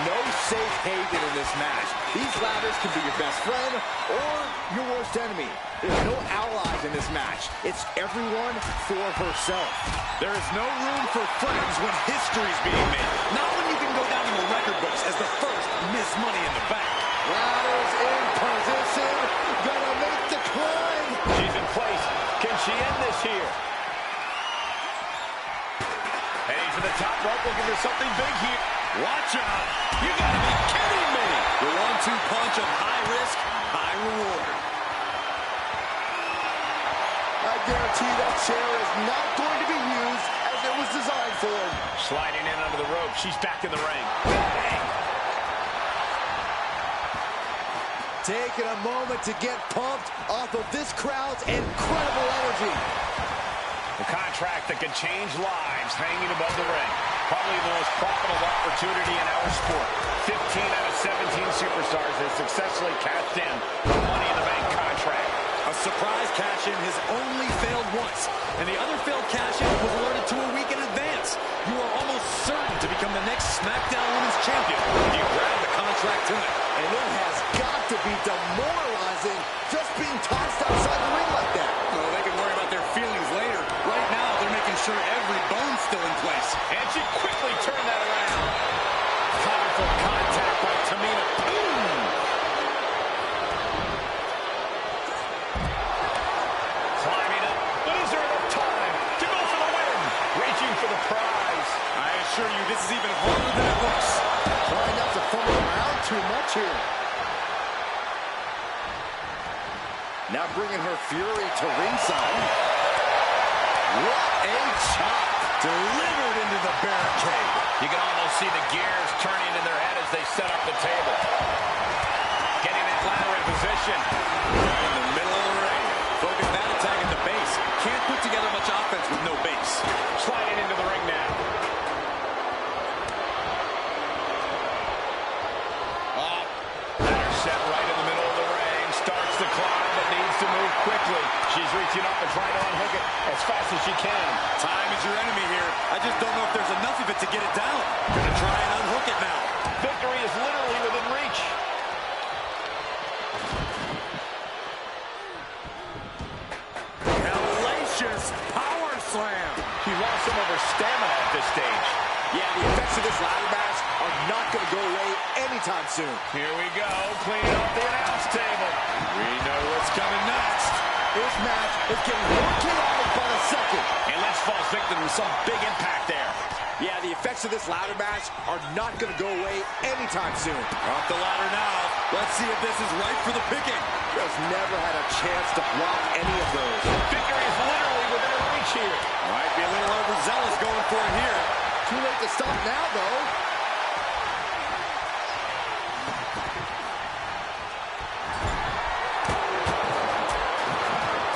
No safe haven in this match. These ladders can be your best friend or your worst enemy. There's no allies in this match. It's everyone for herself. There is no room for friends when history's being made. Not when you can go down in the record books as the first Miss Money in the Bank. Ladders in position. Gonna make the climb. She's in place. Can she end this here? Heading for the top rope, looking for something big here. Watch out. You gotta be kidding me. The 1-2 punch of high risk, high reward. I guarantee that chair is not going to be used as it was designed for. Sliding in under the rope. She's back in the ring. Bang! Taking a moment to get pumped off of this crowd's incredible energy. The contract that can change lives hanging above the ring. Probably the most profitable opportunity in our sport. 15 out of 17 superstars have successfully cashed in the Money in the Bank contract. A surprise cash-in has only failed once, and the other failed cash-in was alerted to a week in advance. You are almost certain to become the next SmackDown Women's Champion if you grab the contract tonight. And it has got to be demoralizing just being tossed outside the ring like that. Well, they can worry about their feelings later. Right now, they're making sure every bone's still in place. And she quickly turned that around. Powerful contact by Tamina. Boom! Climbing up, but is there enough time to go for the win? Reaching for the prize. I assure you, this is even harder than it looks. Trying not to fumble around too much here. Now bringing her fury to ringside. What a chop. Delivered into the barricade. You can almost see the gears turning in their head as they set up the table. Getting that ladder in position. Right in the middle of the ring. Focus that attack at the base. Can't put together much offense with no base. Sliding into the ring now. Ladder set right in the middle of the ring. Starts to climb, but needs to move quickly. She's reaching up and trying to unhook it as fast as she can. Time is your enemy here. I just don't know if there's enough of it to get it down. Gonna try and unhook it now. Victory is literally within reach. Hellacious power slam. She lost some of her stamina at this stage. Yeah, the effects of this ladder match are not going to go away anytime soon. Here we go, cleaning up the announce table. We know what's coming next. This match is getting more chaotic by the second. And Liz falls victim to some big impact there. Yeah, the effects of this ladder match are not going to go away anytime soon. Up the ladder now. Let's see if this is right for the picking. Just never had a chance to block any of those. Victory is literally within her reach here. Might be a little overzealous going for it here. Too late to stop now, though.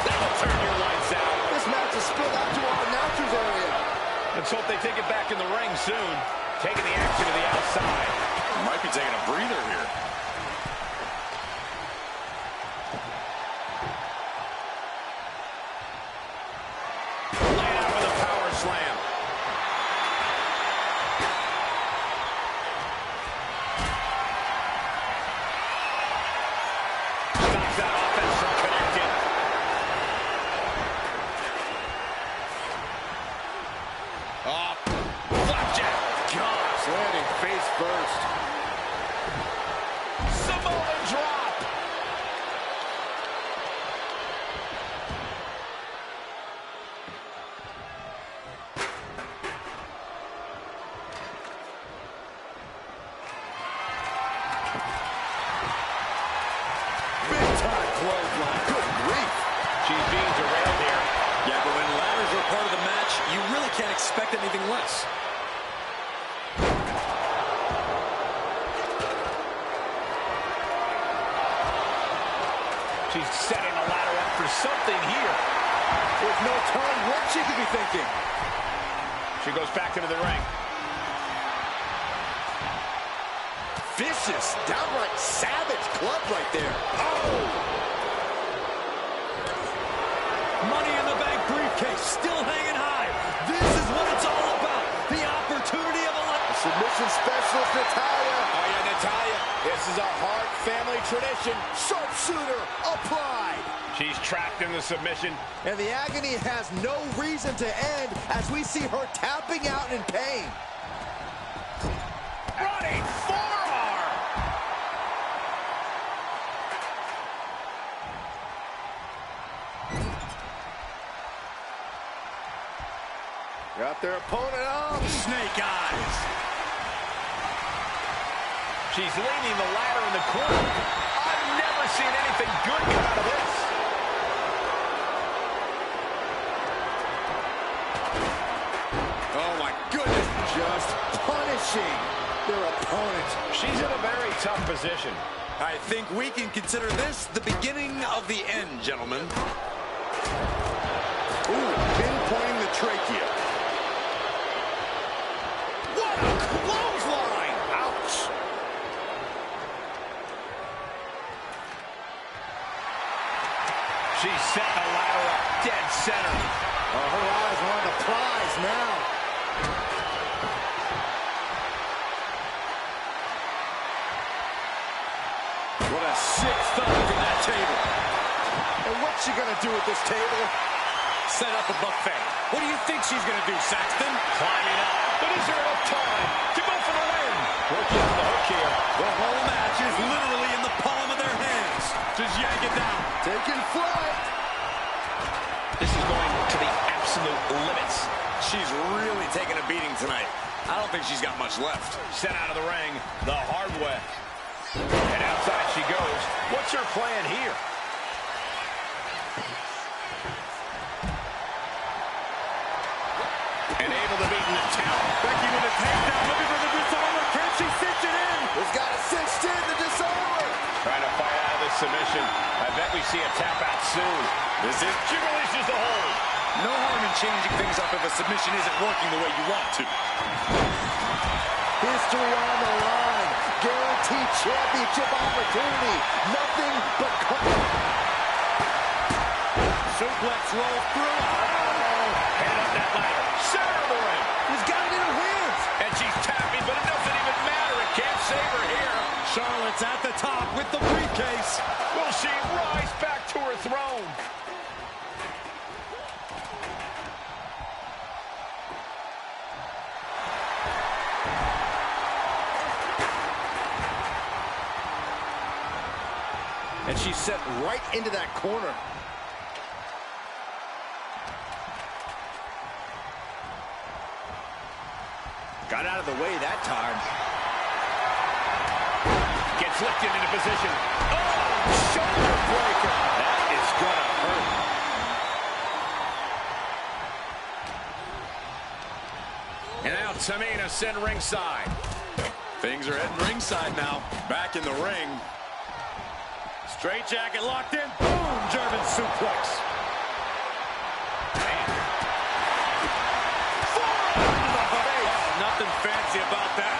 That'll turn your lights out. This match is spilled out to our announcers area. Let's hope they take it back in the ring soon. Taking the action to the outside. Might be taking a breather here. Laid out with a power slam. Stops that offense from connecting. Flapjack. Gosh, landing face first. Samoa drop. Big time clothesline. Good grief. She's being derailed here. Yeah, but when ladders are part of the match, you really can't expect anything less. She's setting the ladder up for something here. There's no telling what she could be thinking. She goes back into the ring. Vicious, downright savage club right there. Oh! Money in the Bank briefcase still hanging high. This is what it's all about. The opportunity of a life. Submission specialist, Natalya. Oh, yeah, Natalya. This is a Hart family tradition. Sharpshooter applied. She's trapped in the submission. And the agony has no reason to end as we see her tapping out in pain. Running forearm. Got their opponent up. Snake eyes. She's leaning the ladder in the corner. I've never seen anything good come out of this. Oh, my goodness. Just punishing their opponent. She's in a very tough position. I think we can consider this the beginning of the end, gentlemen. Ooh, pinpointing the trachea. What a clothesline! Ouch! She's setting the ladder up dead center. Oh, her eyes are on the prize now. What a sick thump from that table. And what's she gonna do with this table? Set up a buffet. What do you think she's going to do, Saxton? Climbing up. But is there enough time to go for the win? Working on the hook here. The whole match is literally in the palm of their hands. Just yank it down. Taking flight. This is going to the absolute limits. She's really taking a beating tonight. I don't think she's got much left. Sent out of the ring the hard way. And outside she goes. What's her plan here? And able to beat Natalya. Becky with a takedown, looking for the disarmer. Can she cinch it in? It's got it cinched in, the disarmer. Trying to fight out of this submission. I bet we see a tap out soon. This is... She releases the hold. No harm in changing things up if a submission isn't working the way you want to. History on the line. Guaranteed championship opportunity. Nothing but... Suplex rolls through. Oh! top with the briefcase. Will she rise back to her throne? And she's set right into that corner. Got out of the way that time. Gets lifted into position. Oh, shoulder breaker. That is gonna hurt. And now Tamina sent ringside. Things are heading ringside now. Back in the ring. Straight jacket locked in. Boom! German suplex. Man. Forearm to the face. Nothing fancy about that.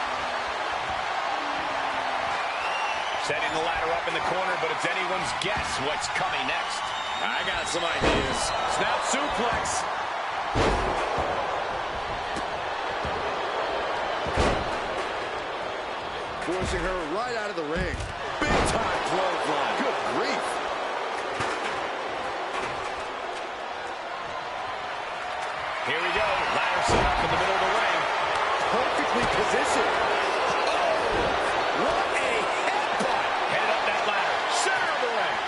Setting the ladder up in the corner, but it's anyone's guess what's coming next. I got some ideas. Snap suplex. Forcing her right out of the ring. Big time clothesline. Good grief. Here we go. Ladder set up in the middle of the ring. Perfectly positioned. Oh, what a headbutt. Headed up that ladder. Center of the ring.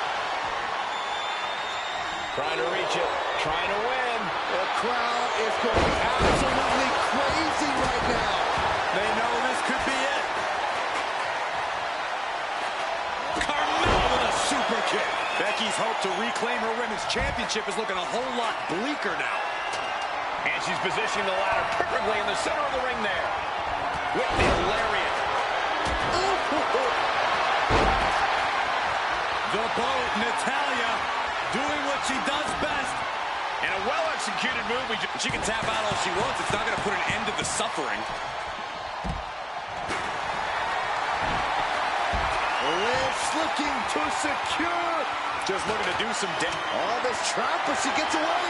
Trying to reach it. Trying to win. The crowd is going absolutely crazy right now. They know this could be it. Carmella with a super kick. Becky's hope to reclaim her women's championship is looking a whole lot bleaker now. And she's positioning the ladder perfectly in the center of the ring there. With the lariat. The boat, Natalya, doing what she does best. And a well-executed move. She can tap out all she wants. It's not going to put an end to the suffering. Liz looking to secure. Just looking to do some damage. All this trap, but she gets away.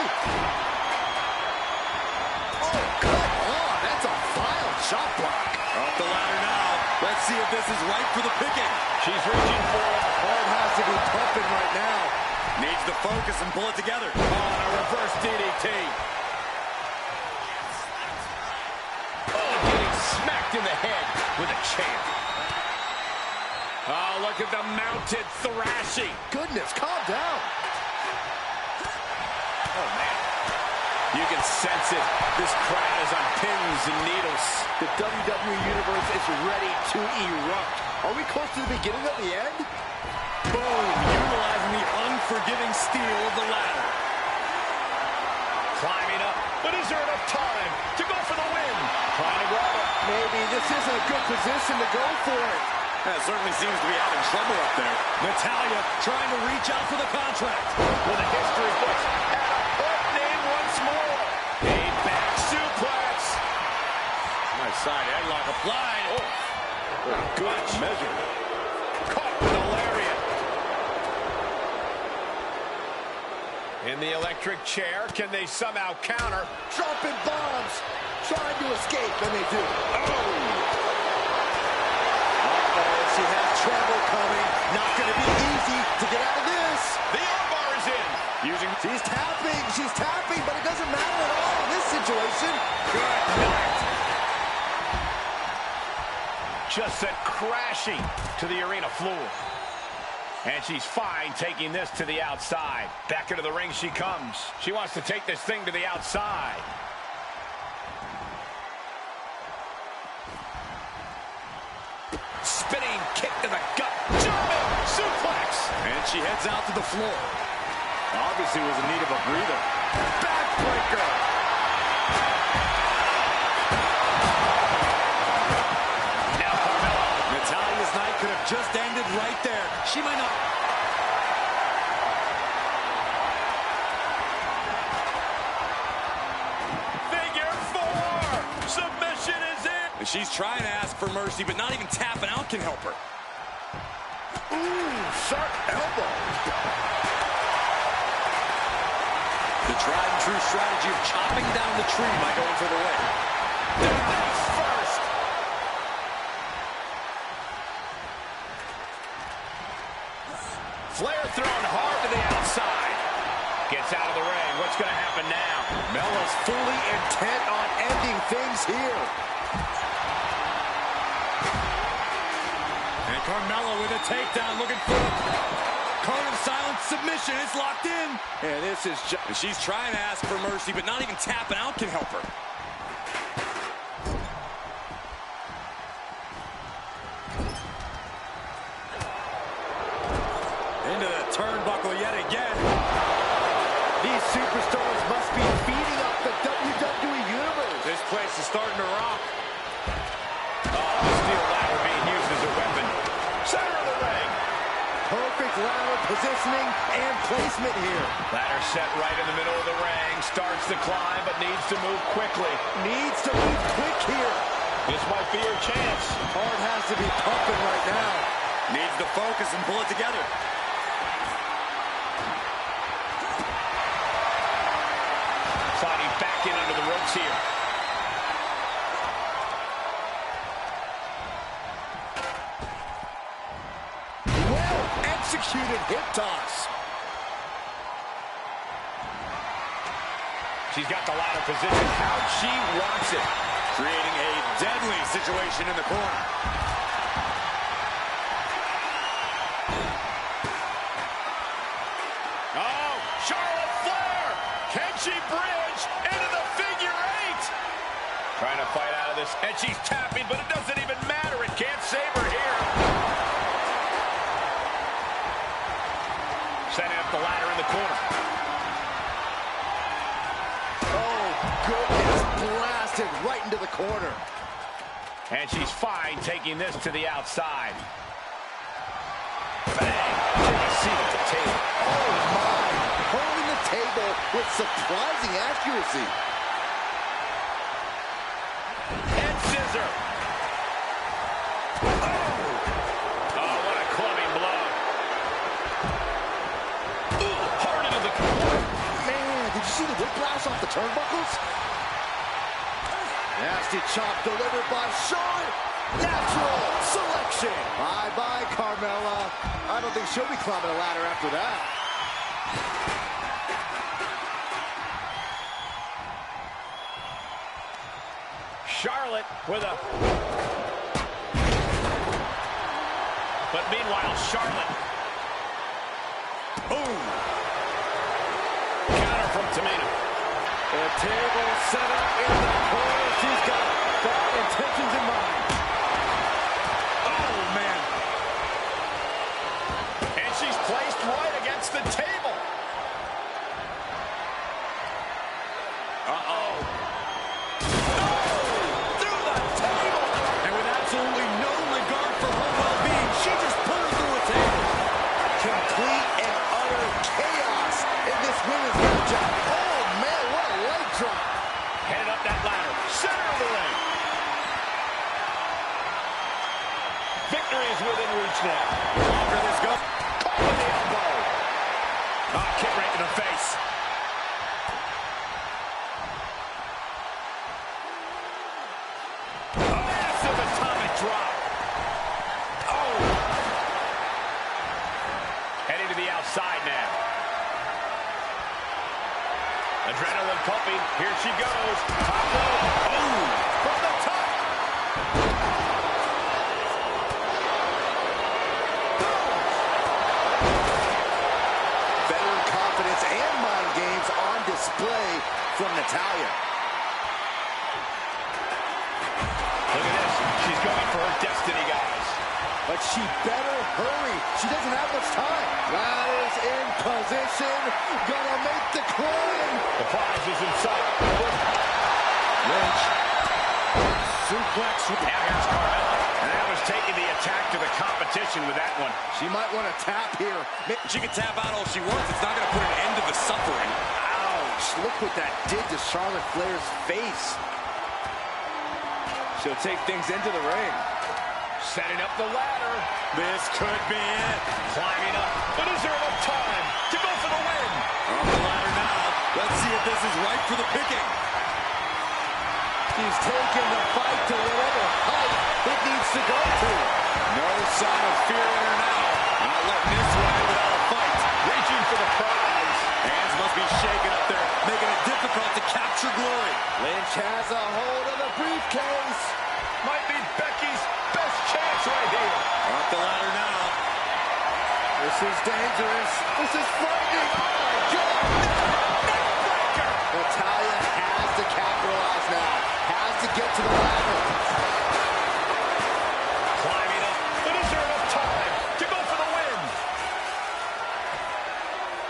Oh, come on. That's a vile shot block. Up the ladder now. Let's see if this is right for the picking. She's reaching for it. Heart has to be pumping right now. Needs to focus and pull it together. On a reverse DDT. Oh, getting smacked in the head with a chair. Oh, look at the mounted thrashing. Goodness, calm down. Oh, man. You can sense it. This crowd is on pins and needles. The WWE Universe is ready to erupt. Are we close to the beginning of the end? Boom! Utilizing the unforgiving steel of the ladder. Climbing up. But is there enough time to go for the win? Trying to grab it. Maybe this isn't a good position to go for it. That certainly seems to be having trouble up there. Natalya trying to reach out for the contract. With a history books. And a opening once more. A back suplex. Nice side headlock applied. Oh, good measure. Caught with a lariat. In the electric chair, can they somehow counter? Dropping bombs. Trying to escape, and they do. Oh! She has trouble coming. Not going to be easy to get out of this. The armbar is in. She's tapping, but it doesn't matter at all in this situation. Good night. Just sent crashing to the arena floor. And she's fine taking this to the outside. Back into the ring she comes. She wants to take this thing to the outside. Spinning kick to the gut. German suplex. And she heads out to the floor. Obviously was in need of a breather. Backbreaker. Now Carmella. Natalya's night could have just ended right there. She might not. Figure four. Submission is in. She's trying to ask for mercy, but not even tapping out can help her. Ooh, sharp elbow. The tried and true strategy of chopping down the tree by going for the win. Face first. Flair thrown hard to the outside. Gets out of the ring. What's going to happen now? Mella's fully intent on ending things here. And Carmella with a takedown, looking for a cone of silence submission. It's locked in. And this is just... She's trying to ask for mercy, but not even tapping out can help her. Into the turnbuckle yet again. These superstars must be feeding up the WWE Universe. This place is starting to rock. The steel ladder being used as a weapon. Center of the ring. Perfect ladder positioning and placement here. Ladder set right in the middle of the ring. Starts to climb, but needs to move quickly. Needs to move quick here. This might be her chance. Heart has to be pumping right now. Needs to focus and pull it together. Sliding back in under the ropes here. Well executed hip toss. She's got the ladder positioned how she wants it. Creating a deadly situation in the corner. Oh, Charlotte Flair! Can she bridge into the figure eight? Trying to fight out of this, and she's tapping, but it doesn't even matter. It can't save her here. Setting up the ladder in the corner. Oh, goodness, blasted right into the corner. And she's fine taking this to the outside. Bang! Take a seat at the table. Oh, my. Holding the table with surprising accuracy. Head scissor. Oh, what a clubbing blow. Ooh, hard into the corner. Man, did you see the whiplash off the turnbuckles? Nasty chop delivered by Charlotte. Natural selection. Bye-bye, Carmella. I don't think she'll be climbing a ladder after that. Charlotte with a... But meanwhile, Charlotte. Boom. Counter from Tamina. The table set up in the corner. She's got bad intentions in mind. Oh, man. And she's placed right against the table. Uh-oh. Through the table. And with absolutely no regard for her well-being, she just put her through a table. Complete and utter chaos in this women's matchup. Oh, man, what a leg drop. Headed up that ladder. Center of the ring. Victory is within reach now. Longer this goes. Caught with the elbow. Oh, kick right in the face. Massive atomic drop. Oh. Heading to the outside now. Adrenaline pumping. Here she goes. Top rope. Oh, from the top. Veteran confidence and mind games on display from Natalya. Look at this. She's going for her destiny, guys. But she better hurry. She doesn't have much time. Ladders in position. Gonna make the climb. The prize is in sight. Lynch. Suplex. Now here's Carmella. And that was taking the attack to the competition with that one. She might want to tap here. She can tap out all she wants. It's not going to put an end to the suffering. Ouch. Look what that did to Charlotte Flair's face. She'll take things into the ring. Setting up the ladder. This could be it. Climbing up. But is there enough time to go for the win? On the ladder now. Let's see if this is right for the picking. She's taking the fight to whatever height it needs to go to. No sign of fear in her now. Not letting this one end without a fight. difficult to capture glory. Lynch has a hold of the briefcase. Might be Becky's best chance right here. Up the ladder now. This is dangerous. This is frightening. Oh, my God. Neckbreaker. Natalya has to capitalize now. Has to get to the ladder. Climbing up, but is there enough time to go for the win?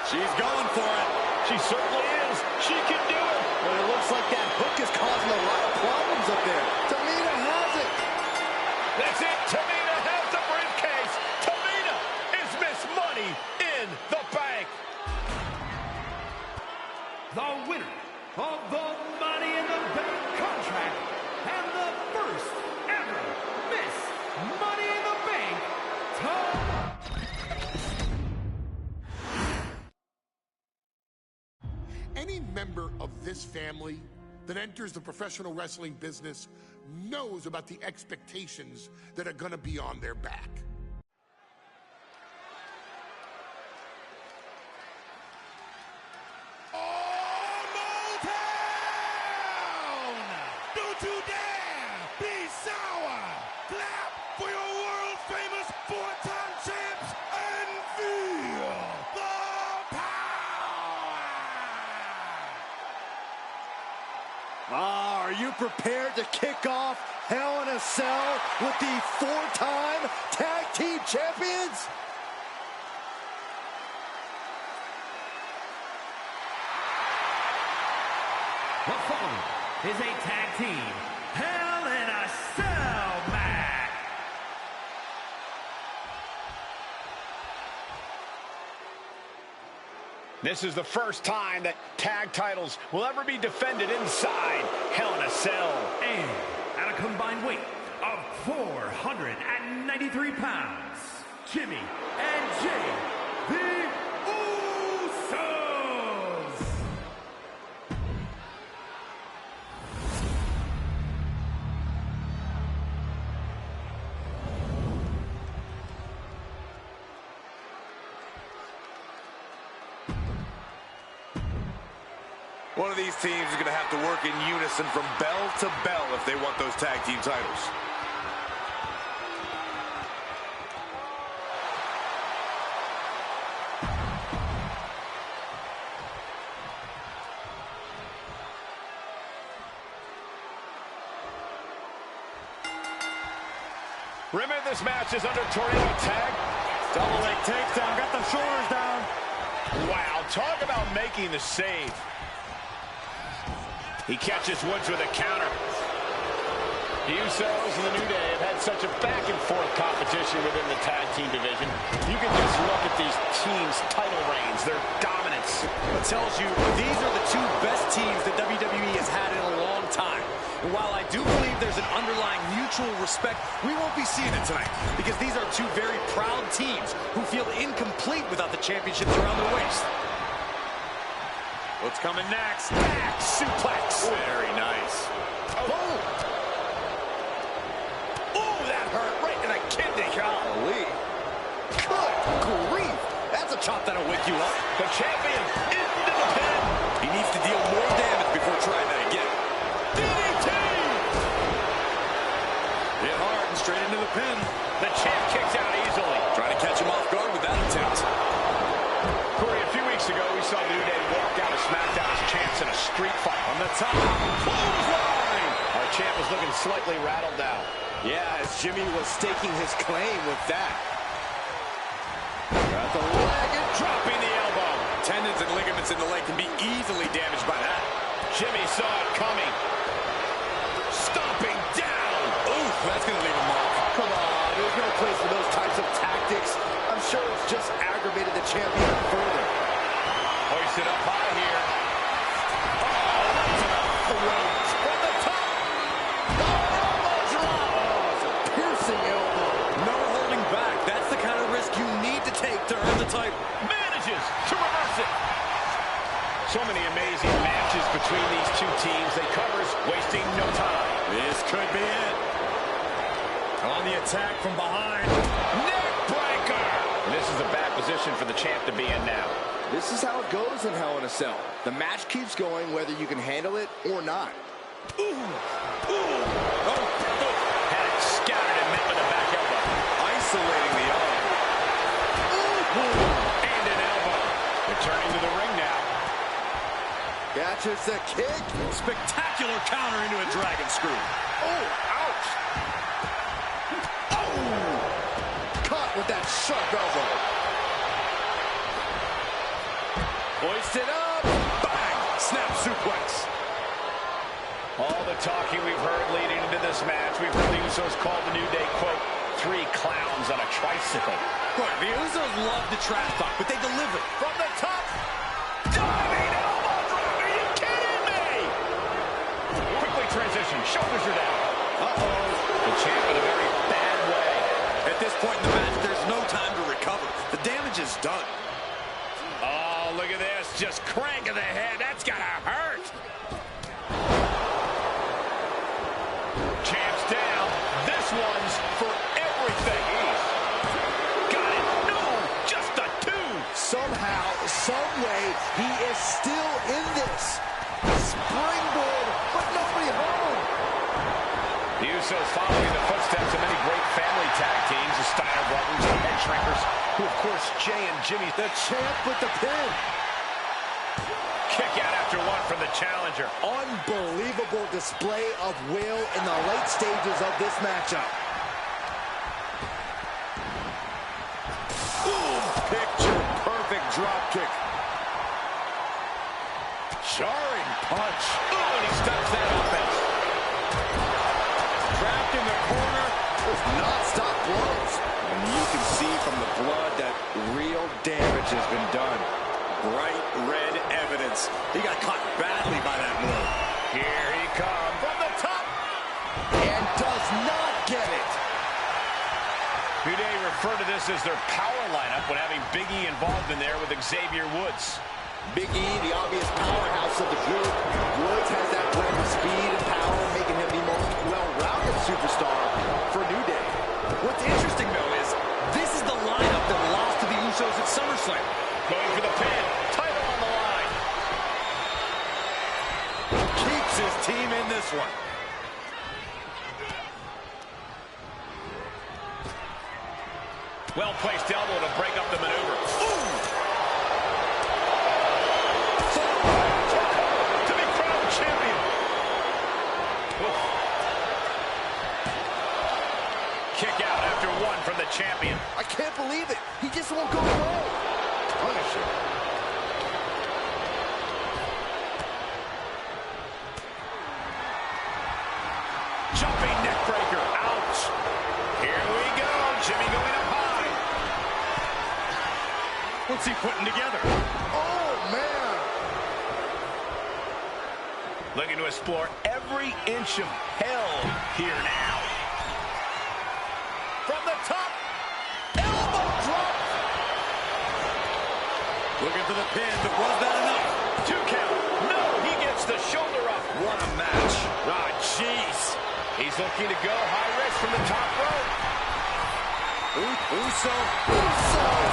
She's going for it. She certainly is. She can do it. But it looks like that hook is causing a lot of problems up there. Tamina has it. That's it. Tamina has the briefcase. Tamina is Miss Money in the Bank. The winner of the Money in the Bank contract and the first ever Miss Money in the Bank Any member of this family that enters the professional wrestling business knows about the expectations that are going to be on their back. All down! Don't you dare be sour! Clap for your world-famous four-time champs and feel the power! Are you prepared to kick off Hell in a Cell with the four-time tag team champions? The following is a tag team Hell in a Cell match. This is the first time that tag titles will ever be defended inside Hell in a Cell. And at a combined weight of 493 pounds, Jimmy and Jay, the Usos. One of these teams is going to have to work in unison from bell to bell if they want those tag team titles. Remember, this match is under tornado tag. Double leg takedown, got the shoulders down. Wow, talk about making the save. He catches Woods with a counter. The Usos and the New Day have had such a back-and-forth competition within the tag team division. You can just look at these teams' title reigns, their dominance. It tells you these are the two best teams that WWE has had in a long time. And while I do believe there's an underlying mutual respect, we won't be seeing it tonight because these are two very proud teams who feel incomplete without the championships around their waist. What's coming next? Back suplex. Very nice. Boom. Ooh, that hurt right in the kidney. Golly. Good grief. That's a chop that'll wake you up. The champion into the pin. He needs to deal more damage before trying that again. DDT. Hit hard and straight into the pin. The champ kicks out easily. Trying to catch him off guard with that attempt. Corey, a few weeks ago, we saw New Day walk out of SmackDown's champs in a street fight. On the top. Clothesline. Our champ is looking slightly rattled now. Yeah, as Jimmy was staking his claim with that. Got the leg and Dropping the elbow. Tendons and ligaments in the leg can be easily damaged by that. Jimmy saw it coming. Stomping down. Ooh, that's going to leave a mark. come on, there's no place for those types of tactics. I'm sure it's just aggravated the champion further. Hoisted up high here. The ropes from the top. The elbow drop. Oh, it's a piercing elbow. No holding back. That's the kind of risk you need to take to earn the title. Manages to reverse it. So many amazing matches between these two teams. They covers wasting no time. This could be it. On the attack from behind. Neck breaker. This is a bad position for the champ to be in now. This is how it goes in Hell in a Cell. The match keeps going whether you can handle it or not. Ooh. Ooh. Oh. Had it scattered and met with a back elbow. Isolating the arm. Ooh. And an elbow. Returning to the ring now. Catches the kick. Spectacular counter into a dragon screw. Oh, ouch. Oh. Caught with that sharp elbow. Hoisted up. Bang. Snap suplex. All the talking we've heard leading into this match, we've heard the Usos call the New Day, quote, 3 clowns on a tricycle. Right, the Usos love the trash talk, but they deliver. From the top, diving elbow drop. Are you kidding me? Quickly transition, shoulders are down. Uh-oh. The champ in a very bad way. At this point in the match, there's no time to recover. The damage is done. Oh, look at this. Just cranking the head. That's got to hurt. Champ's down. This one's for everything. Got it. No, just a 2. Somehow, some way, he is still in this. Springboard, but nobody home. The Usos following the footsteps of many great family tag teams, the Steiner brothers, the Head Shrinkers, who, of course, Jay and Jimmy. The champ with the pin. Kick out after 1 from the challenger. Unbelievable display of will in the late stages of this matchup. Boom! Picture perfect drop kick. Jarring punch. Oh, and he stops that offense. Trapped in the corner. With non-stop blows. And you can see from the blood that real damage has been done. Bright red evidence. He got caught badly by that move. Here he comes from the top. And does not get it. New Day refer to this as their power lineup when having Big E involved in there with Xavier Woods. Big E, the obvious powerhouse of the group. Woods has that blend of speed and power, making him the most well-rounded superstar for New Day. What's interesting, though, is this is the lineup that lost to the Usos at SummerSlam. Going for the pin. Title on the line. Keeps his team in this one. Well-placed elbow to break up the maneuver. Ooh! To be crowned champion. Oof. Kick out after 1 from the champion. I can't believe it. He just won't go away. Punisher. Jumping neck breaker. Ouch. Here we go. Jimmy going up high. What's he putting together? Oh, man. Looking to explore every inch of hell here now. From the top. Elbow drop. Looking for the pin, but was that enough? 2 count. No, he gets the shoulder up. What a match. Ah, jeez. He's looking to go high risk from the top rope. Uso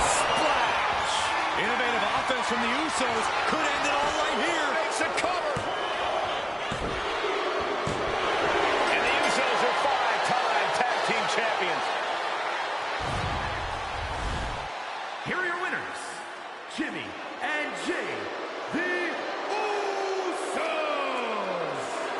Splash. Innovative offense from the Usos could end it all right here. Makes a cover. And the Usos are 5-time tag team champions. Here are your winners, Jimmy and Jay, the Usos.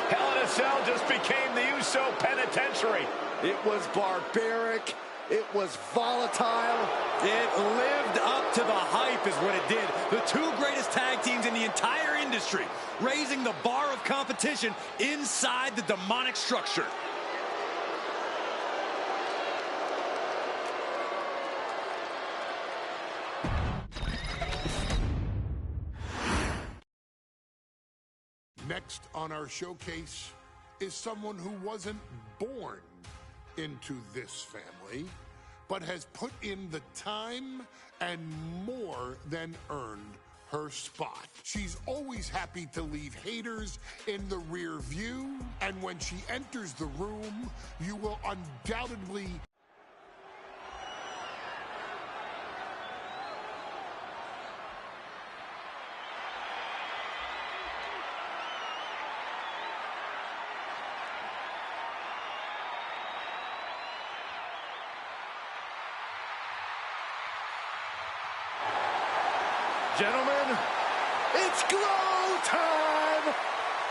Hell in a Cell just became the Uso penitentiary. It was barbaric. It was volatile. It lived up to the hype is what it did. The 2 greatest tag teams in the entire industry, raising the bar of competition inside the demonic structure. Next on our showcase is someone who wasn't born into this family, but has put in the time and more than earned her spot. She's always happy to leave haters in the rear view, and when she enters the room, you will undoubtedly gentlemen, it's glow time!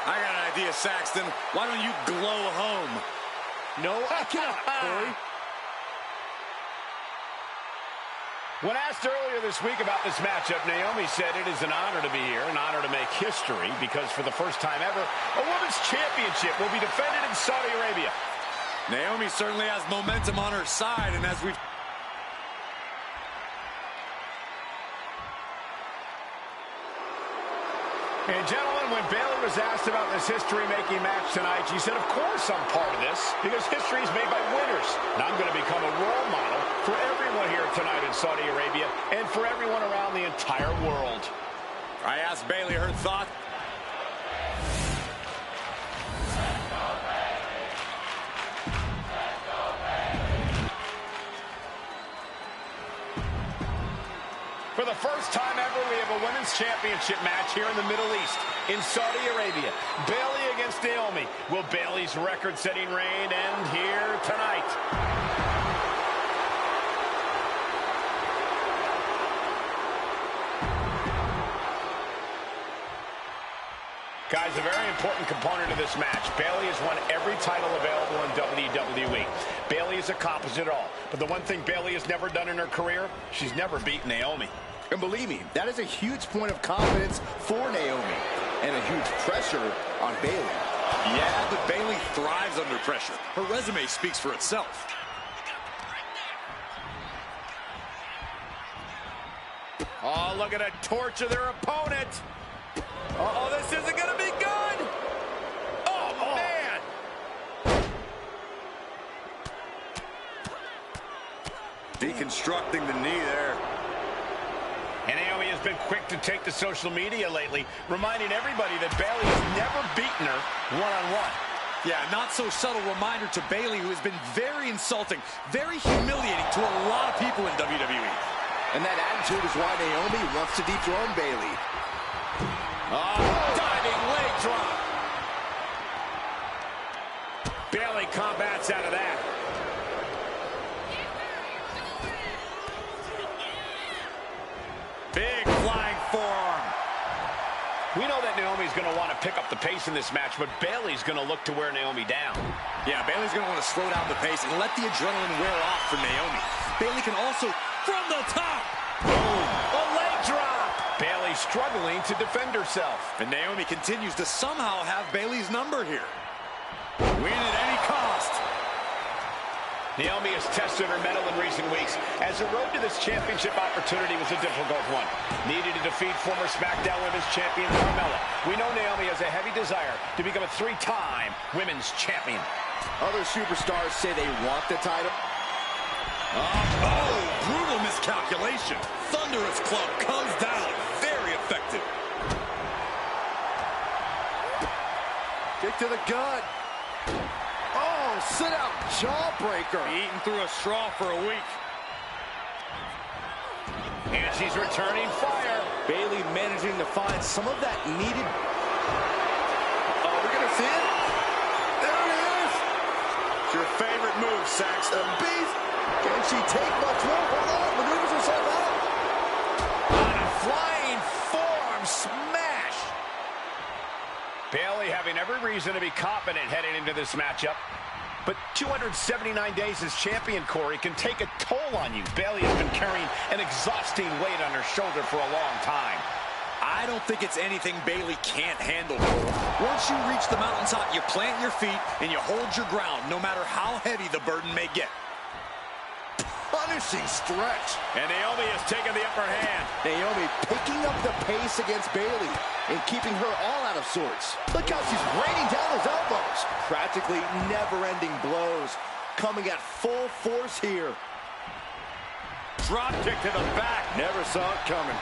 I got an idea, Saxton. Why don't you glow home? No, I cannot, Corey. When asked earlier this week about this matchup, Naomi said it is an honor to be here, an honor to make history, because for the first time ever, a women's championship will be defended in Saudi Arabia. Naomi certainly has momentum on her side, and as we've... And gentlemen, when Bayley was asked about this history-making match tonight, she said, of course I'm part of this, because history is made by winners. And I'm going to become a role model for everyone here tonight in Saudi Arabia and for everyone around the entire world. I asked Bayley her thought. For the first time ever, we have a women's championship match here in the Middle East, in Saudi Arabia. Bayley against Naomi. Will Bayley's record-setting reign end here tonight? Guys, a very important component of this match. Bayley has won every title available in WWE. Bayley has accomplished it all. But the one thing Bayley has never done in her career, she's never beaten Naomi. And believe me, that is a huge point of confidence for Naomi. And a huge pressure on Bayley. Yeah, but Bayley thrives under pressure. Her resume speaks for itself. Oh, look at a torch of their opponent. Uh-oh, this isn't going to be good. Oh, man. Deconstructing the knee there. And Naomi has been quick to take to social media lately, reminding everybody that Bayley has never beaten her one-on-one. Yeah, not so subtle reminder to Bayley, who has been very insulting, very humiliating to a lot of people in WWE. And that attitude is why Naomi wants to dethrone Bayley. Oh, diving leg drop. Bayley combats out of that. Big flying forearm. We know that Naomi's going to want to pick up the pace in this match, but Bayley's going to look to wear Naomi down. Yeah, Bayley's going to want to slow down the pace and let the adrenaline wear off for Naomi. Bayley can also, from the top, boom, a leg drop. Bayley struggling to defend herself. And Naomi continues to somehow have Bayley's number here. Win at any cost. Naomi has tested her mettle in recent weeks, as the road to this championship opportunity was a difficult one. Needed to defeat former SmackDown Women's Champion Carmella. We know Naomi has a heavy desire to become a three-time Women's Champion. Other superstars say they want the title. Oh, brutal miscalculation. Thunderous club comes down. Very effective. Kick to the gut. Oh, sit-out jawbreaker. Eating through a straw for a week. And she's returning fire. Bayley managing to find some of that needed. Oh, we're going to see it. There it is. It's your favorite move, Saxton. Beast. Can she take much more? Hold on. Maneuvers herself out. On a flying forearm smash. Bayley having every reason to be confident heading into this matchup. But 279 days as champion, Corey, can take a toll on you. Bayley has been carrying an exhausting weight on her shoulder for a long time. I don't think it's anything Bayley can't handle, Cole. Once you reach the mountaintop, you plant your feet and you hold your ground, no matter how heavy the burden may get. Punishing stretch. And Naomi has taken the upper hand. Naomi picking up the pace against Bayley and keeping her all out of sorts. Look how she's raining down those elbows. Practically never-ending blows coming at full force here. Drop kick to the back. Never saw it coming.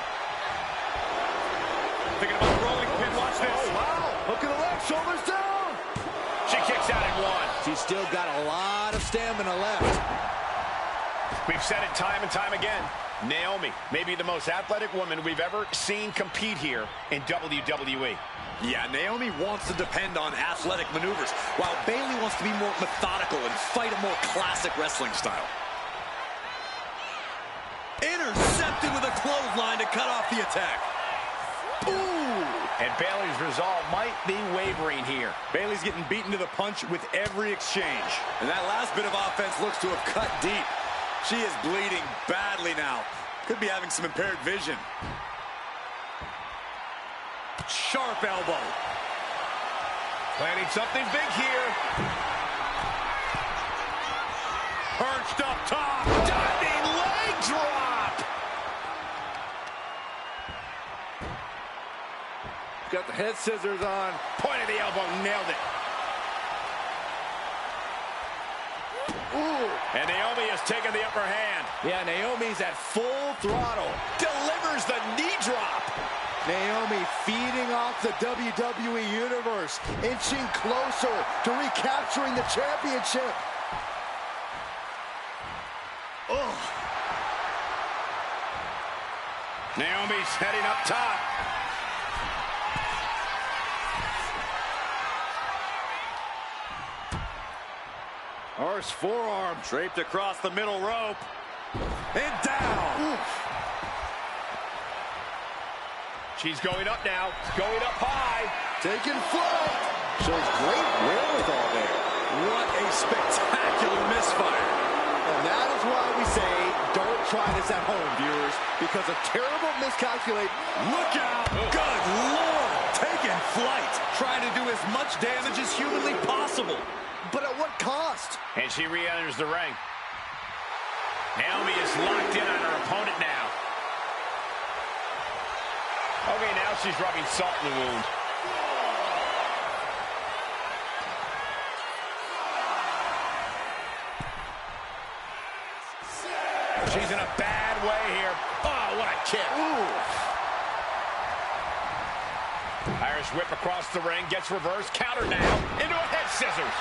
Thinking about rolling pin. Watch this. Oh, wow. Hook of the leg, shoulders down. She kicks out at one. She's still got a lot of stamina left. We've said it time and time again. Naomi may be the most athletic woman we've ever seen compete here in WWE. Yeah, Naomi wants to depend on athletic maneuvers, while Bayley wants to be more methodical and fight a more classic wrestling style. Intercepted with a clothesline to cut off the attack. Ooh! And Bayley's resolve might be wavering here. Bayley's getting beaten to the punch with every exchange. And that last bit of offense looks to have cut deep. She is bleeding badly now. Could be having some impaired vision. Sharp elbow. Planning something big here. Perched up top. Diving leg drop. Got the head scissors on. Point of the elbow, nailed it. Ooh. And Naomi has taken the upper hand. Yeah, Naomi's at full throttle. Delivers the knee drop. Naomi feeding off the WWE Universe, inching closer to recapturing the championship. Oh. Naomi's heading up top. Arse forearm. Draped across the middle rope. And down. Oof. She's going up now. Going up high. Taking flight. Shows great wherewithal there. What a spectacular misfire. And that is why we say don't try this at home, viewers, because a terrible miscalculate. Look out. Good Lord. Taking flight. Trying to do as much damage as humanly possible. But at what cost? And she re-enters the ring. Naomi is locked in on her opponent now. Okay, now she's rubbing salt in the wound. She's in a bad way here. Oh, what a kick. Ooh. Irish whip across the ring, gets reversed, counter now, into a head scissors.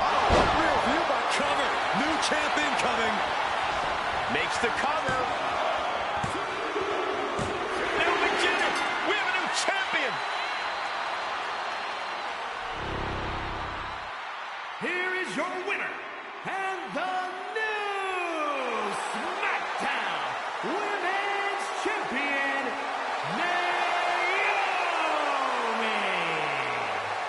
Oh, real view by cover. New champ incoming. Makes the cover. Now begin it. We have a new champion. Here is your winner, and the new SmackDown Women's Champion, Naomi.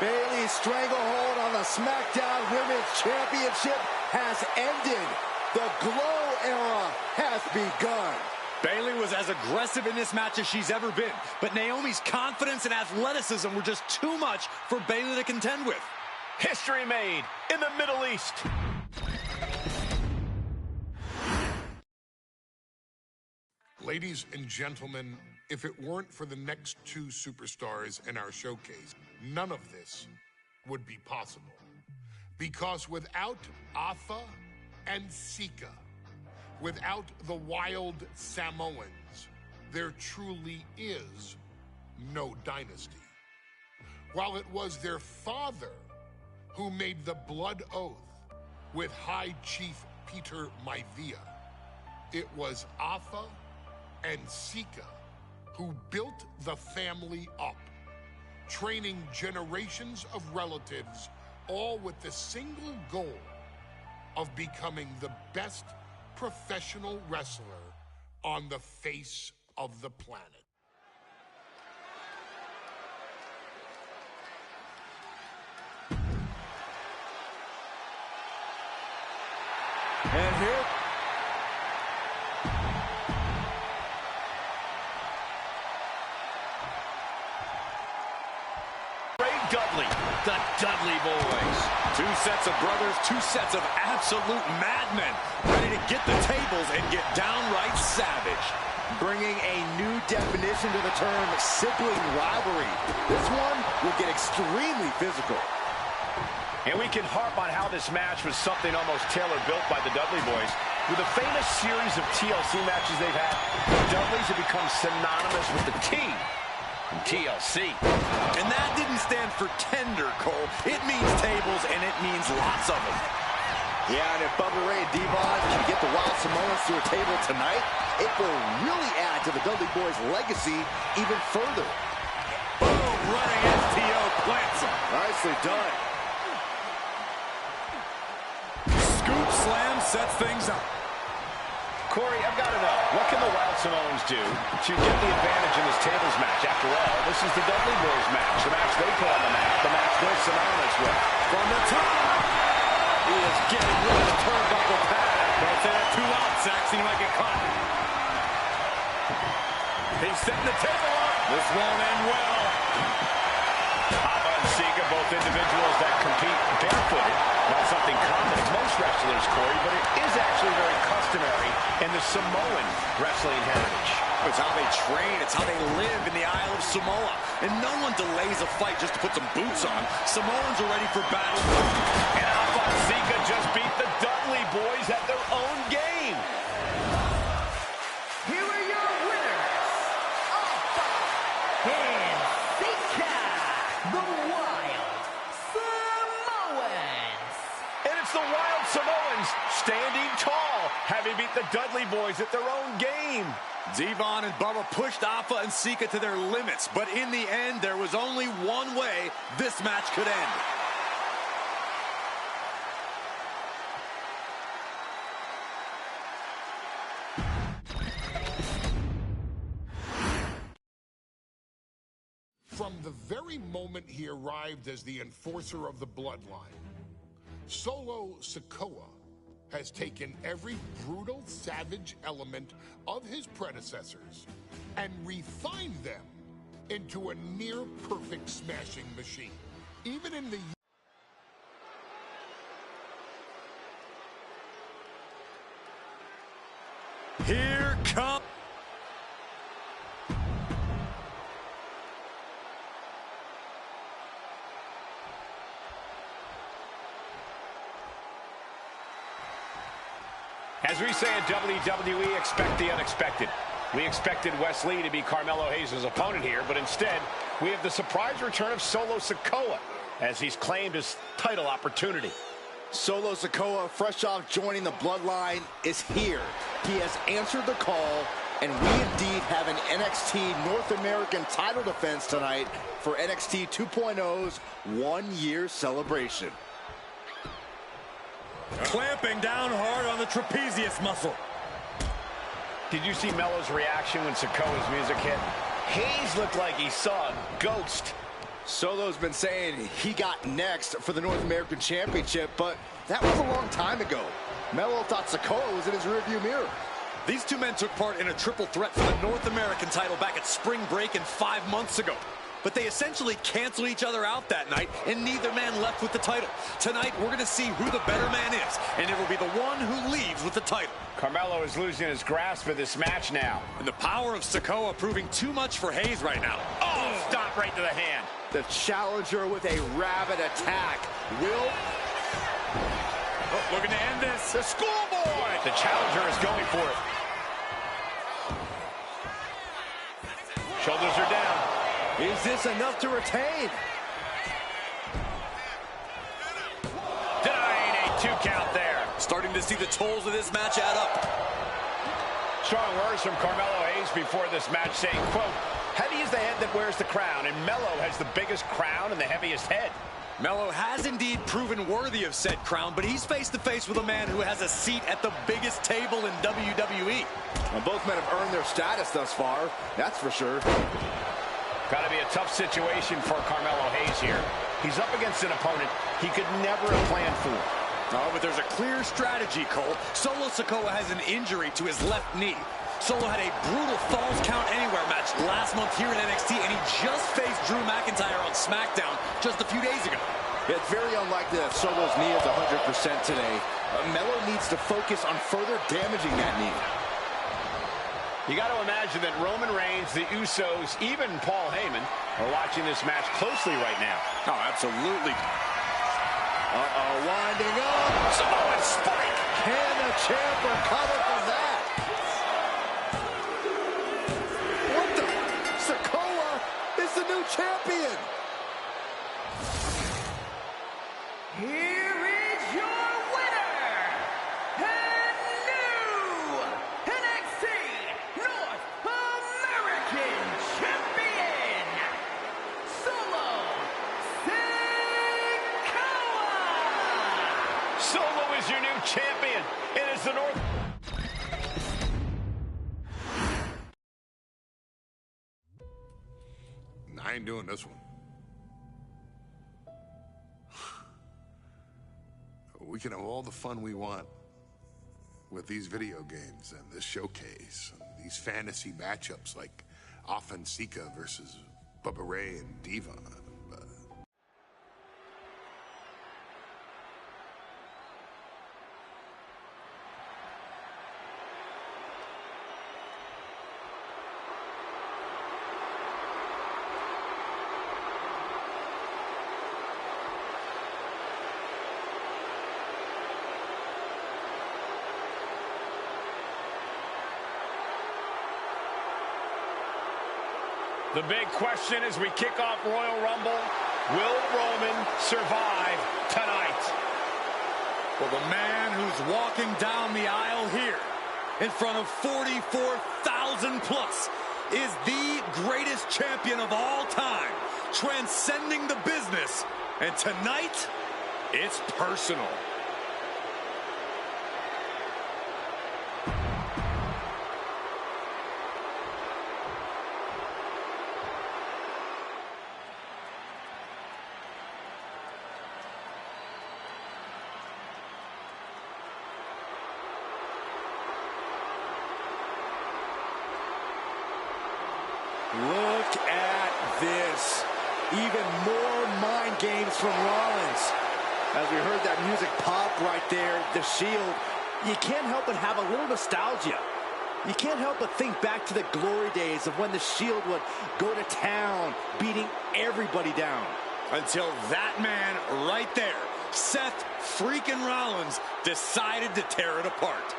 Bayley's stranglehold on the SmackDown Women's Championship has ended. The Glow era has begun. Bayley was as aggressive in this match as she's ever been, but Naomi's confidence and athleticism were just too much for Bayley to contend with. History made in the Middle East. Ladies and gentlemen, if it weren't for the next two superstars in our showcase, none of this would be possible. Because without Afa and Sika, without the Wild Samoans, there truly is no dynasty. While it was their father who made the blood oath with High Chief Peter Maivia, it was Afa and Sika who built the family up, training generations of relatives, all with the single goal of becoming the best professional wrestler on the face of the planet. And here, Dudley, the Dudley Boys. Two sets of brothers, two sets of absolute madmen, ready to get the tables and get downright savage. bringing a new definition to the term sibling rivalry. This one will get extremely physical. And we can harp on how this match was something almost tailor-built by the Dudley Boys. With the famous series of TLC matches they've had, the Dudleys have become synonymous with the T in TLC. And that didn't stand for tender, Cole. It means tables, and it means lots of them. Yeah, and if Bubba Ray and Devon can get the Wild Samoans to a table tonight, it will really add to the Dudley Boys' legacy even further. Boom, running STO plants him. Nicely done. Scoop slam sets things up. Corey, I've got to know, What can the Wild Samoans do to get the advantage in this tables match? After all, this is the Dudley Boys match, the match they put on the map, the match they're synonymous with. From the top, he is getting rid of the turnbuckle pad. Don't say that too loud, Saxon, you might get caught. He's setting the table up. This won't end well. Ava and Sika, both individuals that compete barefooted. Not something common with most wrestlers, Corey, but it is actually very customary in the Samoan wrestling heritage. It's how they train. It's how they live in the Isle of Samoa. And no one delays a fight just to put some boots on. Samoans are ready for battle. And Ava and Sika just beat the Dudley Boys at their own game. Here are your winners, Alpha and Sika, the Wild Samoans. And it's the Wild Samoans standing tall, having beat the Dudley Boys at their own game. Devon and Bubba pushed Alpha and Sika to their limits, but in the end, there was only one way this match could end. From the very moment he arrived as the enforcer of the bloodline, Solo Sikoa has taken every brutal, savage element of his predecessors and refined them into a near-perfect smashing machine. Even in the Here comes... As we say at WWE, expect the unexpected. We expected Wes Lee to be Carmelo Hayes' opponent here, but instead, we have the surprise return of Solo Sikoa as he's claimed his title opportunity. Solo Sikoa, fresh off joining the bloodline, is here. He has answered the call, and we indeed have an NXT North American title defense tonight for NXT 2.0's one-year celebration. Clamping down hard on the trapezius muscle. Did you see Melo's reaction when Sikoa's music hit? Hayes looked like he saw a ghost. Solo's been saying he got next for the North American Championship, but that was a long time ago. Melo thought Sikoa was in his rearview mirror. These two men took part in a triple threat for the North American title back at Spring Break and 5 months ago. But they essentially canceled each other out that night, and neither man left with the title. Tonight, we're going to see who the better man is, and it will be the one who leaves with the title. Carmelo is losing his grasp of this match now. And the power of Sikoa proving too much for Hayes right now. Oh, stop right to the hand. The challenger with a rabid attack. Looking to end this. The schoolboy. The challenger is going for it. Shoulders are down. Is this enough to retain? Denying a 2 count there. Starting to see the tolls of this match add up. Strong words from Carmelo Hayes before this match saying, quote, heavy is the head that wears the crown, and Melo has the biggest crown and the heaviest head. Melo has indeed proven worthy of said crown, but he's face-to-face with a man who has a seat at the biggest table in WWE. Well, both men have earned their status thus far, that's for sure. Got to be a tough situation for Carmelo Hayes here. He's up against an opponent he could never have planned for. Oh, but there's a clear strategy, Cole. Solo Sikoa has an injury to his left knee. Solo had a brutal Falls Count Anywhere match last month here in NXT, and he just faced Drew McIntyre on SmackDown just a few days ago. It's very unlikely that Solo's knee is 100% today. Melo needs to focus on further damaging that knee. You got to imagine that Roman Reigns, the Usos, even Paul Heyman are watching this match closely right now. Oh, absolutely. Uh-oh, winding up. Samoan spike. Can the champ recover from that? What the? Sikoa is the new champion. Here is your winner, and new NXT North American Champion, Solo Sikoa! Solo is your new champion. It is the North... we can have all the fun we want with these video games and this showcase and these fantasy matchups like Offensica versus Bubba Ray and Diva. The big question as we kick off Royal Rumble, will Roman survive tonight? Well, the man who's walking down the aisle here in front of 44,000 plus is the greatest champion of all time, transcending the business. And tonight, it's personal. Look at this. Even more mind games from Rollins. As we heard that music pop right there, the Shield, you can't help but have a little nostalgia. You can't help but think back to the glory days of when the Shield would go to town, beating everybody down. Until that man right there, Seth freaking Rollins, decided to tear it apart.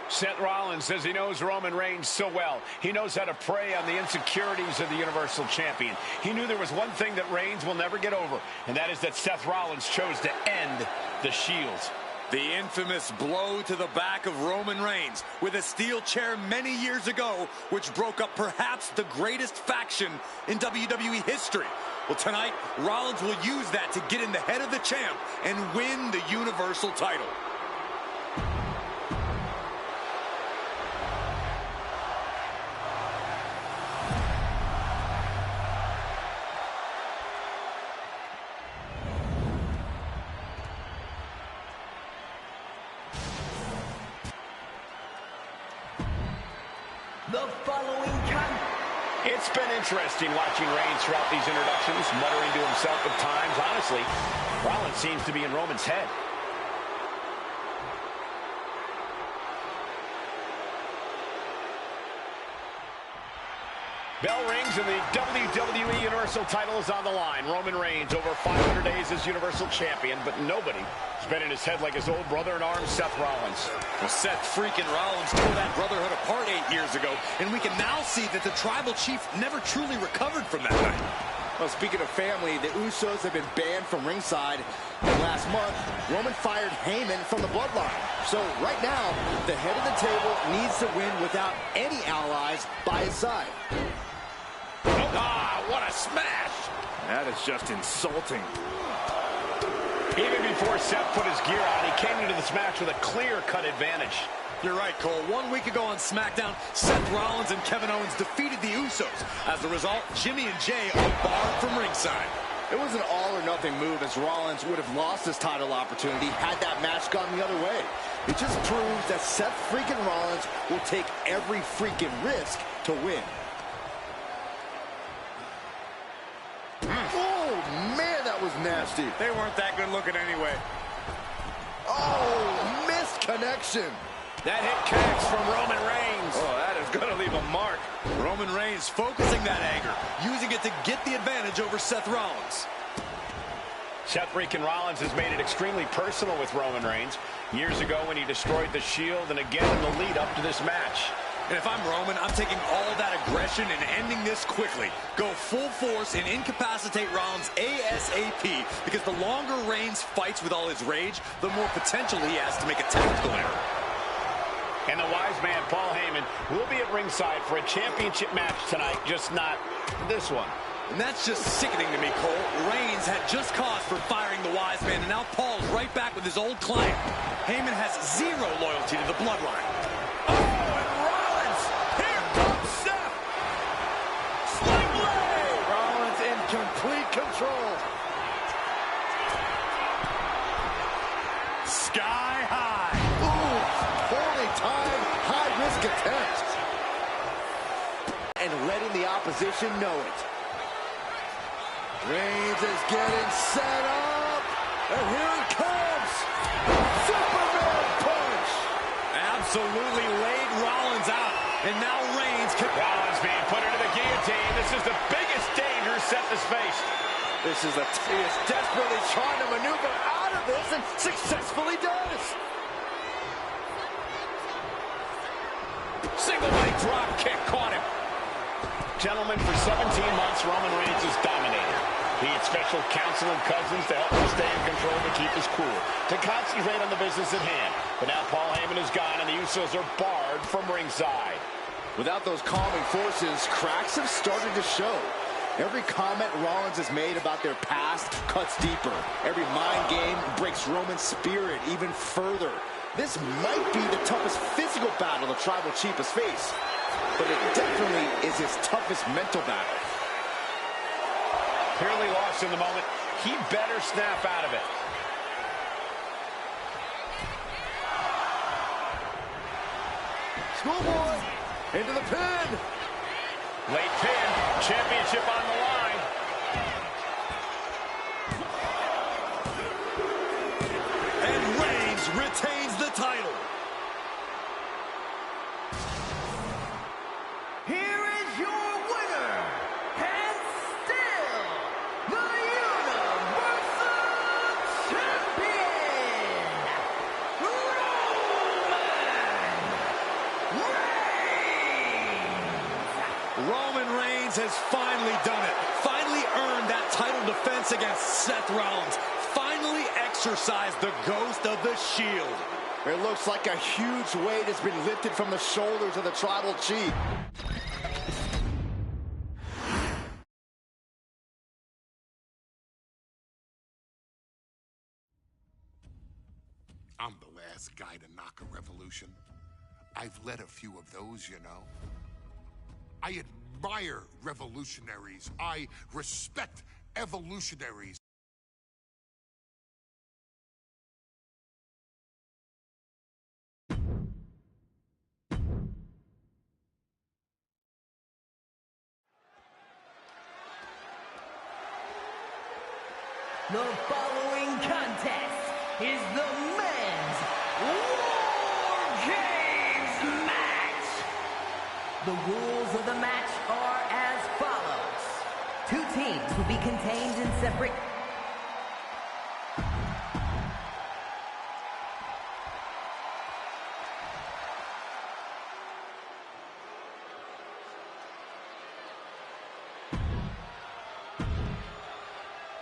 Seth Rollins says he knows Roman Reigns so well. He knows how to prey on the insecurities of the Universal Champion. He knew there was one thing that Reigns will never get over, and that is that Seth Rollins chose to end the Shield. The infamous blow to the back of Roman Reigns with a steel chair many years ago, which broke up perhaps the greatest faction in WWE history. Well, tonight, Rollins will use that to get in the head of the champ and win the Universal title. The following It's been interesting watching Reigns throughout these introductions, muttering to himself at times. Honestly, Rollins seems to be in Roman's head. Bell rings and the WWE Universal title is on the line. Roman Reigns over 500 days as Universal Champion, but nobody has been in his head like his old brother-in-arms, Seth Rollins. Well, Seth freaking Rollins tore that brotherhood apart 8 years ago, and we can now see that the Tribal Chief never truly recovered from that night. Well, speaking of family, the Usos have been banned from ringside. And last month, Roman fired Heyman from the bloodline. So right now, the head of the table needs to win without any allies by his side. Ah, what a smash! That is just insulting. Even before Seth put his gear on, he came into this match with a clear-cut advantage. You're right, Cole. 1 week ago on SmackDown, Seth Rollins and Kevin Owens defeated the Usos. As a result, Jimmy and Jay are barred from ringside. It was an all-or-nothing move, as Rollins would have lost his title opportunity had that match gone the other way. It just proves that Seth freaking Rollins will take every freaking risk to win. Oh, man, that was nasty. They weren't that good looking anyway. Oh, missed connection. That hit connects from Roman Reigns. Oh, that is going to leave a mark. Roman Reigns focusing that anger, using it to get the advantage over Seth Rollins. Seth freaking Rollins has made it extremely personal with Roman Reigns. Years ago when he destroyed the Shield, and again in the lead up to this match. And if I'm Roman, I'm taking all that aggression and ending this quickly. Go full force and incapacitate Rollins ASAP, because the longer Reigns fights with all his rage, the more potential he has to make a tactical error. And the wise man, Paul Heyman, will be at ringside for a championship match tonight, just not this one. And that's just sickening to me, Cole. Reigns had just cause for firing the wise man, and now Paul's right back with his old client. Heyman has zero loyalty to the bloodline. Oh, and Rollins! Here comes Seth! Sling blade! Rollins in complete control. attempt. And letting the opposition know it. Reigns is getting set up. And here it comes. Superman punch. Absolutely laid Rollins out. And now Reigns can... Rollins being put into the guillotine. This is the biggest danger Seth has faced. He is desperately trying to maneuver out of this and successfully does. Single leg drop kick caught him. Gentlemen, for 17 months, Roman Reigns has dominated. He had special counsel and cousins to help him stay in control, to keep his cool, to concentrate on the business at hand. But now Paul Heyman is gone, and the Usos are barred from ringside. Without those calming forces, cracks have started to show. Every comment Rollins has made about their past cuts deeper. Every mind game breaks Roman's spirit even further. This might be the toughest physical battle the Tribal Chief has faced, but it definitely is his toughest mental battle. Clearly lost in the moment. He better snap out of it. Schoolboy into the pin. Late pin, championship on the line. And Reigns retains the title. Here is your winner, and still the Universal Champion, Roman Reigns has finally done it. Finally earned that title defense against Seth Rollins. Finally exercised the ghost of the Shield. It looks like a huge weight has been lifted from the shoulders of the Tribal Chief. I'm the last guy to knock a revolution. I've led a few of those, you know. I admire revolutionaries. I respect evolutionaries. The following contest is the men's War Games match. The rules of the match are as follows. 2 teams will be contained in separate...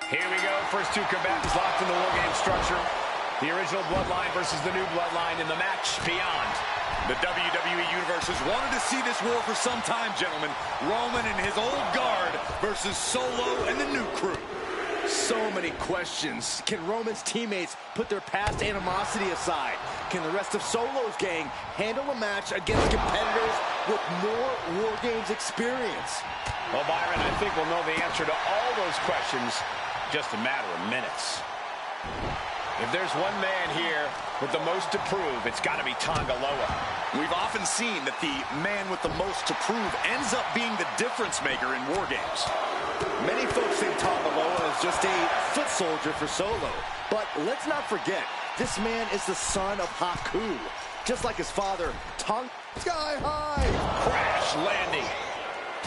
Here we go. First 2 combatants locked in the War Game structure. The original Bloodline versus the new Bloodline in the match beyond. The WWE Universe has wanted to see this war for some time, gentlemen. Roman and his old guard versus Solo and the new crew. So many questions. Can Roman's teammates put their past animosity aside? Can the rest of Solo's gang handle a match against competitors with more War Games experience? Well, Byron, I think we'll know the answer to all those questions just a matter of minutes. If there's one man here with the most to prove, it's got to be Tonga Loa. We've often seen that the man with the most to prove ends up being the difference maker in War Games. Many folks think Tonga Loa is just a foot soldier for Solo. But let's not forget, this man is the son of Haku. Just like his father, Tonga Sky High. Crash landing.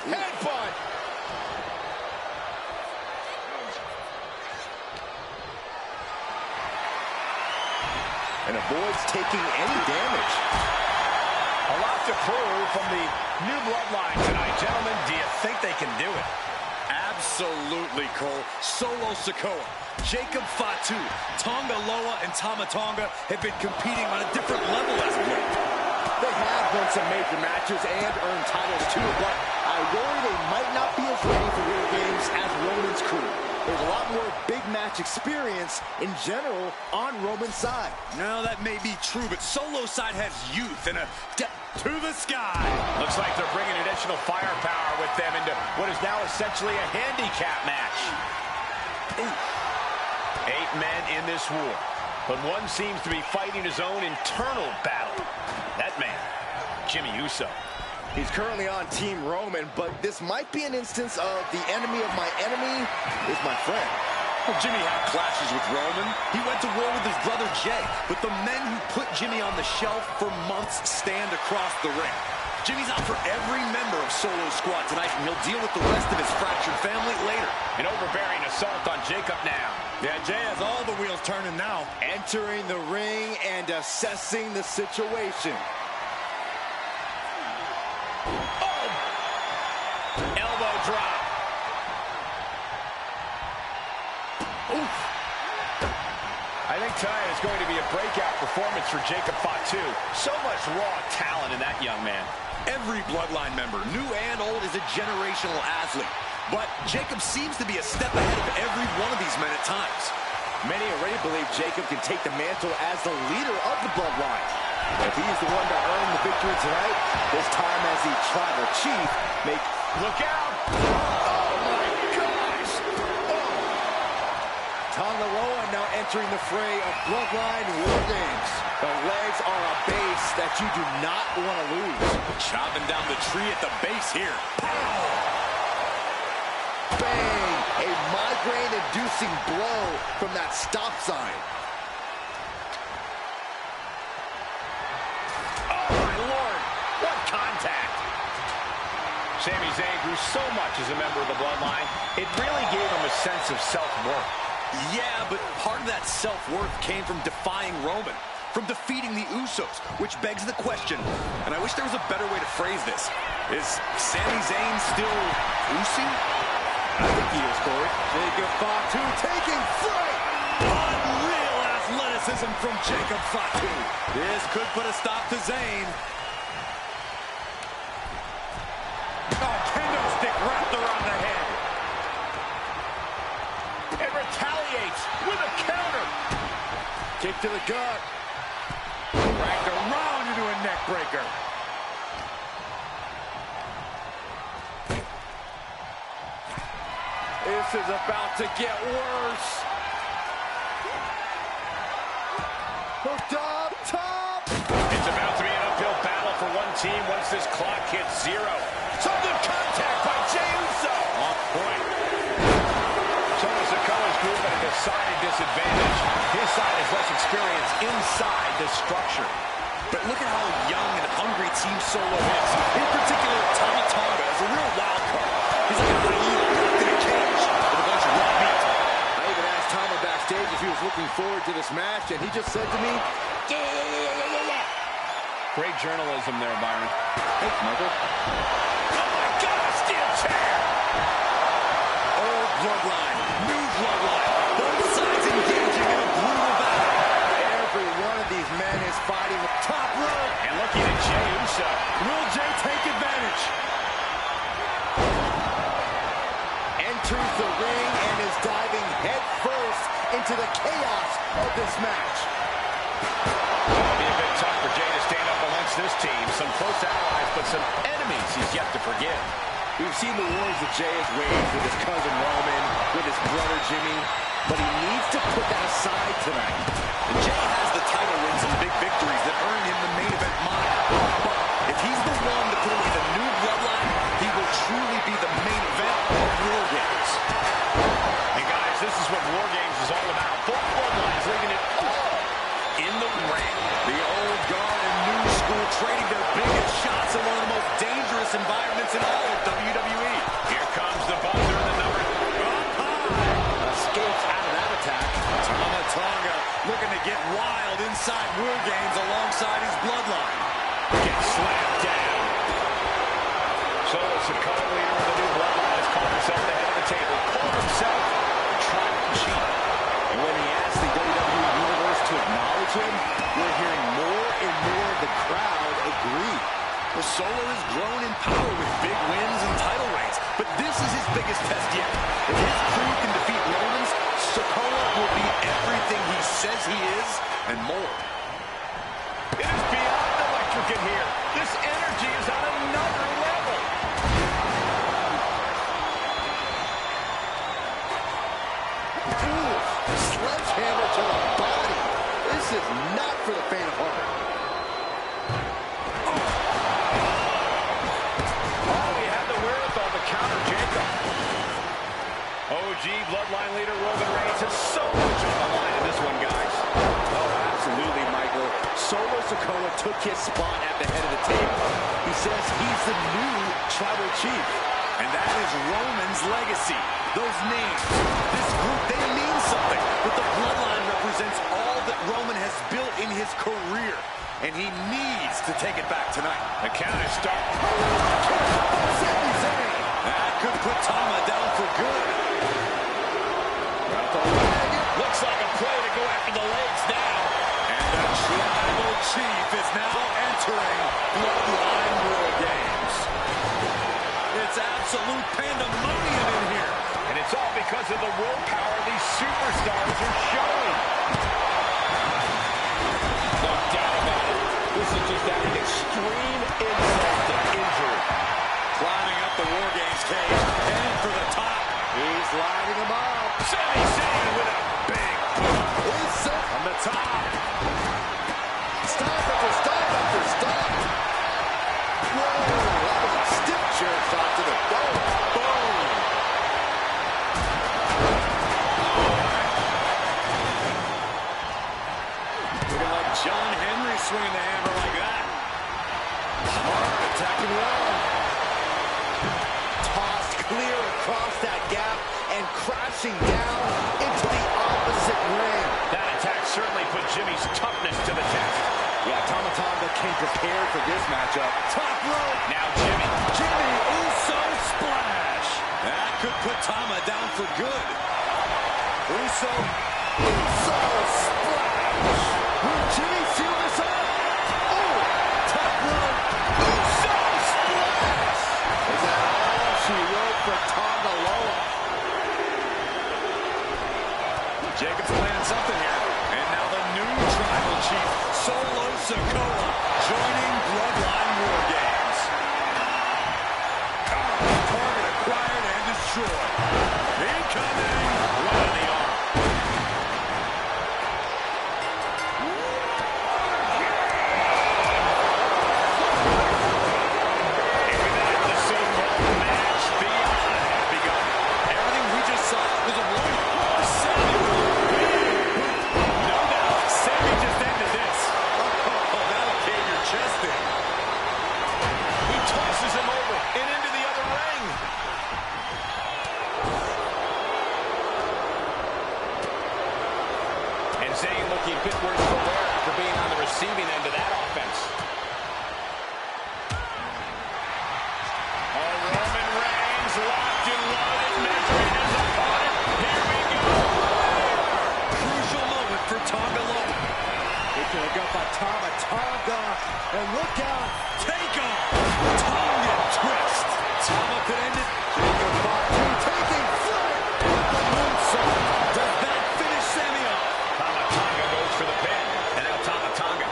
Headbutt. And avoids taking any damage. A lot to prove from the new Bloodline tonight. Gentlemen, do you think they can do it? Absolutely, Cole. Solo Sikoa, Jacob Fatu, Tonga Loa, and Tama Tonga have been competing on a different level as of late. They have won some major matches and earned titles too, but I worry they might not be as ready for War Games as Roman's crew. There's a lot more big match experience in general on Roman's side. No, that may be true, but Solo's side has youth and a depth to the sky. Looks like they're bringing additional firepower with them into what is now essentially a handicap match. Ooh. 8 men in this war, but one seems to be fighting his own internal battle. That man Jimmy Uso. He's currently on Team Roman, but this might be an instance of the enemy of my enemy is my friend. Well, Jimmy had clashes with Roman. He went to war with his brother Jay, but the men who put Jimmy on the shelf for months stand across the ring. Jimmy's out for every member of Solo's squad tonight, and he'll deal with the rest of his fractured family later. An overbearing assault on Jacob now. Yeah, Jay has all the wheels turning now. Entering the ring and assessing the situation. Oh! Elbow drop. Oof. I think tonight is going to be a breakout performance for Jacob Fatu. So much raw talent in that young man. Every Bloodline member, new and old, is a generational athlete. But Jacob seems to be a step ahead of every one of these men at times. Many already believe Jacob can take the mantle as the leader of the Bloodline. If he's the one to earn the victory tonight, this time as the tribal chief, Look out! Oh, my gosh! Oh. Tongaloa now entering the fray of Bloodline War Games. The legs are a base that you do not want to lose. Chopping down the tree at the base here. Bang! A migraine-inducing blow from that stop sign. Oh, my Lord! What contact! Sami Zayn grew so much as a member of the Bloodline, it really gave him a sense of self-worth. Yeah, but part of that self-worth came from defying Roman, from defeating the Usos, which begs the question, and I wish there was a better way to phrase this. Is Sami Zayn still Usi? I think he is, Corey. Jacob Fatu taking flight! Unreal athleticism from Jacob Fatu. This could put a stop to Zayn. Oh, kendo stick wrapped around the head. And retaliates with a counter. Kick to the gut. Dragged around into a neck breaker. This is about to get worse. Hooked up top. It's about to be an uphill battle for one team once this clock hits zero. Some good contact by Jey Uso. On point. Solo Sikoa's group at a decided disadvantage. His side has less experience inside this structure. But look at how young and hungry Team Solo is. In particular, Tommy Tonga is a real wild card. He's like a hyena locked in a cage with a bunch of raw meat. I even asked Tommy backstage if he was looking forward to this match, and he just said to me, yeah. Great journalism there, Byron. Thanks, Michael. Oh, my God, steel chair! Old Bloodline, new Bloodline. Both sides engaging in a brutal battle. Every one of these men is fighting the top rope. And looking at Jey Uso. Will Jey take advantage? Enters the ring and is diving headfirst into the chaos of this match. It'll be a bit tough for Jey to stand up against this team. Some close allies, but some enemies he's yet to forgive. We've seen the wars that Jey has waged with his cousin Roman, with his brother Jimmy, but he needs to put that aside tonight. And Jey has the title wins and big victories that earn him the main event moniker. But if he's the one to put away the new Bloodline, he will truly be the main event of War Games. And guys, this is what War Games is all about. Both Bloodlines leaving it all in the ring. The old guard and new school trading their biggest shots in one of the most dangerous environments in all of WWE. Here comes the buzzer and the number. Escapes out of that attack. Tama Tonga looking to get wild inside War Games alongside his Bloodline. Gets slammed down. Solo Sikoa, leader of the new Bloodline, has called himself the head of the table. Called himself the tribal chief. And when he asked the WWE Universe to acknowledge him, we're hearing more and more of the crowd agree. Well, Solo has grown in power with big wins and title reigns, but this is his biggest test yet. If his crew can defeat Roman's, Sikoa will be everything he says he is and more. It is beyond electric in here. This energy is on another level. Ooh, sledgehammer to the body. This is not for the faint of heart. OG bloodline leader Roman Reigns has so much on the line in this one, guys. Oh, absolutely, Michael. Solo Sikoa took his spot at the head of the table. He says he's the new tribal chief. And that is Roman's legacy. Those names, this group, they mean something. But the bloodline represents all that Roman has built in his career. And he needs to take it back tonight. The count is starting. That could put Tama down for good. Looks like a play to go after the legs now. And the tribal chief is now entering Bloodline War Games. It's absolute pandemonium in here. And it's all because of the willpower these superstars are showing. No doubt about it. This is just adding extreme insult to injury. Climbing up the War Games cage, heading for the top. He's lining him up. Sami Zayn with a big He's set On the top. stop after stop after stop. Whoa, that was a stiff chair shot to the dome. Boom. Looking like John Henry swinging the hammer like that. Smart, attacking well. Tossed clear across that gap and crashing down into the opposite ring. That attack certainly put Jimmy's toughness to the test. Yeah, Tama Tonga came prepared for this matchup. Top rope. Now Jimmy. Jimmy Uso splash. That could put Tama down for good. Uso. Uso splash. Will Jimmy seal this up? Oh, top rope. Uso splash. Is that all she wrote for Tonga Loa? Jacobs planning something here. And now the new tribal chief, Solo Sikoa, joining Bloodline War Games. Target acquired and destroyed. Incoming. Right on the arm. And with that, the so-called match beyond has begun. Everything we just saw was a warning. Sammy with a big boot. No doubt, Sami just ended this. Oh, that'll cave your chest in. He tosses him over and into the other ring. And Zayn looking a bit worse for wear after being on the receiving end of that offense. Oh, Roman Reigns locked and loaded, measuring his opponent. Here we go. Crucial moment for Tonga Loa. Picking it up by Tama Tonga. And look out. Take off. Tonga twist. Tama could end it. Jacob Fatu taking flight with the moonsault. Does that finish Sammy off? Tama Tonga goes for the pin. And now Tama Tonga.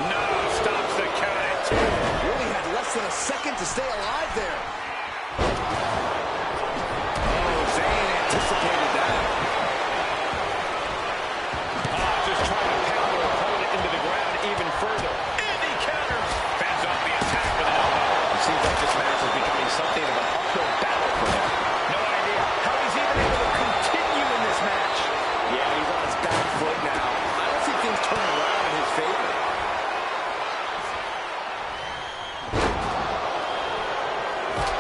No, stops the count at 2. Really had less than a second to stay alive there. Oh, Zayn anticipated that. Just trying to pound their opponent into the ground even further. And he counters. Fends off the attack with an elbow. It seems like this match is becoming something of an uphill battle for him. No idea how he's even able to continue in this match. Yeah, he's on his back foot now. I don't see things turning around in his favor.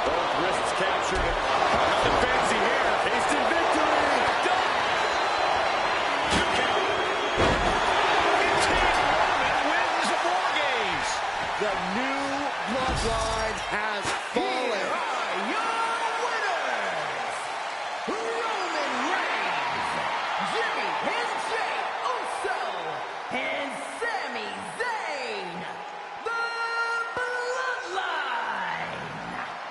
Both wrists captured. Nothing fancy here. Instant victory. Done. 2 count. It's hit. Roman wins the War Games. The new bloodline has fallen. Your winners, Roman Reigns, Jimmy and Jey Uso, and Sami Zayn, the Bloodline.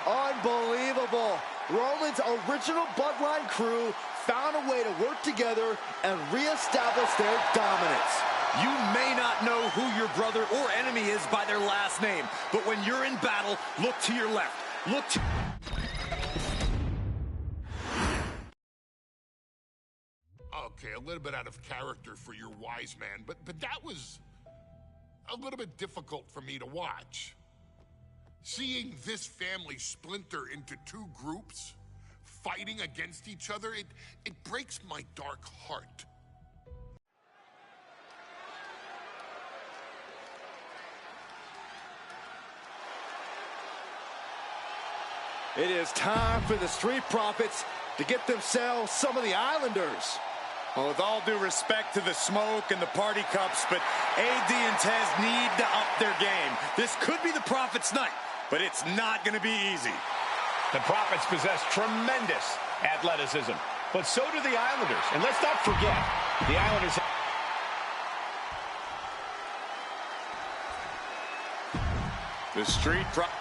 Unbelievable. Roman's original bloodline crew found a way to work together and reestablish their dominance. You may not know who your brother or enemy is by their last name, but when you're in battle, look to your left. Look to... Okay, a little bit out of character for your wise man, but that was a little bit difficult for me to watch. Seeing this family splinter into 2 groups, fighting against each other, it breaks my dark heart. It is time for the Street Profits to get themselves some of the Islanders. Well, with all due respect to the smoke and the party cups, but AD and Tez need to up their game. This could be the Profits' night, but it's not going to be easy. The Profits possess tremendous athleticism, but so do the Islanders. And let's not forget, the Islanders... The Street Profits...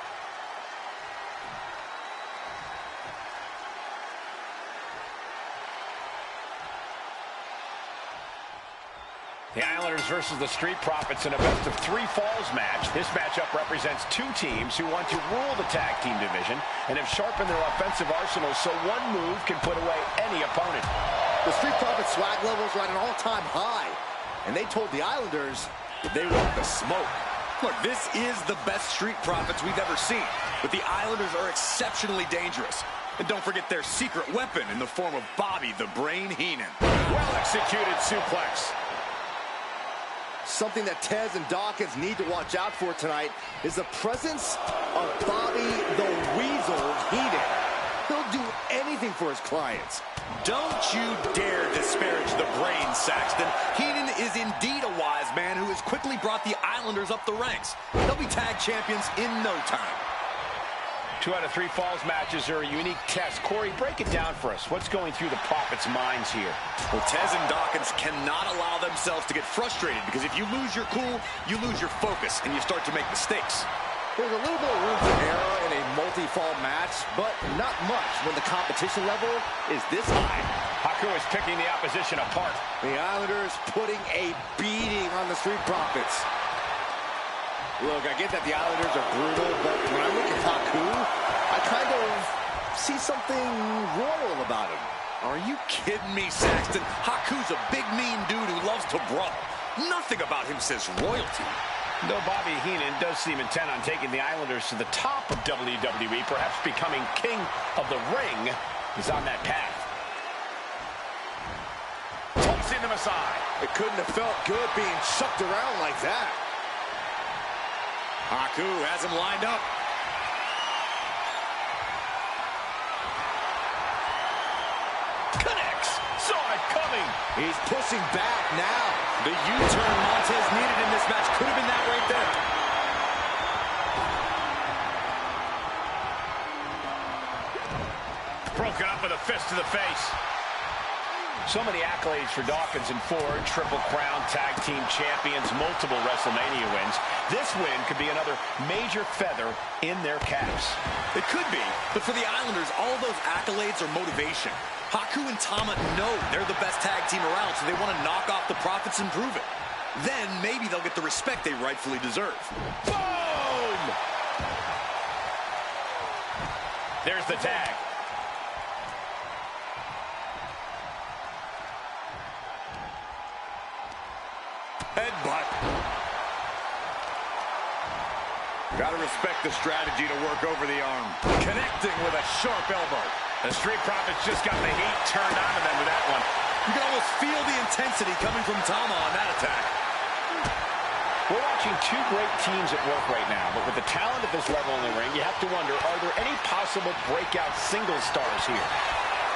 The Islanders versus the Street Profits in a best-of-3 falls match. This matchup represents two teams who want to rule the tag team division and have sharpened their offensive arsenals so one move can put away any opponent. The Street Profits swag levels are at an all-time high, and they told the Islanders that they want the smoke. Look, this is the best Street Profits we've ever seen, but the Islanders are exceptionally dangerous. And don't forget their secret weapon in the form of Bobby the Brain Heenan. Well-executed suplex. Something that Tez and Dawkins need to watch out for tonight is the presence of Bobby the Weasel Heenan. He'll do anything for his clients. Don't you dare disparage the Brain, Saxton. Heenan is indeed a wise man who has quickly brought the Islanders up the ranks. They'll be tag champions in no time. 2 out of 3 falls matches are a unique test. Corey, break it down for us. What's going through the Profits' minds here? Well, Tez and Dawkins cannot allow themselves to get frustrated, because if you lose your cool, you lose your focus, and you start to make mistakes. There's a little bit of room for error in a multi-fall match, but not much when the competition level is this high. Haku is picking the opposition apart. The Islanders putting a beating on the Street Profits. Look, I get that the Islanders are brutal, but when I look at Haku, I kind of see something royal about him. Are you kidding me, Saxton? Haku's a big, mean dude who loves to brawl. Nothing about him says royalty. Though Bobby Heenan does seem intent on taking the Islanders to the top of WWE, perhaps becoming king of the ring, is on that path. Tossing them aside. It couldn't have felt good being chucked around like that. Haku has him lined up. Connects. Saw it coming. He's pushing back now. The U-turn Montez needed in this match could have been that right there. Broken up with a fist to the face. So many accolades for Dawkins and Ford. Triple Crown Tag Team Champions, multiple WrestleMania wins. This win could be another major feather in their caps. It could be, but for the Islanders, all those accolades are motivation. Haku and Tama know they're the best tag team around, so they want to knock off the Profits and prove it. Then maybe they'll get the respect they rightfully deserve. Boom! There's the tag. Headbutt. Gotta respect the strategy to work over the arm. Connecting with a sharp elbow. The Street Profits just got the heat turned on to them with that one. You can almost feel the intensity coming from Tama on that attack. We're watching two great teams at work right now, but with the talent at this level in the ring, you have to wonder, are there any possible breakout single stars here?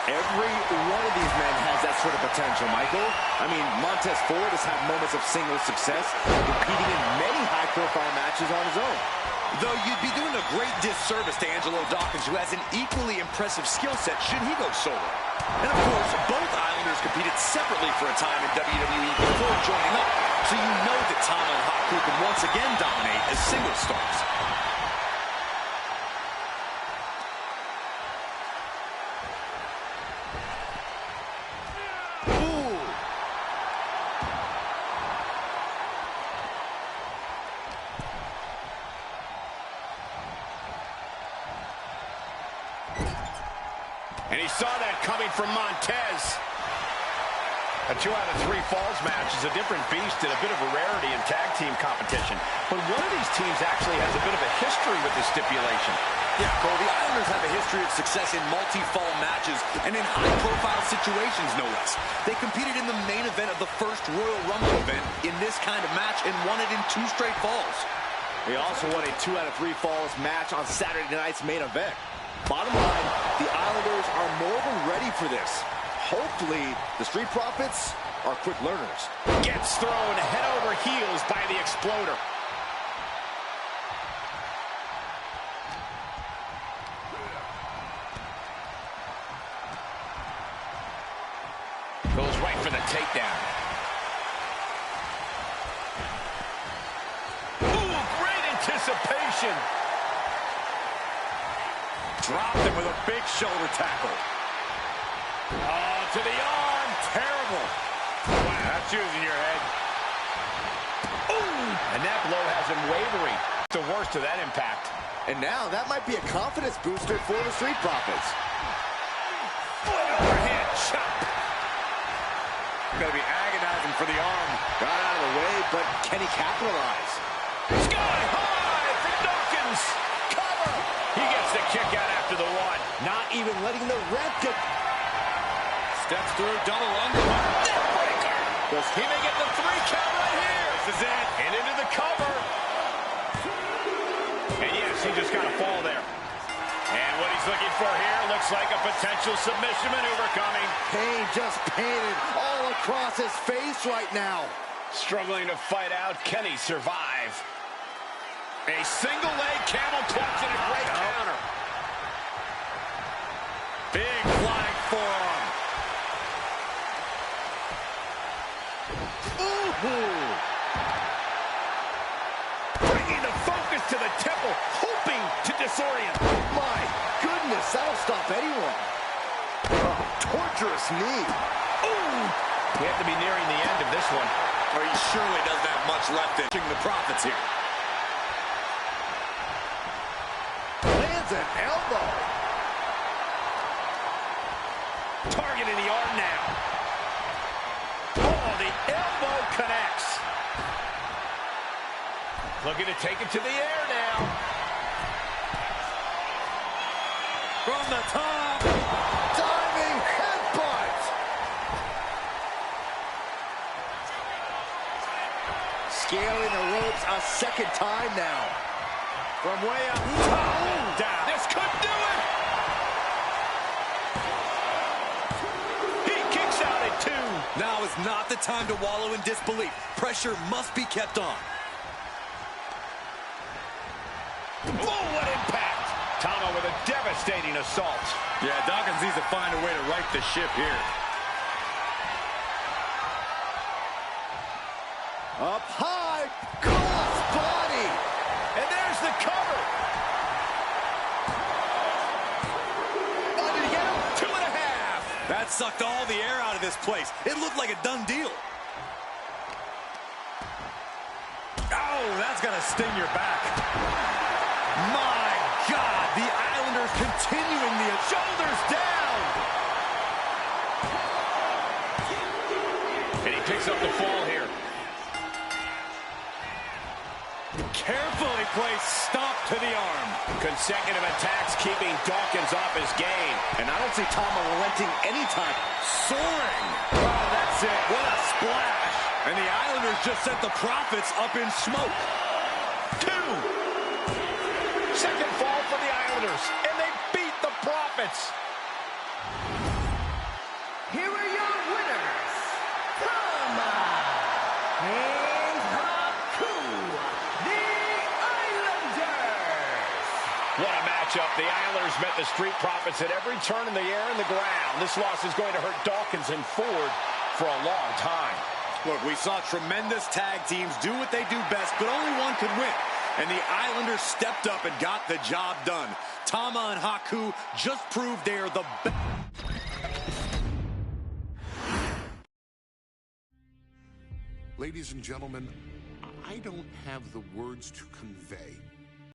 Every one of these men has that sort of potential, Michael. I mean, Montez Ford has had moments of single success, competing in many high-profile matches on his own. Though you'd be doing a great disservice to Angelo Dawkins, who has an equally impressive skill set should he go solo. And of course, both Islanders competed separately for a time in WWE before joining up, so you know that Tama and Haku can once again dominate as single stars. And he saw that coming from Montez. A 2 out of 3 falls match is a different beast and a bit of a rarity in tag team competition. But one of these teams actually has a bit of a history with this stipulation. Yeah, Cole, the Islanders have a history of success in multi-fall matches and in high-profile situations, no less. They competed in the main event of the first Royal Rumble event in this kind of match and won it in 2 straight falls. They also won a 2 out of 3 falls match on Saturday night's main event. Bottom line, the Islanders are more than ready for this. Hopefully, the Street Profits are quick learners. Gets thrown head over heels by the Exploder. Goes right for the takedown. Ooh, great anticipation. Dropped him with a big shoulder tackle. Oh, to the arm. Terrible. Wow, that's using your head. Ooh, and that blow has him wavering. The worst of that impact. And now that might be a confidence booster for the Street Profits. Overhand chop. Going to be agonizing for the arm. Got out of the way, but can he capitalize? Sky high for Dawkins. Cover. He gets the kick out after the 1. Not even letting the ref get... Steps through, double underhook. Neckbreaker. He may get the 3 count right here. This is it. And into the cover. And yes, he just got to fall there. And what he's looking for here looks like a potential submission maneuver coming. Pain just painted all across his face right now. Struggling to fight out. Can he survive? A single leg camel clutch and a great counter. Big flying forearm. Ooh. Bringing the focus to the temple, hoping to disorient. My goodness, that'll stop anyone. Oh, torturous knee. Ooh. We have to be nearing the end of this one. Or he surely doesn't have much left in the Profits here. Lands an elbow. Targeting the arm now. Oh, the elbow connects. Looking to take it to the air now. From the top. Diving headbutt. Scaling the ropes a second time now. From way up top and down. This could do it. He kicks out at 2. Now is not the time to wallow in disbelief. Pressure must be kept on. Oh, what impact. Tama with a devastating assault. Yeah, Dawkins needs to find a way to right the ship here. Up high, cross body. And there's the cover. Oh, did he get him? 2.5. That sucked all the air out of this place. It looked like a done deal. Oh, that's gonna sting your back. My God, the Islanders continuing the shoulders down. And he picks up the fall here. Carefully placed stop to the arm. Consecutive attacks keeping Dawkins off his game. And I don't see Tama relenting anytime. Soaring. Oh, that's it. What a splash. And the Islanders just sent the Profits up in smoke. 2. Second fall for the Islanders. And they beat the Profits. Here are your winners, Tama and Haku, the Islanders. What a matchup. The Islanders met the Street Profits at every turn in the air and the ground. This loss is going to hurt Dawkins and Ford for a long time. Look, we saw tremendous tag teams do what they do best, but only one could win. And the Islanders stepped up and got the job done. Tama and Haku just proved they are the best. Ladies and gentlemen, I don't have the words to convey